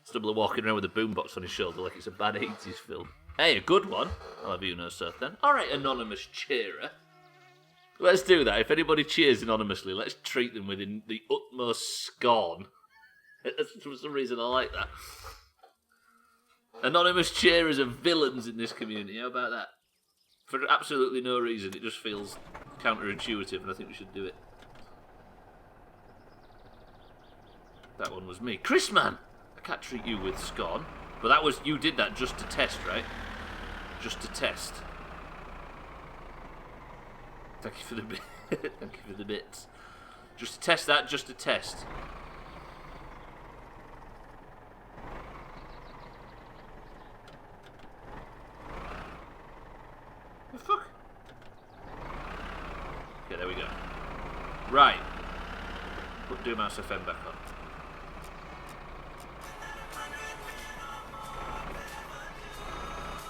Stubbler walking around with a boombox on his shoulder like it's a bad 80s film. Hey, a good one. I'll have you know so then. Alright, anonymous cheerer. Let's do that. If anybody cheers anonymously, let's treat them with the utmost scorn. For some reason I like that. Anonymous cheerers are villains in this community. How about that? For absolutely no reason. It just feels counterintuitive and I think we should do it. That one was me. Chris, man! I can't treat you with scorn. But that was... You did that just to test, right? Just to test. Thank you for the bit. Thank you for the bits. Just to test that, just to test. The fuck? Okay, there we go. Right. Put Doomhaus FM back on.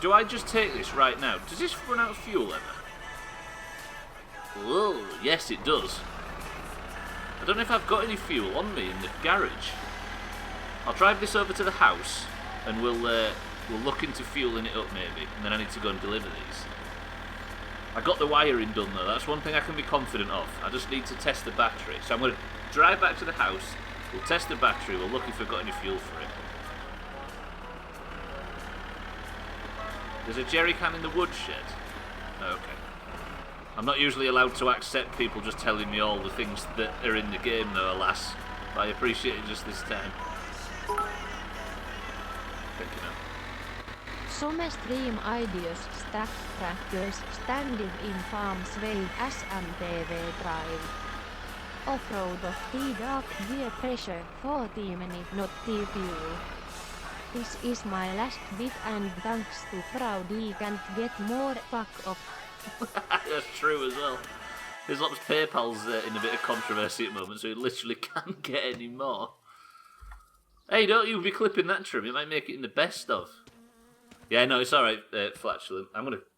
Do I just take this right now? Does this run out of fuel ever? Oh, yes it does. I don't know if I've got any fuel on me in the garage. I'll drive this over to the house and we'll look into fueling it up maybe, and then I need to go and deliver these. I got the wiring done though, that's one thing I can be confident of. I just need to test the battery. So I'm going to drive back to the house, we'll test the battery, we'll look if we've got any fuel for it. There's a jerry can in the woodshed. Okay. I'm not usually allowed to accept people just telling me all the things that are in the game though, alas. But I appreciate it just this time. Thank you now. Some stream ideas stack trackers standing in Farms Way SMTV Drive. Off-road of the dark gear pressure 40 minutes not the fuel. This is my last bit and thanks to Proudy can't get more fuck off. That's true as well. His lots of PayPal's in a bit of controversy at the moment, so he literally can't get any more. Hey, don't you be clipping that trim, it might make it in the best of. Yeah, no, it's alright, Flatulent.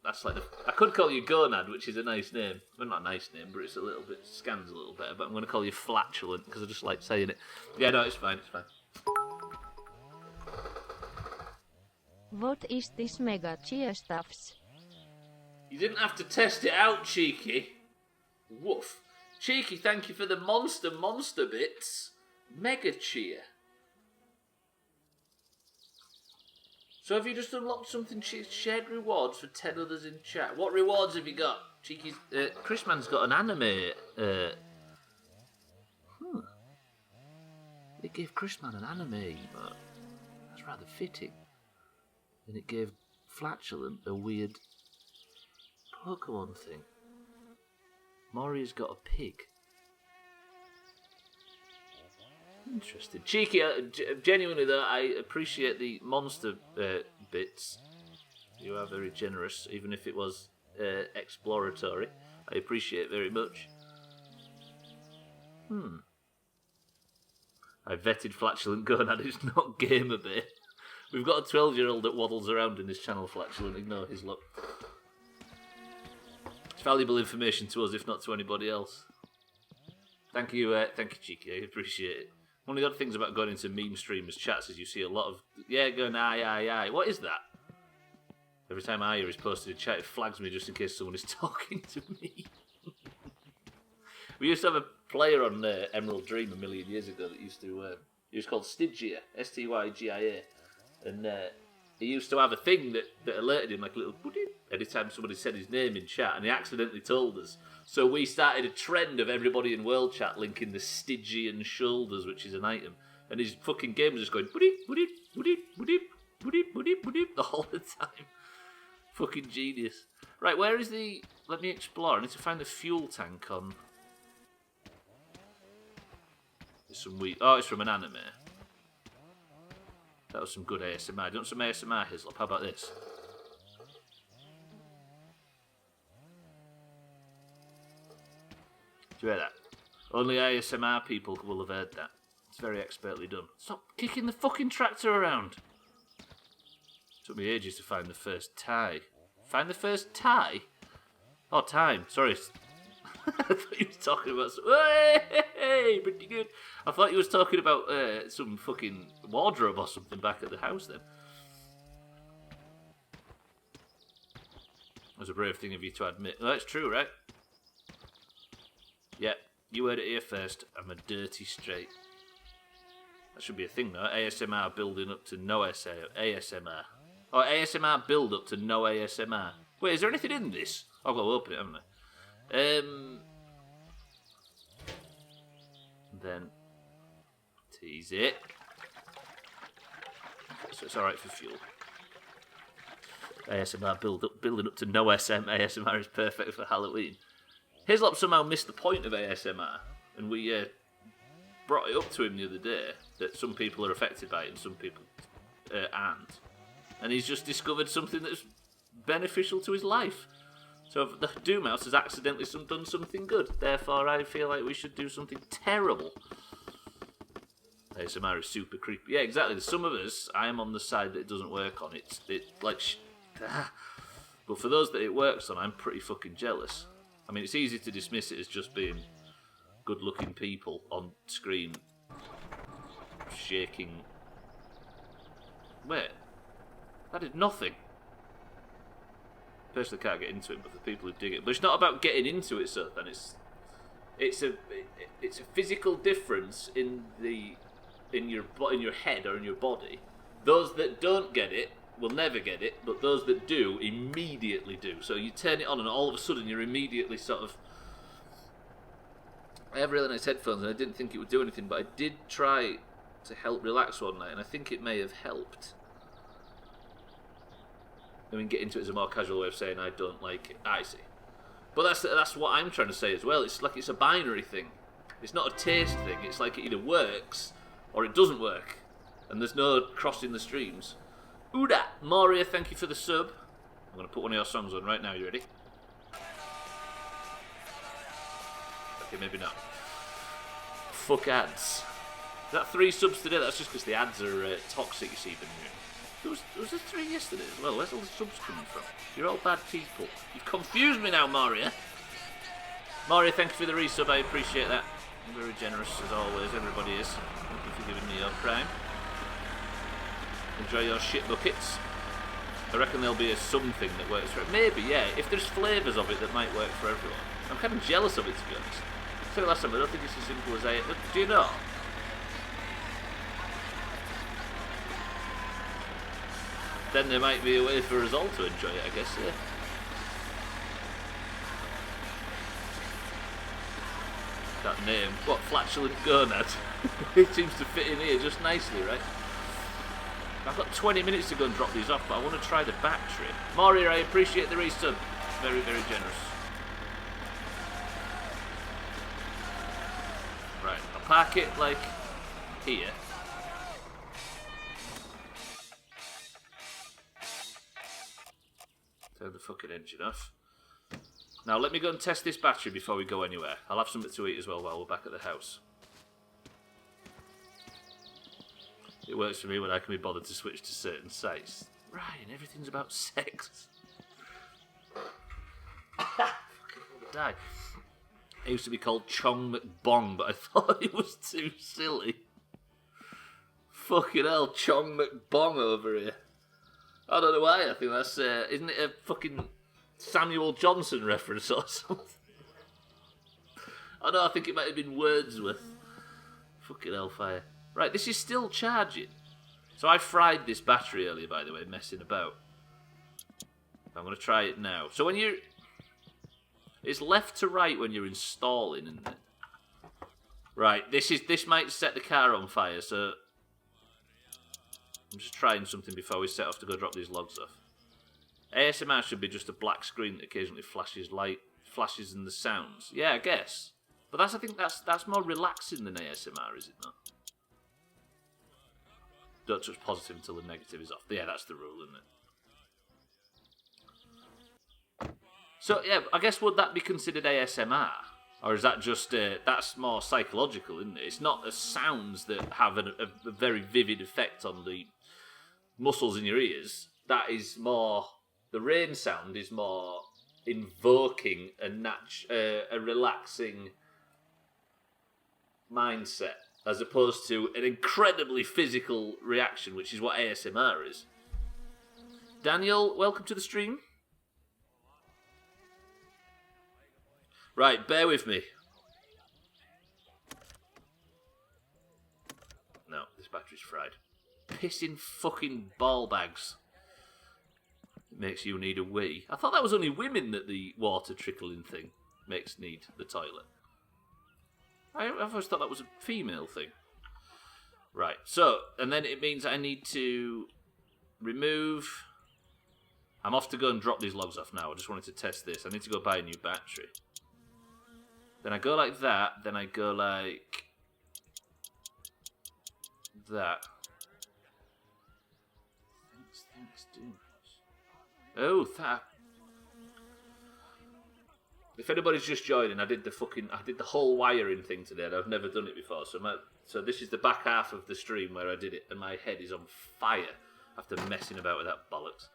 That's like I could call you Gonad, which is a nice name. Well, not a nice name, but it's a little bit, scans a little better, but I'm going to call you Flatulent, because I just like saying it. Yeah, no, it's fine, it's fine. What is this mega cheer stuffs? You didn't have to test it out, Cheeky. Woof. Cheeky, thank you for the monster bits. Mega cheer. So have you just unlocked something, shared rewards for 10 others in chat? What rewards have you got? Cheeky's, Chrisman's got an anime, They gave Chrisman an anime emote. That's rather fitting. And it gave Flatulent a weird Pokemon thing. Maury's got a pig. Interesting. Cheeky, genuinely though, I appreciate the monster bits. You are very generous, even if it was exploratory. I appreciate it very much. I vetted Flatulent Gonad, it's not Gamer Bay. We've got a 12-year-old that waddles around in this channel, Flatulent, ignore his luck. It's valuable information to us, if not to anybody else. Thank you, Cheeky, I appreciate it. One of the odd things about going into meme streamers' chats is you see a lot of, going aye. What is that? Every time I hear is posted in chat, it flags me just in case someone is talking to me. We used to have a player on Emerald Dream a million years ago that used to, he was called Stygia, Stygia, and he used to have a thing that alerted him like a little boop anytime somebody said his name in chat, and he accidentally told us. So we started a trend of everybody in world chat linking the Stygian shoulders, which is an item. And his fucking game was just going boodip, boodip, boodip, boodip, boodip, boodip, boodip the whole the time. Fucking genius. Right, where is the... Let me explore. I need to find the fuel tank on... There's some wheat. Oh, it's from an anime. That was some good ASMR. Do you want some ASMR, Hislop? How about this? Do you hear that? Only ASMR people will have heard that. It's very expertly done. Stop kicking the fucking tractor around. Took me ages to find the first tie. Find the first tie? Oh, time. Sorry. I thought you was talking about some... Hey, pretty good. I thought you was talking about some fucking wardrobe or something back at the house then. That was a brave thing of you to admit. Well, that's true, right? Yeah, you heard it here first. I'm a dirty straight. That should be a thing, though. ASMR building up to no ASMR. Or ASMR build up to no ASMR. Wait, is there anything in this? I've got to open it, haven't I? Then tease it. So it's alright for fuel. ASMR building up to no ASMR is perfect for Halloween. Hislop somehow missed the point of ASMR, and we brought it up to him the other day that some people are affected by it and some people aren't. And he's just discovered something that's beneficial to his life. So the Doomhaus has accidentally done something good. Therefore, I feel like we should do something terrible. ASMR is super creepy. Yeah, exactly. Some of us, I am on the side that it doesn't work on. But for those that it works on, I'm pretty fucking jealous. I mean, it's easy to dismiss it as just being good-looking people on screen shaking. Wait, that did nothing. Personally, can't get into it, but the people who dig it. But it's not about getting into it, so then it's a physical difference in your head or in your body. Those that don't get it will never get it, but those that do immediately do. So you turn it on, and all of a sudden you're immediately sort of. I have really nice headphones, and I didn't think it would do anything, but I did try to help relax one night, and I think it may have helped. I mean, get into it as a more casual way of saying I don't like it. I see. But that's what I'm trying to say as well. It's like it's a binary thing. It's not a taste thing. It's like it either works or it doesn't work. And there's no crossing the streams. Uda! Moria, thank you for the sub. I'm going to put one of your songs on right now. You ready? Okay, maybe not. Fuck ads. Is that 3 subs today? That's just because the ads are toxic, you see. There was 3 yesterday as well. Where's all the subs coming from? You're all bad people. You've confused me now, Moria. Moria, thank you for the resub. I appreciate that. You're very generous, as always. Everybody is. Thank you for giving me your prime. Enjoy your shit buckets. I reckon there'll be something that works for it. Maybe, yeah. If there's flavours of it that might work for everyone. I'm kind of jealous of it, to be honest. I said last time, I don't think it's as simple as do you know? Then there might be a way for us all to enjoy it, I guess, yeah. That name. What, Flatulent Gonad? It seems to fit in here just nicely, right? I've got 20 minutes to go and drop these off, but I want to try the battery. Moria, I appreciate the resub. Very, very generous. Right, I'll park it, like, here. Turn the fucking engine off. Now, let me go and test this battery before we go anywhere. I'll have something to eat as well while we're back at the house. It works for me when I can be bothered to switch to certain sites. Ryan, everything's about sex. Fucking want to die. It used to be called Chong McBong, but I thought it was too silly. Fucking hell, Chong McBong over here. I don't know why, I think that's, isn't it a fucking Samuel Johnson reference or something? Oh no, I think it might have been Wordsworth. Fucking hellfire. Right, this is still charging. So I fried this battery earlier, by the way, messing about. I'm going to try it now. So when you... It's left to right when you're installing, isn't it? Right, this might set the car on fire, so... I'm just trying something before we set off to go drop these logs off. ASMR should be just a black screen that occasionally flashes in the sounds. Yeah, I guess. But I think that's more relaxing than ASMR, is it not? Don't touch positive until the negative is off. Yeah, that's the rule, isn't it? So, yeah, I guess would that be considered ASMR? Or is that just, that's more psychological, isn't it? It's not the sounds that have a very vivid effect on the muscles in your ears. That is more, the rain sound is more invoking a relaxing mindset, as opposed to an incredibly physical reaction, which is what ASMR is. Daniel, welcome to the stream. Right, bear with me. No, this battery's fried. Pissing fucking ball bags. It makes you need a wee. I thought that was only women that the water trickling thing makes need the toilet. I always thought that was a female thing. Right, so, and then it means I need to remove... I'm off to go and drop these logs off now. I just wanted to test this. I need to go buy a new battery. Then I go like that, then I go like... that. Thanks, Doomhaus. Oh, that... If anybody's just joining, I did the whole wiring thing today, and I've never done it before. So this is the back half of the stream where I did it, and my head is on fire after messing about with that bollocks.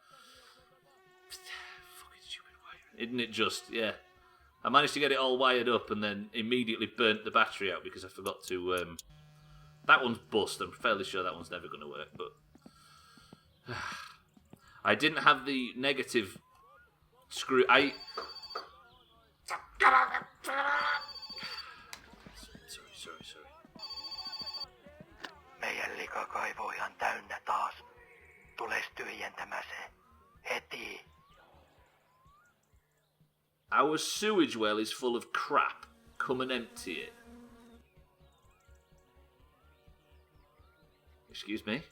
Fucking stupid wiring. Isn't it just, yeah. I managed to get it all wired up and then immediately burnt the battery out because I forgot to... that one's bust. I'm fairly sure that one's never going to work, but... I didn't have the negative screw... Sorry. Meidän likakaivo on ihan täynnä taas. Tules tyhjentämään se. Heti. Our sewage well is full of crap. Come and empty it. Excuse me?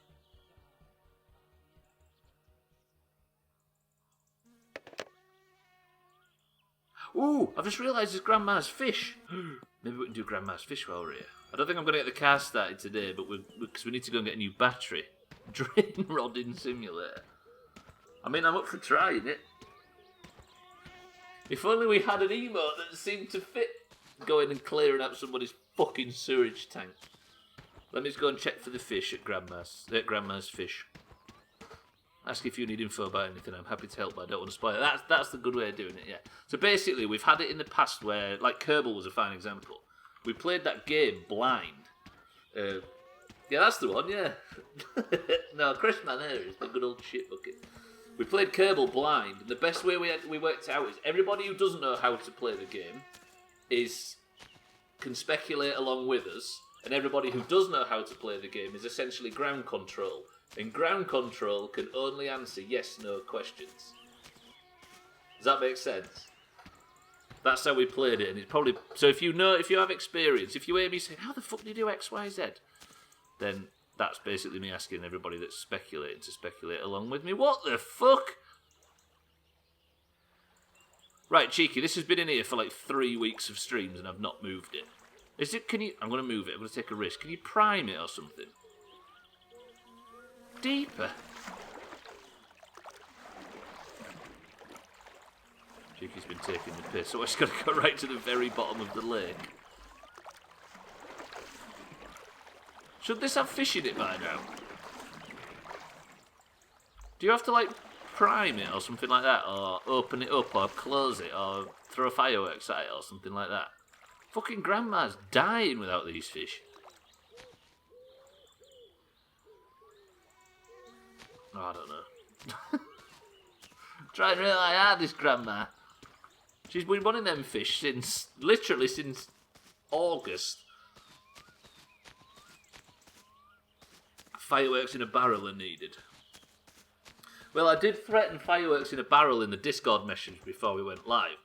Ooh, I've just realised there's Grandma's fish. Maybe we can do Grandma's fish while we're here. I don't think I'm going to get the car started today, but because we need to go and get a new battery. Drain rodding simulator. I mean, I'm up for trying it. If only we had an emote that seemed to fit going and clearing out somebody's fucking sewage tank. Let me just go and check for the fish at Grandma's fish. Ask if you need info about anything. I'm happy to help, but I don't want to spoil it. That's the good way of doing it, yeah. So basically, we've had it in the past where, like Kerbal was a fine example. We played that game blind. Yeah, that's the one, yeah. No, Chris Manera is the good old shit bucket. We played Kerbal blind, and the best way we worked out is everybody who doesn't know how to play the game can speculate along with us, and everybody who does know how to play the game is essentially ground control. And ground control can only answer yes/no questions. Does that make sense? That's how we played it, and it's probably so. If you have experience, if you hear me saying, "How the fuck do you do X, Y, Z?" then that's basically me asking everybody that's speculating to speculate along with me. What the fuck? Right, Cheeky, this has been in here for like 3 weeks of streams, and I've not moved it. Is it? Can you? I'm going to move it. I'm going to take a risk. Can you prime it or something? Deeper. Cheeky's been taking the piss, so we're just going to go right to the very bottom of the lake. Should this have fish in it by now? Do you have to, like, prime it or something like that? Or open it up or close it or throw fireworks at it or something like that? Fucking Grandma's dying without these fish. Oh, I don't know. Trying really hard, this Grandma. She's been wanting them fish literally since August. Fireworks in a barrel are needed. Well, I did threaten fireworks in a barrel in the Discord message before we went live.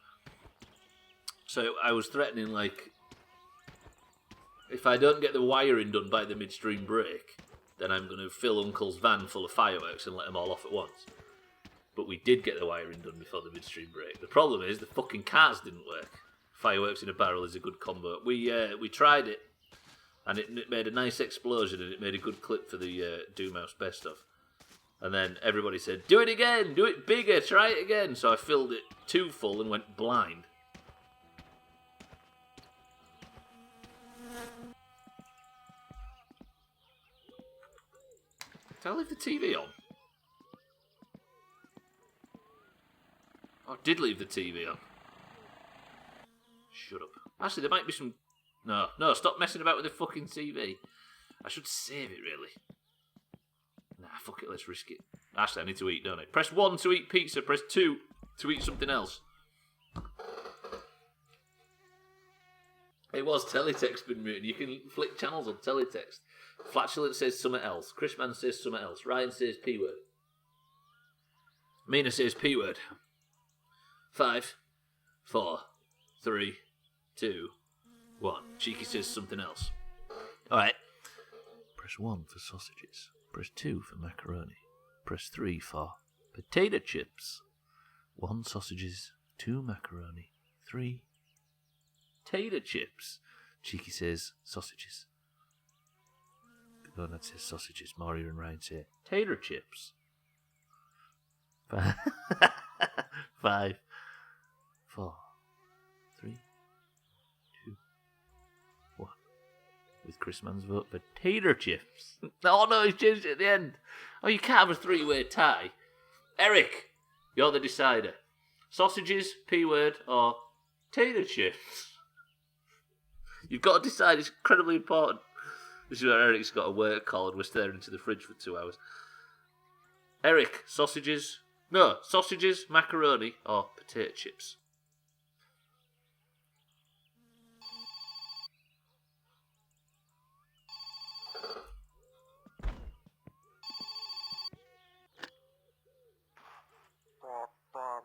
So I was threatening, like, if I don't get the wiring done by the midstream break, then I'm going to fill Uncle's van full of fireworks and let them all off at once. But we did get the wiring done before the midstream break. The problem is the fucking cars didn't work. Fireworks in a barrel is a good combo. We tried it, and it made a nice explosion, and it made a good clip for the Doomhaus best of. And then everybody said, do it again, do it bigger, try it again. So I filled it too full and went blind. Did I leave the TV on? I did leave the TV on. Shut up. Actually, there might be some... No, stop messing about with the fucking TV. I should save it, really. Nah, fuck it, let's risk it. Actually, I need to eat, don't I? Press 1 to eat pizza, press 2 to eat something else. It was teletext been written. You can flick channels on teletext. Flatulence says something else. Chrisman says something else. Ryan says P word. Mina says P word. 5, 4, 3, 2, 1. Cheeky says something else. Alright. Press 1 for sausages. Press 2 for macaroni. Press 3 for potato chips. 1 sausages, 2 macaroni, 3 potato chips. Cheeky says sausages. Donut says sausages. Mario and Ryan say tater chips. 5, 4, 3, 2, 1. With Chris Mann's vote for tater chips. Oh no, he's changed it at the end. Oh, you can't have a 3-way tie. Eric, you're the decider. Sausages, P word, or tater chips? You've got to decide. It's incredibly important. This is where Eric's got a work call and we're staring into the fridge for 2 hours. Eric, sausages, macaroni, or potato chips?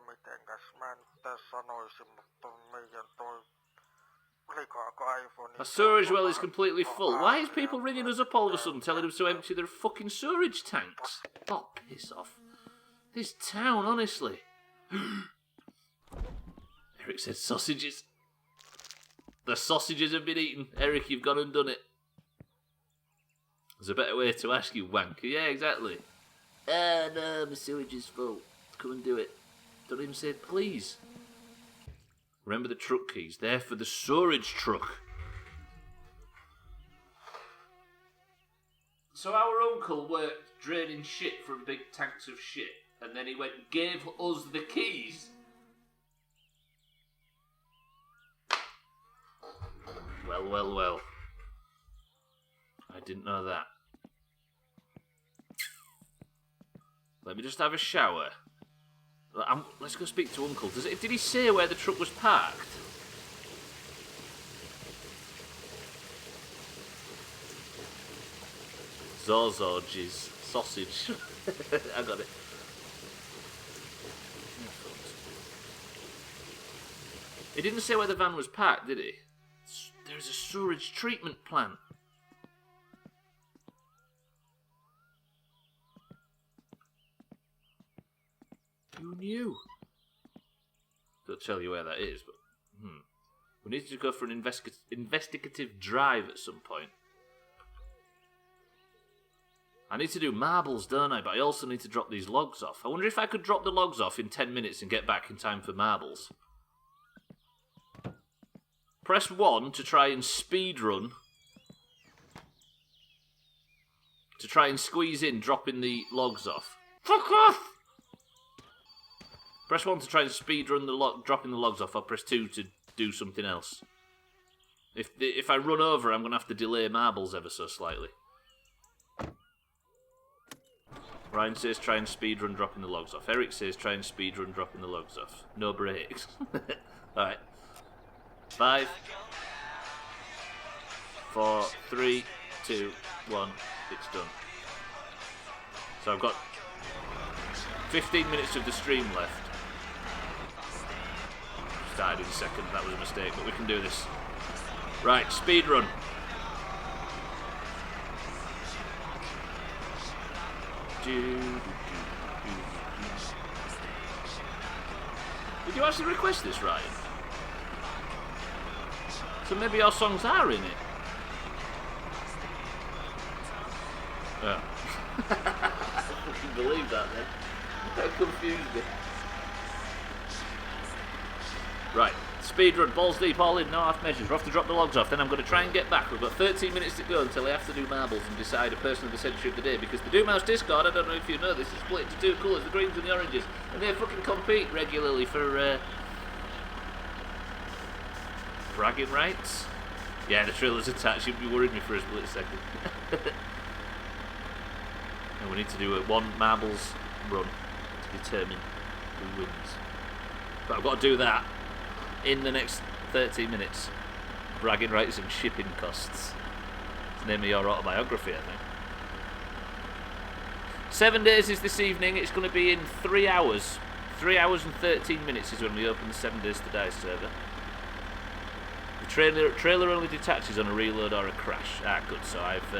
Mitenkäs mä nyt sanoisin, mutta meidän toi... Our storage well is completely full. Why is people ringing us up all of a sudden telling us to empty their fucking storage tanks? Oh, piss off. This town, honestly. Eric said sausages. The sausages have been eaten. Eric, you've gone and done it. There's a better way to ask you, wanker. Yeah, exactly. No, my sewage is full. Come and do it. Don't even say please. Remember the truck keys. They're for the storage truck. So our uncle worked draining shit from big tanks of shit, and then he went and gave us the keys. Well. I didn't know that. Let me just have a shower. Let's go speak to Uncle. Did he say where the truck was parked? Sausages. Sausage. I got it. He didn't say where the van was parked, did he? There's a sewage treatment plant. Who knew? Don't tell you where that is, but we need to go for an investigative drive at some point. I need to do marbles, don't I? But I also need to drop these logs off. I wonder if I could drop the logs off in 10 minutes and get back in time for marbles. Press 1 to try and speed run. To try and squeeze in, dropping the logs off. Fuck off! Press 1 to try and speedrun dropping the logs off. I'll press 2 to do something else. If I run over, I'm going to have to delay marbles ever so slightly. Ryan says try and speedrun dropping the logs off. Eric says try and speedrun dropping the logs off. No breaks. Alright. 5, 4, 3, 2, 1. It's done. So I've got 15 minutes of the stream left. Started in second, that was a mistake, but we can do this. Right, speed run. Did you actually request this, Ryan? So maybe our songs are in it. Oh. I fucking believe that then. That confused me. Right, speed run, balls deep, all in, no half measures. We're off to drop the logs off, then I'm going to try and get back. We've got 13 minutes to go until I have to do marbles and decide a person of the century of the day, because the Doomhaus Discord, I don't know if you know this, is split into two colours, the greens and the oranges, and they fucking compete regularly for bragging rights. Yeah, the trailer's attached, you worried me for a split second. And we need to do a one marbles run to determine who wins. But I've got to do that in the next 30 minutes. Bragging rights and shipping costs. It's the name of your autobiography, I think. 7 days is this evening. It's going to be in 3 hours. 3 hours and 13 minutes is when we open the 7 Days to Die server. The trailer only detaches on a reload or a crash. Ah, good. So I've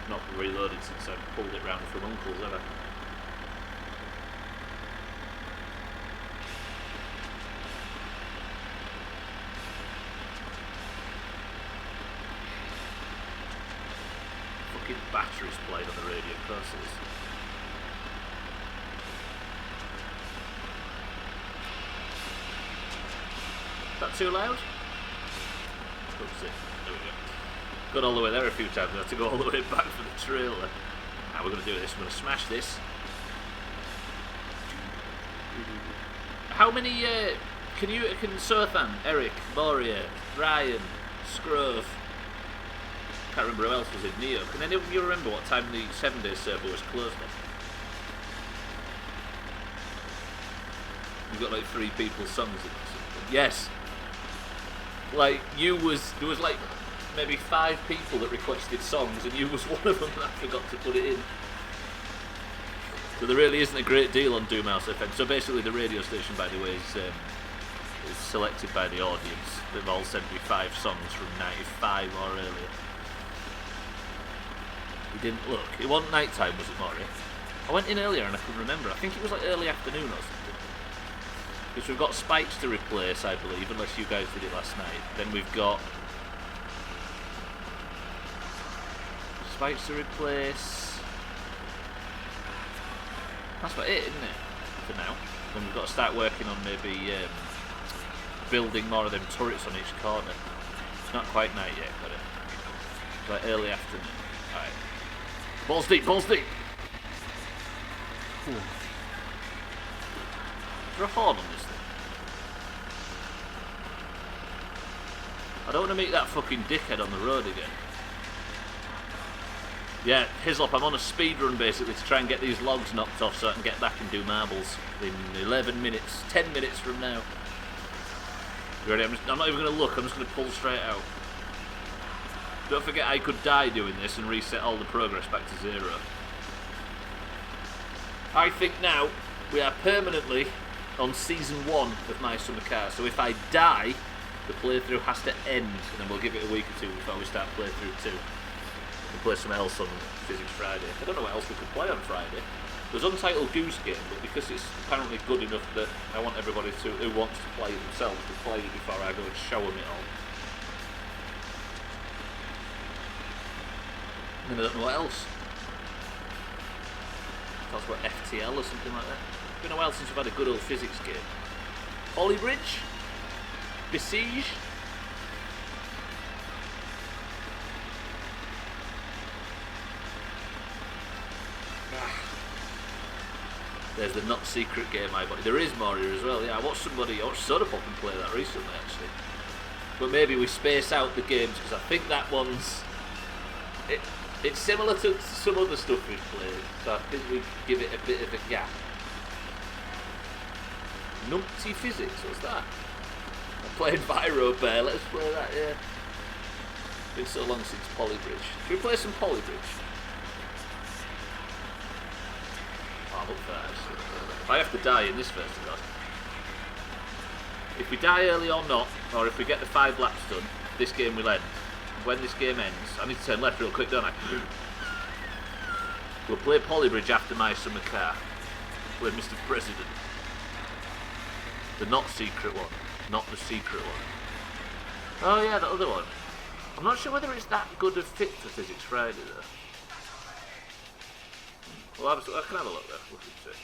not reloaded since I pulled it round from Uncle's, have I? Fucking batteries played on the radio, of course it is. Is that too loud? Oops, there we go. Got all the way there a few times, I had to go all the way back for the trailer. Now we're going to do this, we're going to smash this. How many, can Sothan, Eric, Boria, Ryan, Scrove, can't remember who else was in Neo, can any of you remember what time the 7 Days server was closed on? You've got like 3 people's songs in it or something. Yes. Like, there was like maybe 5 people that requested songs, and you was one of them that forgot to put it in. So there really isn't a great deal on Doomhaus FM. So basically the radio station, by the way, is selected by the audience. They've all sent me 5 songs from 95 or earlier. You didn't look. It wasn't night time, was it, Maury? I went in earlier and I couldn't remember. I think it was like early afternoon or something. Because we've got Spikes to replace, I believe, unless you guys did it last night. Then we've got Spikes to replace. That's about it, isn't it? For now. Then we've got to start working on maybe building more of them turrets on each corner. It's not quite night yet, got it? It's like early afternoon. Alright. Balls deep, balls deep! Ooh. Is there a horn on this thing? I don't want to meet that fucking dickhead on the road again. Yeah, Hislop, I'm on a speed run basically to try and get these logs knocked off so I can get back and do marbles in 11 minutes, 10 minutes from now. You ready? I'm not even going to look, I'm just going to pull straight out. Don't forget I could die doing this and reset all the progress back to 0. I think now we are permanently on season 1 of My Summer Car, so if I die, the playthrough has to end, and then we'll give it a week or 2 before we start playthrough 2. We'll play something else on Physics Friday. I don't know what else we could play on Friday. There's Untitled Goose Game, but because it's apparently good enough that I want everybody who wants to play it themselves to play it before I go and show them it all. And I don't know what else. Talks about FTL or something like that. It's been a while since we've had a good old physics game. Polybridge? Besiege? There's the not secret game I bought. There is Mario as well, yeah. I watched Sodapop and play that recently actually. But maybe we space out the games because I think that one's it's similar to some other stuff we've played, so I think we give it a bit of a gap. Numpty Physics, what's that? I'm playing Viro Bear, let's play that, yeah. Been so long since Polybridge. Should we play some Polybridge? up for that, actually. If I have to die in this first, of course. If we die early or not, or if we get the 5 laps done, this game will end. When this game ends, I need to turn left real quick, don't I? We'll play Polybridge after my summer car. With Mr. President. The not secret one. Not the secret one. Oh yeah, the other one. I'm not sure whether it's that good a fit for Physics Friday though. Well, I can have a look there. Look into it.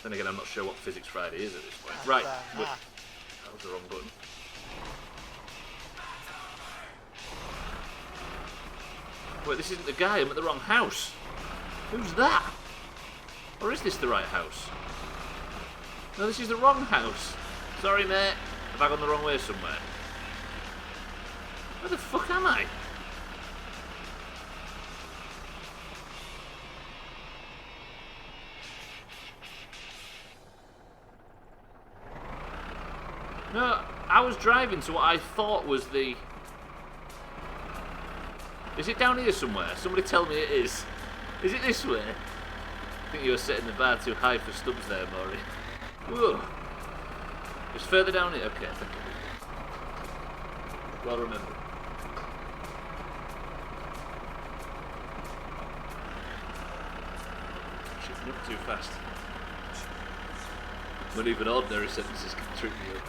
Then again, I'm not sure what Physics Friday is at this point. Right. That was the wrong button. Wait, this isn't the guy. I'm at the wrong house. Who's that? Or is this the right house? No, this is the wrong house. Sorry, mate. Have I gone the wrong way somewhere? Where the fuck am I? No, I was driving to what I thought was the... Is it down here somewhere? Somebody tell me it is. Is it this way? I think you were setting the bar too high for Stubbs there, Maury. Whoa. It's further down here. Okay, thank you. Well remembered. Shifting up too fast. Not even ordinary sentences can trip me up.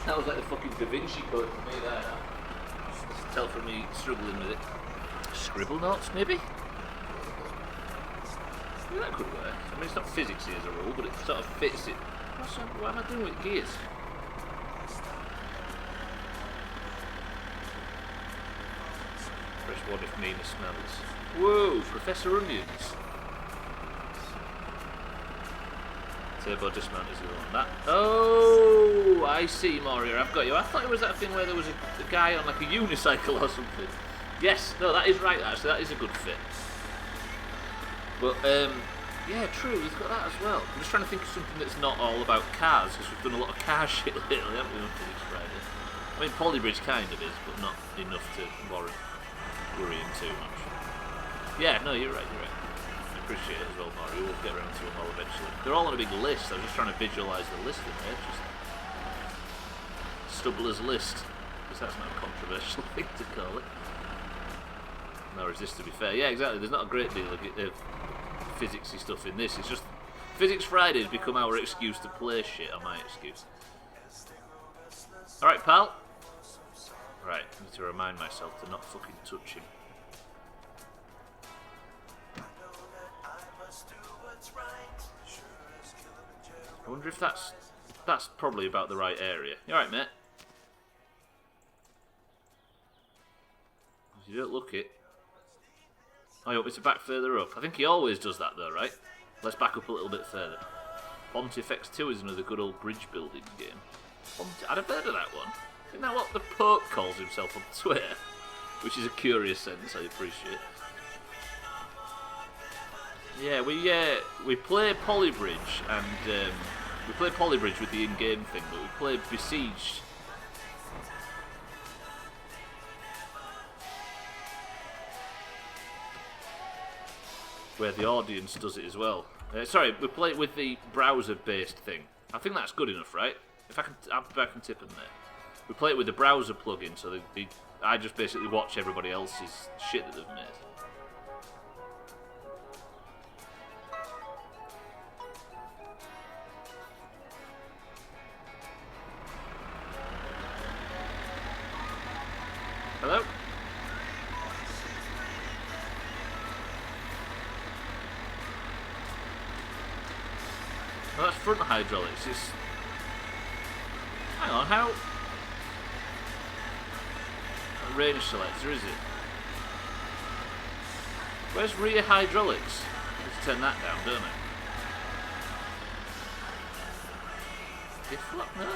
That was like the fucking Da Vinci Code for me there. Just tell from me struggling with it. Scribble notes, maybe? Yeah, that could work. I mean, it's not physicsy as a rule, but it sort of fits it. What am I doing with gears? Press 1 if Nina smells. Whoa, Professor Onions. Turbo dismount is the one. That. Oh, I see, Mario. I've got you. I thought it was that thing where there was a guy on like a unicycle or something. Yes, no, that is right. Actually, that is a good fit. But yeah, true. He's got that as well. I'm just trying to think of something that's not all about cars because we've done a lot of car shit lately, haven't we? On Physics Friday. I mean, Polybridge kind of is, but not enough to warrant worrying too much. Yeah, no, you're right. You're right. Appreciate it as well, Mario. We'll get around to them all eventually. They're all on a big list. I was just trying to visualise the list in there. Just Stubbler's list, because that's not a controversial thing to call it. Nor is this, to be fair. Yeah, exactly. There's not a great deal of physicsy stuff in this. It's just Physics Fridays become our excuse to play shit, or my excuse. All right, pal. Right, I need to remind myself to not fucking touch him. I wonder if that's probably about the right area. You alright, mate? You don't look it. Oh, you want me to back further up? I think he always does that though, right? Let's back up a little bit further. Pontifex 2 is another good old bridge building game. I'd have heard of that one. Isn't that what the Pope calls himself on Twitter? Which is a curious sentence, I appreciate. Yeah, we play Polybridge and we play Polybridge with the in-game thing, but we play Besieged. Where the audience does it as well. Sorry, we play it with the browser-based thing. I think that's good enough, right? If I can tip them there. We play it with the browser plugin, so I just basically watch everybody else's shit that they've made. Hello? Oh, that's front hydraulics. It's... Hang on, how... Not range selector, is it? Where's rear hydraulics? Let's turn that down, don't I? Diff lock, no?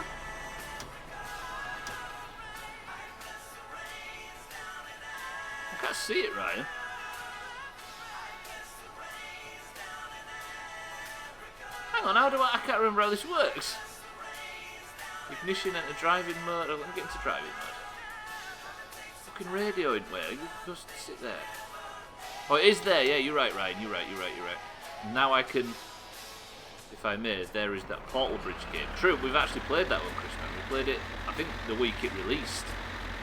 I can't see it, Ryan. Hang on, I can't remember how this works. Ignition enter driving mode. Oh, let me get into driving mode. Fucking radio in where? You can just sit there. Oh, it is there. Yeah, you're right, Ryan. You're right. Now I can, if I may, there is that Portal Bridge game. True, we've actually played that one, Chris. We played it, I think, the week it released,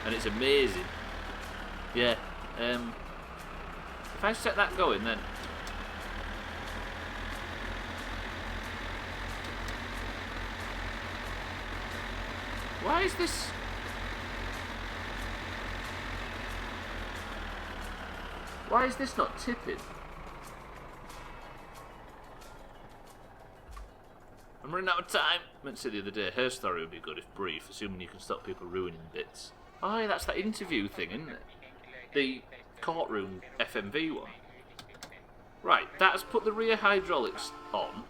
and it's amazing. Yeah. If I set that going, then. Why is this? Why is this not tipping? I'm running out of time. I meant to say the other day, her story would be good if brief, assuming you can stop people ruining bits. Oh, yeah, that's that interview thing, isn't it? The courtroom FMV one. Right, that's put the rear hydraulics on.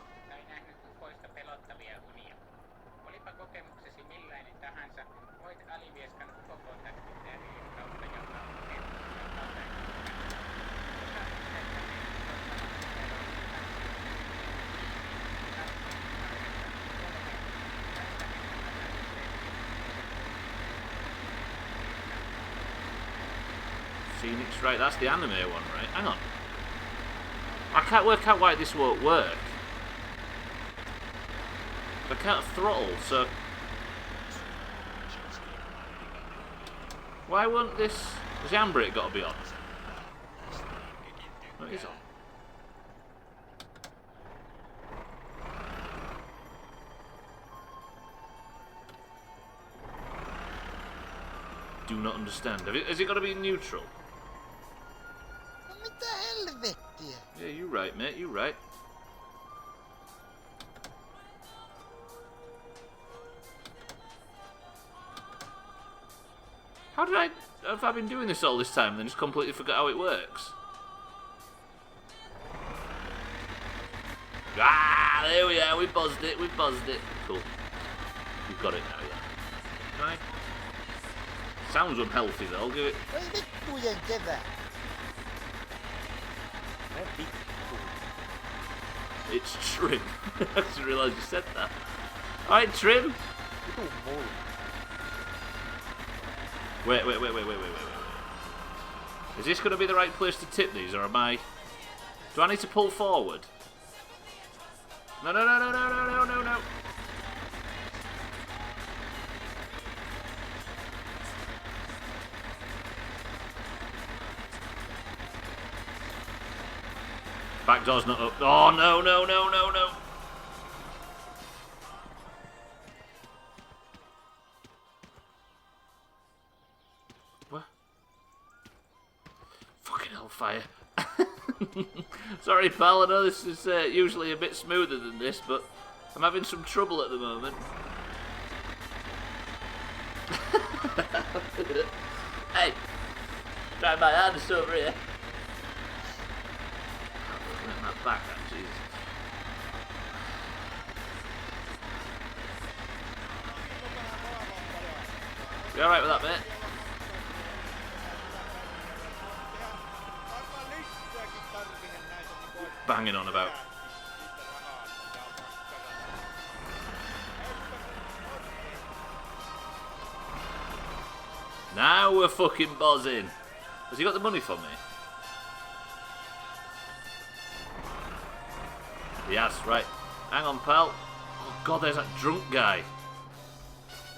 Phoenix, right, that's the anime one, right? Hang on. I can't work out why this won't work. I can't throttle, so... Why won't this... Has the handbrake got to be on? Oh, it is on. Do not understand. Has it got to be neutral? Mitä helvettiä? Yeah, you're right, mate. You're right. How did I... Have I been doing this all this time and then just completely forgot how it works? Ah, there we are. We buzzed it. We buzzed it. Cool. You've got it now, yeah. Right. Sounds unhealthy, though. I'll give it... Ei vittujen kevää. It's Trim. I just realised you said that. Alright, Trim. Vitu muu. Wait. Is this going to be the right place to tip these, or am I... Do I need to pull forward? No. Back door's not up. Oh, no. What? Fucking hellfire. Sorry, pal, I know this is usually a bit smoother than this, but I'm having some trouble at the moment. Hey, try my hands over here. My back, Jesus. You alright with that, mate? Banging on about. Now we're fucking buzzing. Has he got the money for me? Yes, right. Hang on, pal. Oh god, there's that drunk guy.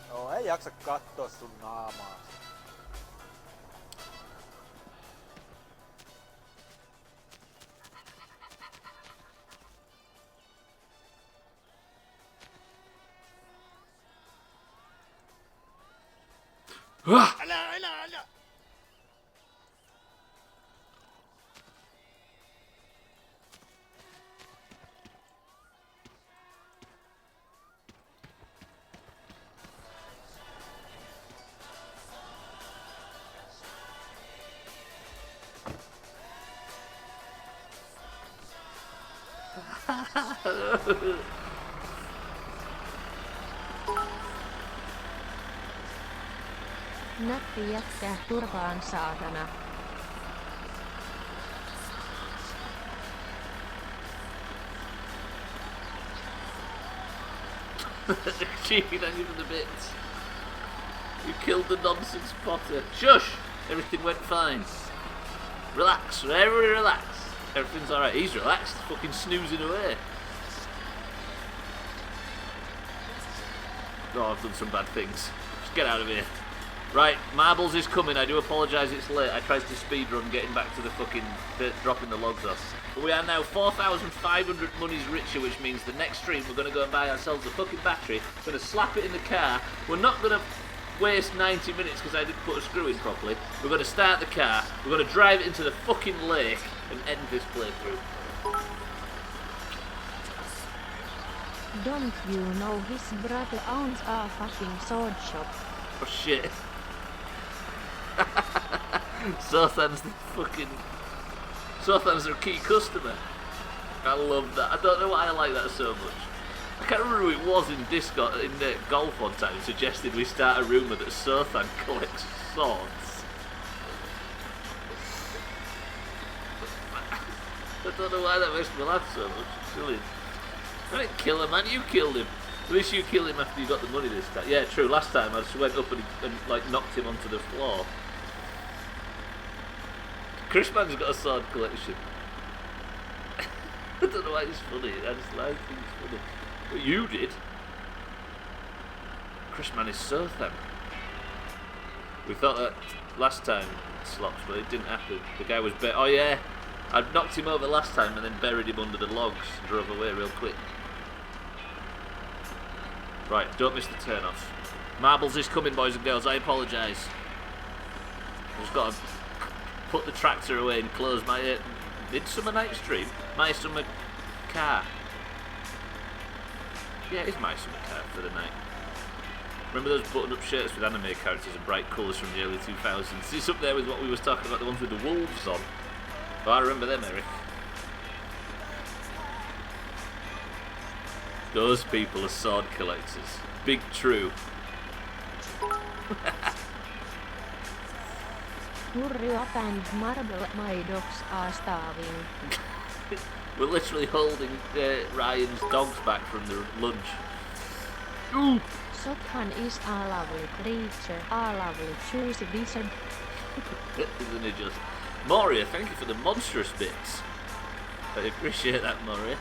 Joo, ei jaksa katsoa sun naamaa. Älä! Nätti jättää turvaan saatana. Cheeky, thank you for the bits. You killed the nonsense Potter. Shush! Everything went fine. Relax, everybody relax. Everything's alright. He's relaxed, fucking snoozing away. Oh, I've done some bad things. Just get out of here. Right, Marbles is coming. I do apologise it's late. I tried to speedrun getting back to the fucking dropping the logs off. But we are now 4,500 monies richer, which means the next stream we're going to go and buy ourselves a fucking battery. We're going to slap it in the car. We're not going to waste 90 minutes because I didn't put a screw in properly. We're going to start the car. We're going to drive it into the fucking lake and end this playthrough. Don't you know his brother owns a fucking sword shop? Oh shit. Sothan's the fucking... Sothan's their key customer. I love that. I don't know why I like that so much. I can't remember who it was in Discord, in golf one time, suggested we start a rumour that Sothan collects swords. I don't know why that makes me laugh so much. It's brilliant. I didn't kill him, man. You killed him. At least you killed him after you got the money this time. Yeah, true. Last time I just went up and like knocked him onto the floor. Chris Man's got a sword collection. I don't know why it's funny. I just think it's funny. But you did. Chris Man is Sothan. We thought that last time, Slops, but it didn't happen. The guy was oh yeah, I knocked him over last time and then buried him under the logs and drove away real quick. Right, don't miss the turn off. Marbles is coming, boys and girls. I apologise. I've just got to put the tractor away and close my Midsummer Night Stream. My summer car. Yeah, it is my summer car for the night. Remember those button-up shirts with anime characters and bright colours from the early 2000s? It's up there with what we was talking about, the ones with the wolves on. Oh, I remember them, Eric. Those people are sword collectors. Big true. Hurry up and marble, my dogs are starving. We're literally holding Ryan's dogs back from the lunch. Ooh. Sothan is a lovely creature, a lovely juicy vision. Isn't it just? Moria, thank you for the monstrous bits. I appreciate that, Moria.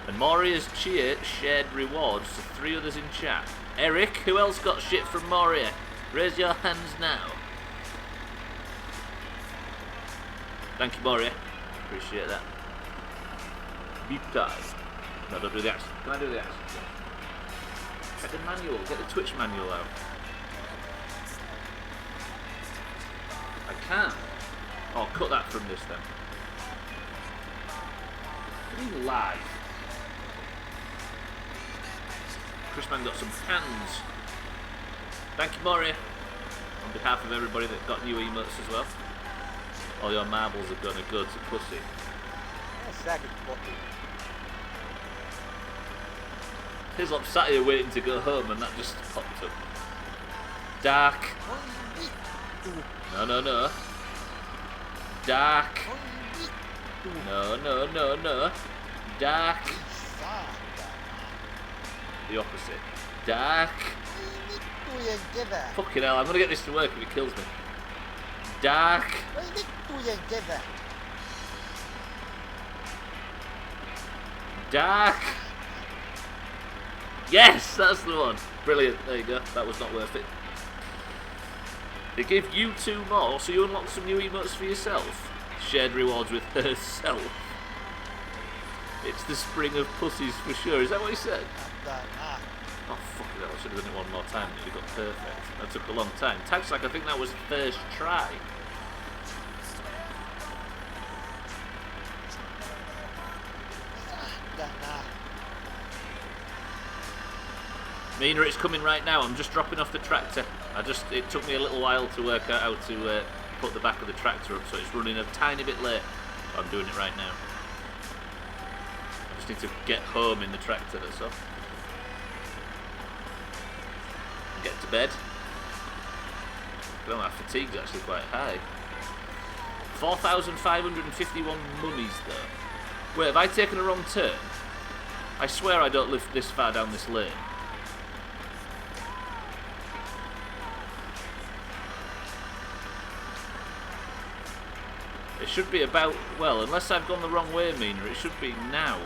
And Moria's cheer shared rewards to 3 others in chat. Eric, who else got shit from Moria? Raise your hands now. Thank you, Moria. Appreciate that. Deep dive. No, don't do the accent. Can I do the accent? Get the manual. Get the Twitch manual out. I can. Oh, cut that from this then. Really live. Chrisman got some hands. Thank you, Moria. On behalf of everybody that got new emotes as well. All your marbles are gonna go to pussy. Hislop sat here waiting to go home and that just popped up. Dark. No, no, no. Dark. No, no, no, no. Dark. The opposite. Dark. Fucking hell, I'm gonna get this to work if it kills me. Dark. Dark. Yes, that's the one. Brilliant. There you go. That was not worth it. They give you 2 more, so you unlock some new emotes for yourself. Shared rewards with herself. It's the spring of pussies for sure. Is that what he said? Oh, fuck it. I should have done it one more time. It got perfect. That took a long time. Tags like I think that was first try. Mina, it's coming right now. I'm just dropping off the tractor. It took me a little while to work out how to put the back of the tractor up, so it's running a tiny bit late. I'm doing it right now. I just need to get home in the tractor, that's all. Get to bed. Well, my fatigue's actually quite high. 4,551 monies though. Wait, have I taken a wrong turn? I swear I don't live this far down this lane. It should be about, well, unless I've gone the wrong way, Mina, it should be now.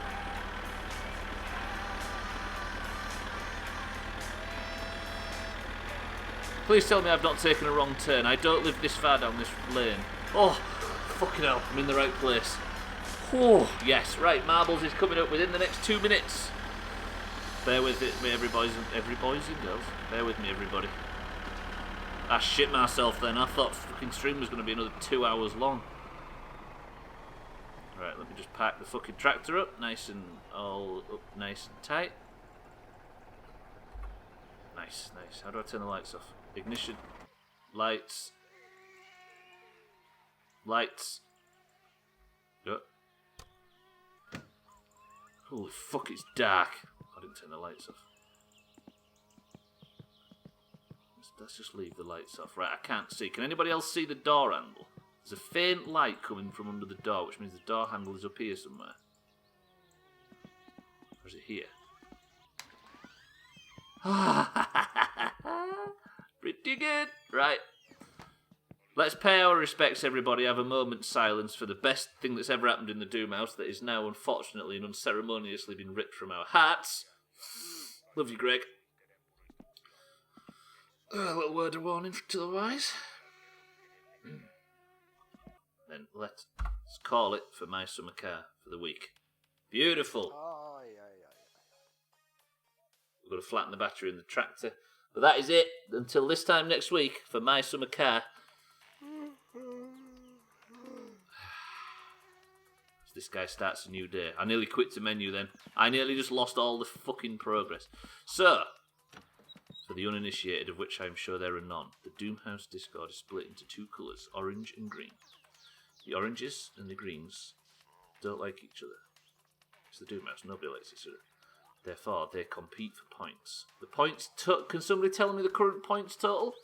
Please tell me I've not taken a wrong turn. I don't live this far down this lane. Oh, fucking hell, I'm in the right place. Oh, yes, right, Marbles is coming up within the next 2 minutes. Bear with me, every boys and girls. Bear with me, everybody. I shit myself then. I thought fucking stream was going to be another 2 hours long. Right, let me just pack the fucking tractor up, nice and all up, nice and tight. Nice, nice. How do I turn the lights off? Ignition, lights, lights. Yep. Holy fuck, it's dark. I didn't turn the lights off. Let's just leave the lights off. Right, I can't see. Can anybody else see the door handle? There's a faint light coming from under the door, which means the door handle is up here somewhere. Or is it here? Pretty good. Right. Let's pay our respects, everybody. Have a moment's silence for the best thing that's ever happened in the Doomhaus that is now, unfortunately and unceremoniously, been ripped from our hearts. Love you, Greg. A little word of warning to the wise. Then let's call it for my summer car for the week. Beautiful. We've got to flatten the battery in the tractor. But that is it until this time next week for my summer car. As this guy starts a new day. I nearly quit the menu then. I nearly just lost all the fucking progress. So, for the uninitiated, of which I'm sure there are none, the Doomhaus Discord is split into two colours, orange and green. The oranges and the greens don't like each other. It's the Doomhaus, nobody likes each other. Therefore, they compete for points. The points... Can somebody tell me the current points total?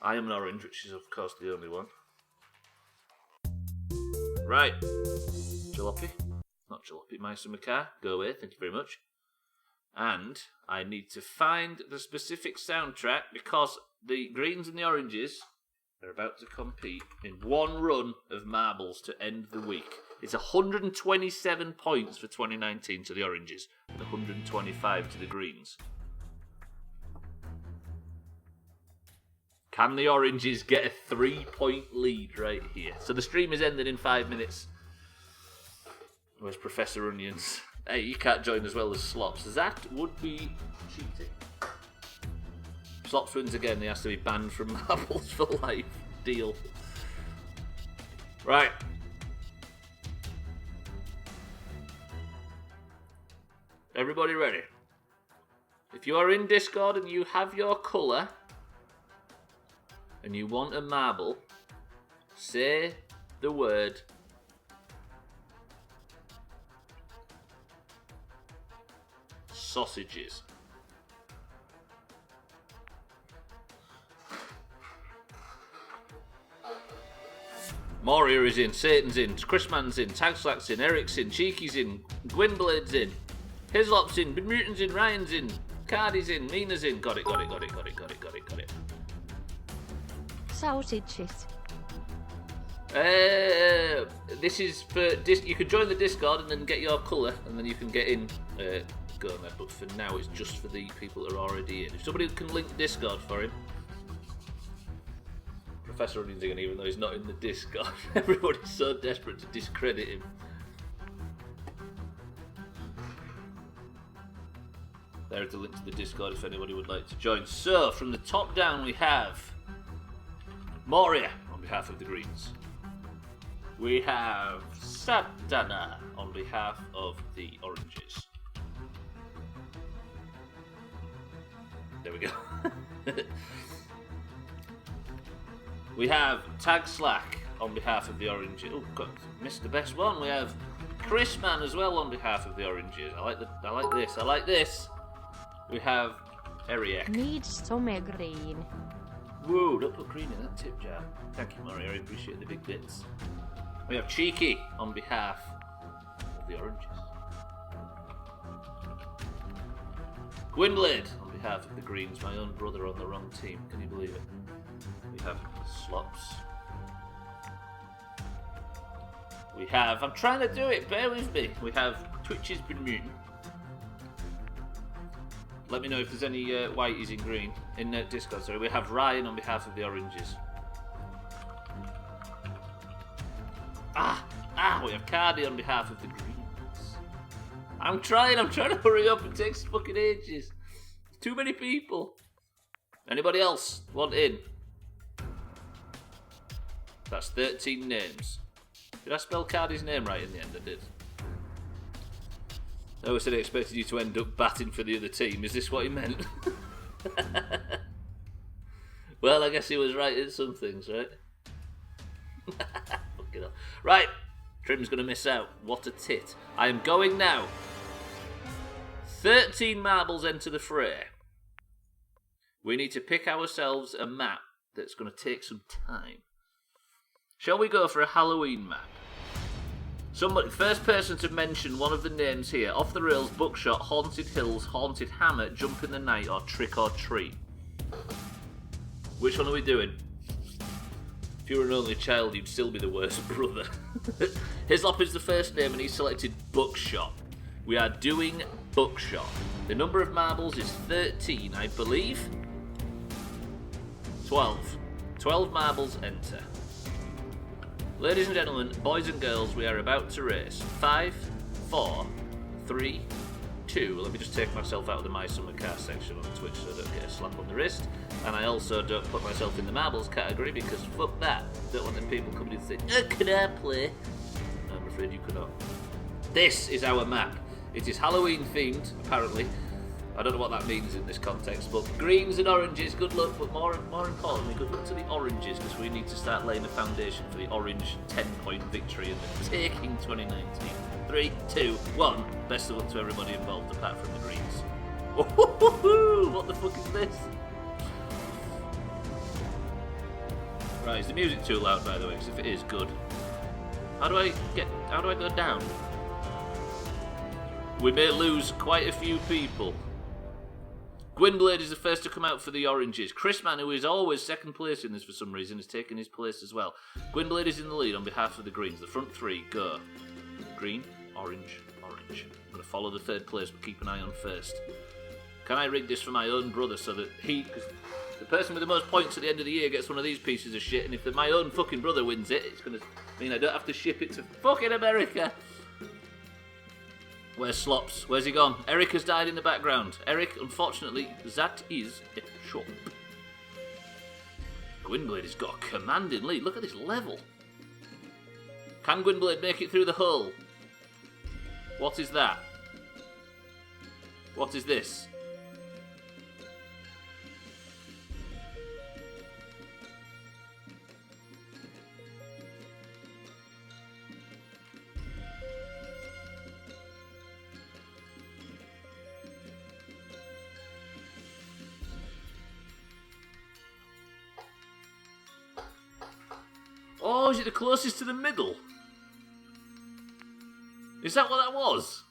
I am an orange, which is, of course, the only one. Right. Jalopy. Not Jalopy, my summer car. Go away, thank you very much. And I need to find the specific soundtrack because the greens and the oranges are about to compete in one run of marbles to end the week. It's 127 points for 2019 to the oranges and 125 to the greens. Can the oranges get a 3-point lead right here? So the stream is ending in 5 minutes. Where's Professor Onions? Hey, you can't join as well as Slops. That would be cheating. Slops wins again. He has to be banned from marbles for life. Deal. Right. Everybody ready? If you are in Discord and you have your colour and you want a marble, say the word sausages. Moria is in, Satan's in, Chrisman's in, Tagslack's in, Eric's in, Cheeky's in, Gwynblade's in, Hislop's in, Bermutan's in, Ryan's in, Cardi's in, Mina's in. Got it. Sausages. This is for you can join the Discord and then get your colour and then you can get in go on there, but for now it's just for the people that are already in. If somebody can link Discord for him. Professor Onions again, even though he's not in the Discord. Everybody's so desperate to discredit him. There's the link to the Discord if anybody would like to join. So, from the top down we have Moria on behalf of the Greens. We have Satana on behalf of the Oranges. There we go. We have Tag Slack on behalf of the Oranges. Oh God, missed the best one. We have Chrisman as well on behalf of the Oranges. I like this. We have Eriek. Needs some green. Whoa, don't put green in that tip jar. Thank you, Mario. I appreciate the big bits. We have Cheeky on behalf of the Oranges. Gwynblade on behalf of the Greens, my own brother on the wrong team. Can you believe it? We have Slops. We have, I'm trying to do it, bear with me. We have Twitch's been mutant. Let me know if there's any whiteys in green. In Discord, sorry. We have Ryan on behalf of the oranges. We have Cardi on behalf of the greens. I'm trying to hurry up. It takes fucking ages. Too many people. Anybody else want in? That's 13 names. Did I spell Cardi's name right in the end? I did. I always said I expected you to end up batting for the other team. Is this what he meant? Well, I guess he was right in some things, right? Fucking hell. Right. Trim's going to miss out. What a tit. I am going now. 13 marbles enter the fray. We need to pick ourselves a map that's going to take some time. Shall we go for a Halloween map? Somebody, first person to mention one of the names here. Off the Rails, Buckshot, Haunted Hills, Haunted Hammer, Jump in the Night, or Trick or Treat. Which one are we doing? If you were an only child, you'd still be the worst brother. Hislop is the first name and he selected Buckshot. We are doing Buckshot. The number of marbles is 13, I believe. 12. 12 marbles enter. Ladies and gentlemen, boys and girls, we are about to race. 5, 4, 3, 2. Let me just take myself out of the My Summer Car section on Twitch so I don't get a slap on the wrist. And I also don't put myself in the marbles category because fuck that. Don't want them people coming in and saying, oh, can I play? I'm afraid you cannot. This is our map. It is Halloween themed, apparently. I don't know what that means in this context, but greens and oranges, good luck, but more importantly, good luck to the oranges, because we need to start laying the foundation for the orange 10-point victory and the taking 2019. 3, 2, 1. Best of luck to everybody involved, apart from the greens. Oh, what the fuck is this? Right, is the music too loud, by the way? Because if it is, good. How do I go down? We may lose quite a few people. Gwynblade is the first to come out for the oranges. Chrisman, who is always second place in this for some reason, is taking his place as well. Gwynblade is in the lead on behalf of the greens. The front three, go. Green, orange, orange. I'm going to follow the third place, but keep an eye on first. Can I rig this for my own brother so that because the person with the most points at the end of the year gets one of these pieces of shit, and if my own fucking brother wins it, it's going to mean I don't have to ship it to fucking America. Where's Slops? Where's he gone? Eric has died in the background. Eric, unfortunately, that is a shop. Gwynblade has got a commanding lead. Look at this level. Can Gwynblade make it through the hole? What is that? What is this? Oh, is it the closest to the middle? Is that what that was?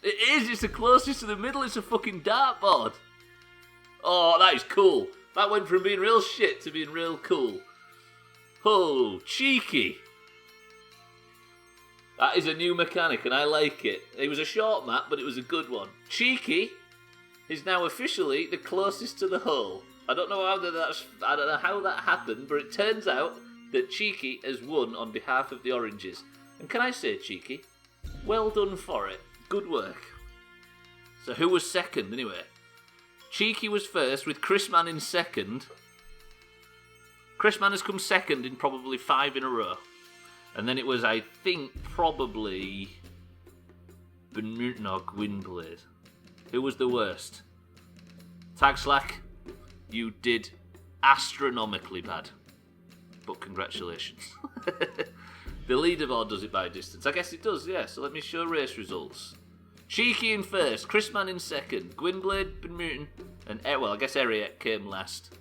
It is, it's the closest to the middle, it's a fucking dartboard. Oh, that is cool. That went from being real shit to being real cool. Oh, cheeky. That is a new mechanic and I like it. It was a short map, but it was a good one. Cheeky is now officially the closest to the hole. I don't know how that happened, but it turns out that Cheeky has won on behalf of the oranges. And can I say, Cheeky, well done for it. Good work. So who was second, anyway? Cheeky was first, with Chrisman in second. Chrisman has come second in probably 5 in a row. And then it was, I think, probably Benmutin or Gwynblade. Who was the worst? Tag Slack, you did astronomically bad. But congratulations. The leaderboard does it by distance. I guess it does, yeah. So let me show race results. Cheeky in first, Chrisman in second, Gwynblade, Benmutin, and well, I guess Eric came last.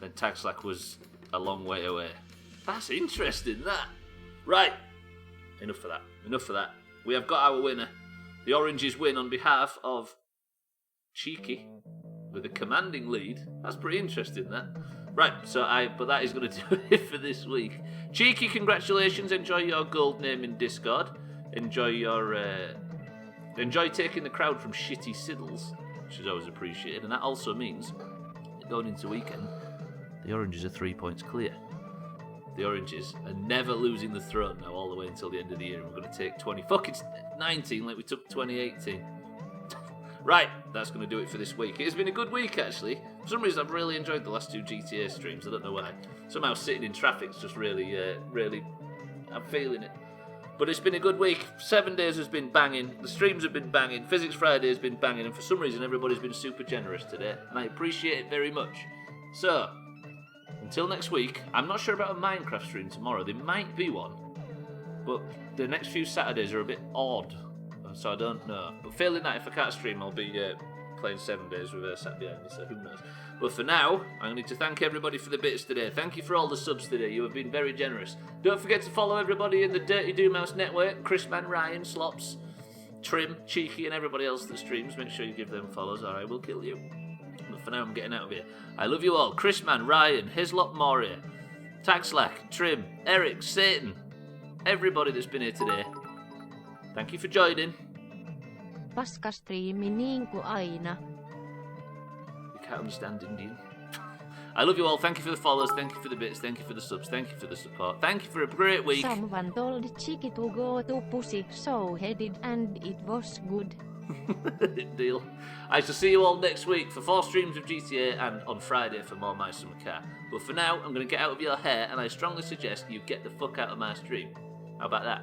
Then Tag Slack was a long way away. That's interesting, that. Right. Enough for that. Enough for that. We have got our winner. The Oranges win on behalf of Cheeky with a commanding lead. That's pretty interesting, that. Right, but that is going to do it for this week. Cheeky, congratulations. Enjoy your gold name in Discord. Enjoy taking the crowd from shitty Siddles, which is always appreciated. And that also means, going into weekend, the Oranges are 3 points clear. The Oranges are never losing the throne now all the way until the end of the year. And we're going to take 19 like we took 2018. Right, that's going to do it for this week. It has been a good week, actually. For some reason, I've really enjoyed the last 2 GTA streams. I don't know why. Somehow sitting in traffic's just really, I'm feeling it. But it's been a good week. 7 days has been banging. The streams have been banging. Physics Friday has been banging. And for some reason, everybody's been super generous today. And I appreciate it very much. So, until next week, I'm not sure about a Minecraft stream tomorrow. There might be one. But the next few Saturdays are a bit odd. So I don't know. But failing that, if I can't stream, I'll be playing 7 days with sat behind me, so who knows. But for now, I need to thank everybody for the bits today. Thank you for all the subs today. You have been very generous. Don't forget to follow everybody in the Dirty Doomhaus network. Chrisman, Ryan, Slops, Trim, Cheeky, and everybody else that streams. Make sure you give them follows or I will kill you. But for now, I'm getting out of here. I love you all. Chrisman, Ryan, Hislop, Moria, Tagslack, Trim, Eric, Satan, everybody that's been here today. Thank you for joining. Paskastriimi niinku aina. You can't understand Indian. I love you all. Thank you for the follows. Thank you for the bits. Thank you for the subs. Thank you for the support. Thank you for a great week. Someone told Chicky to go to pussy, so he did, and it was good. Deal. I shall see you all next week for 4 streams of GTA and on Friday for more My Summer Car. But for now, I'm going to get out of your hair and I strongly suggest you get the fuck out of my stream. How about that?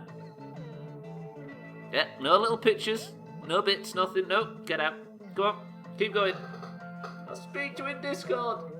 Yeah, no little pictures, no bits, nothing, no, get out. Go on, keep going. I'll speak to you in Discord.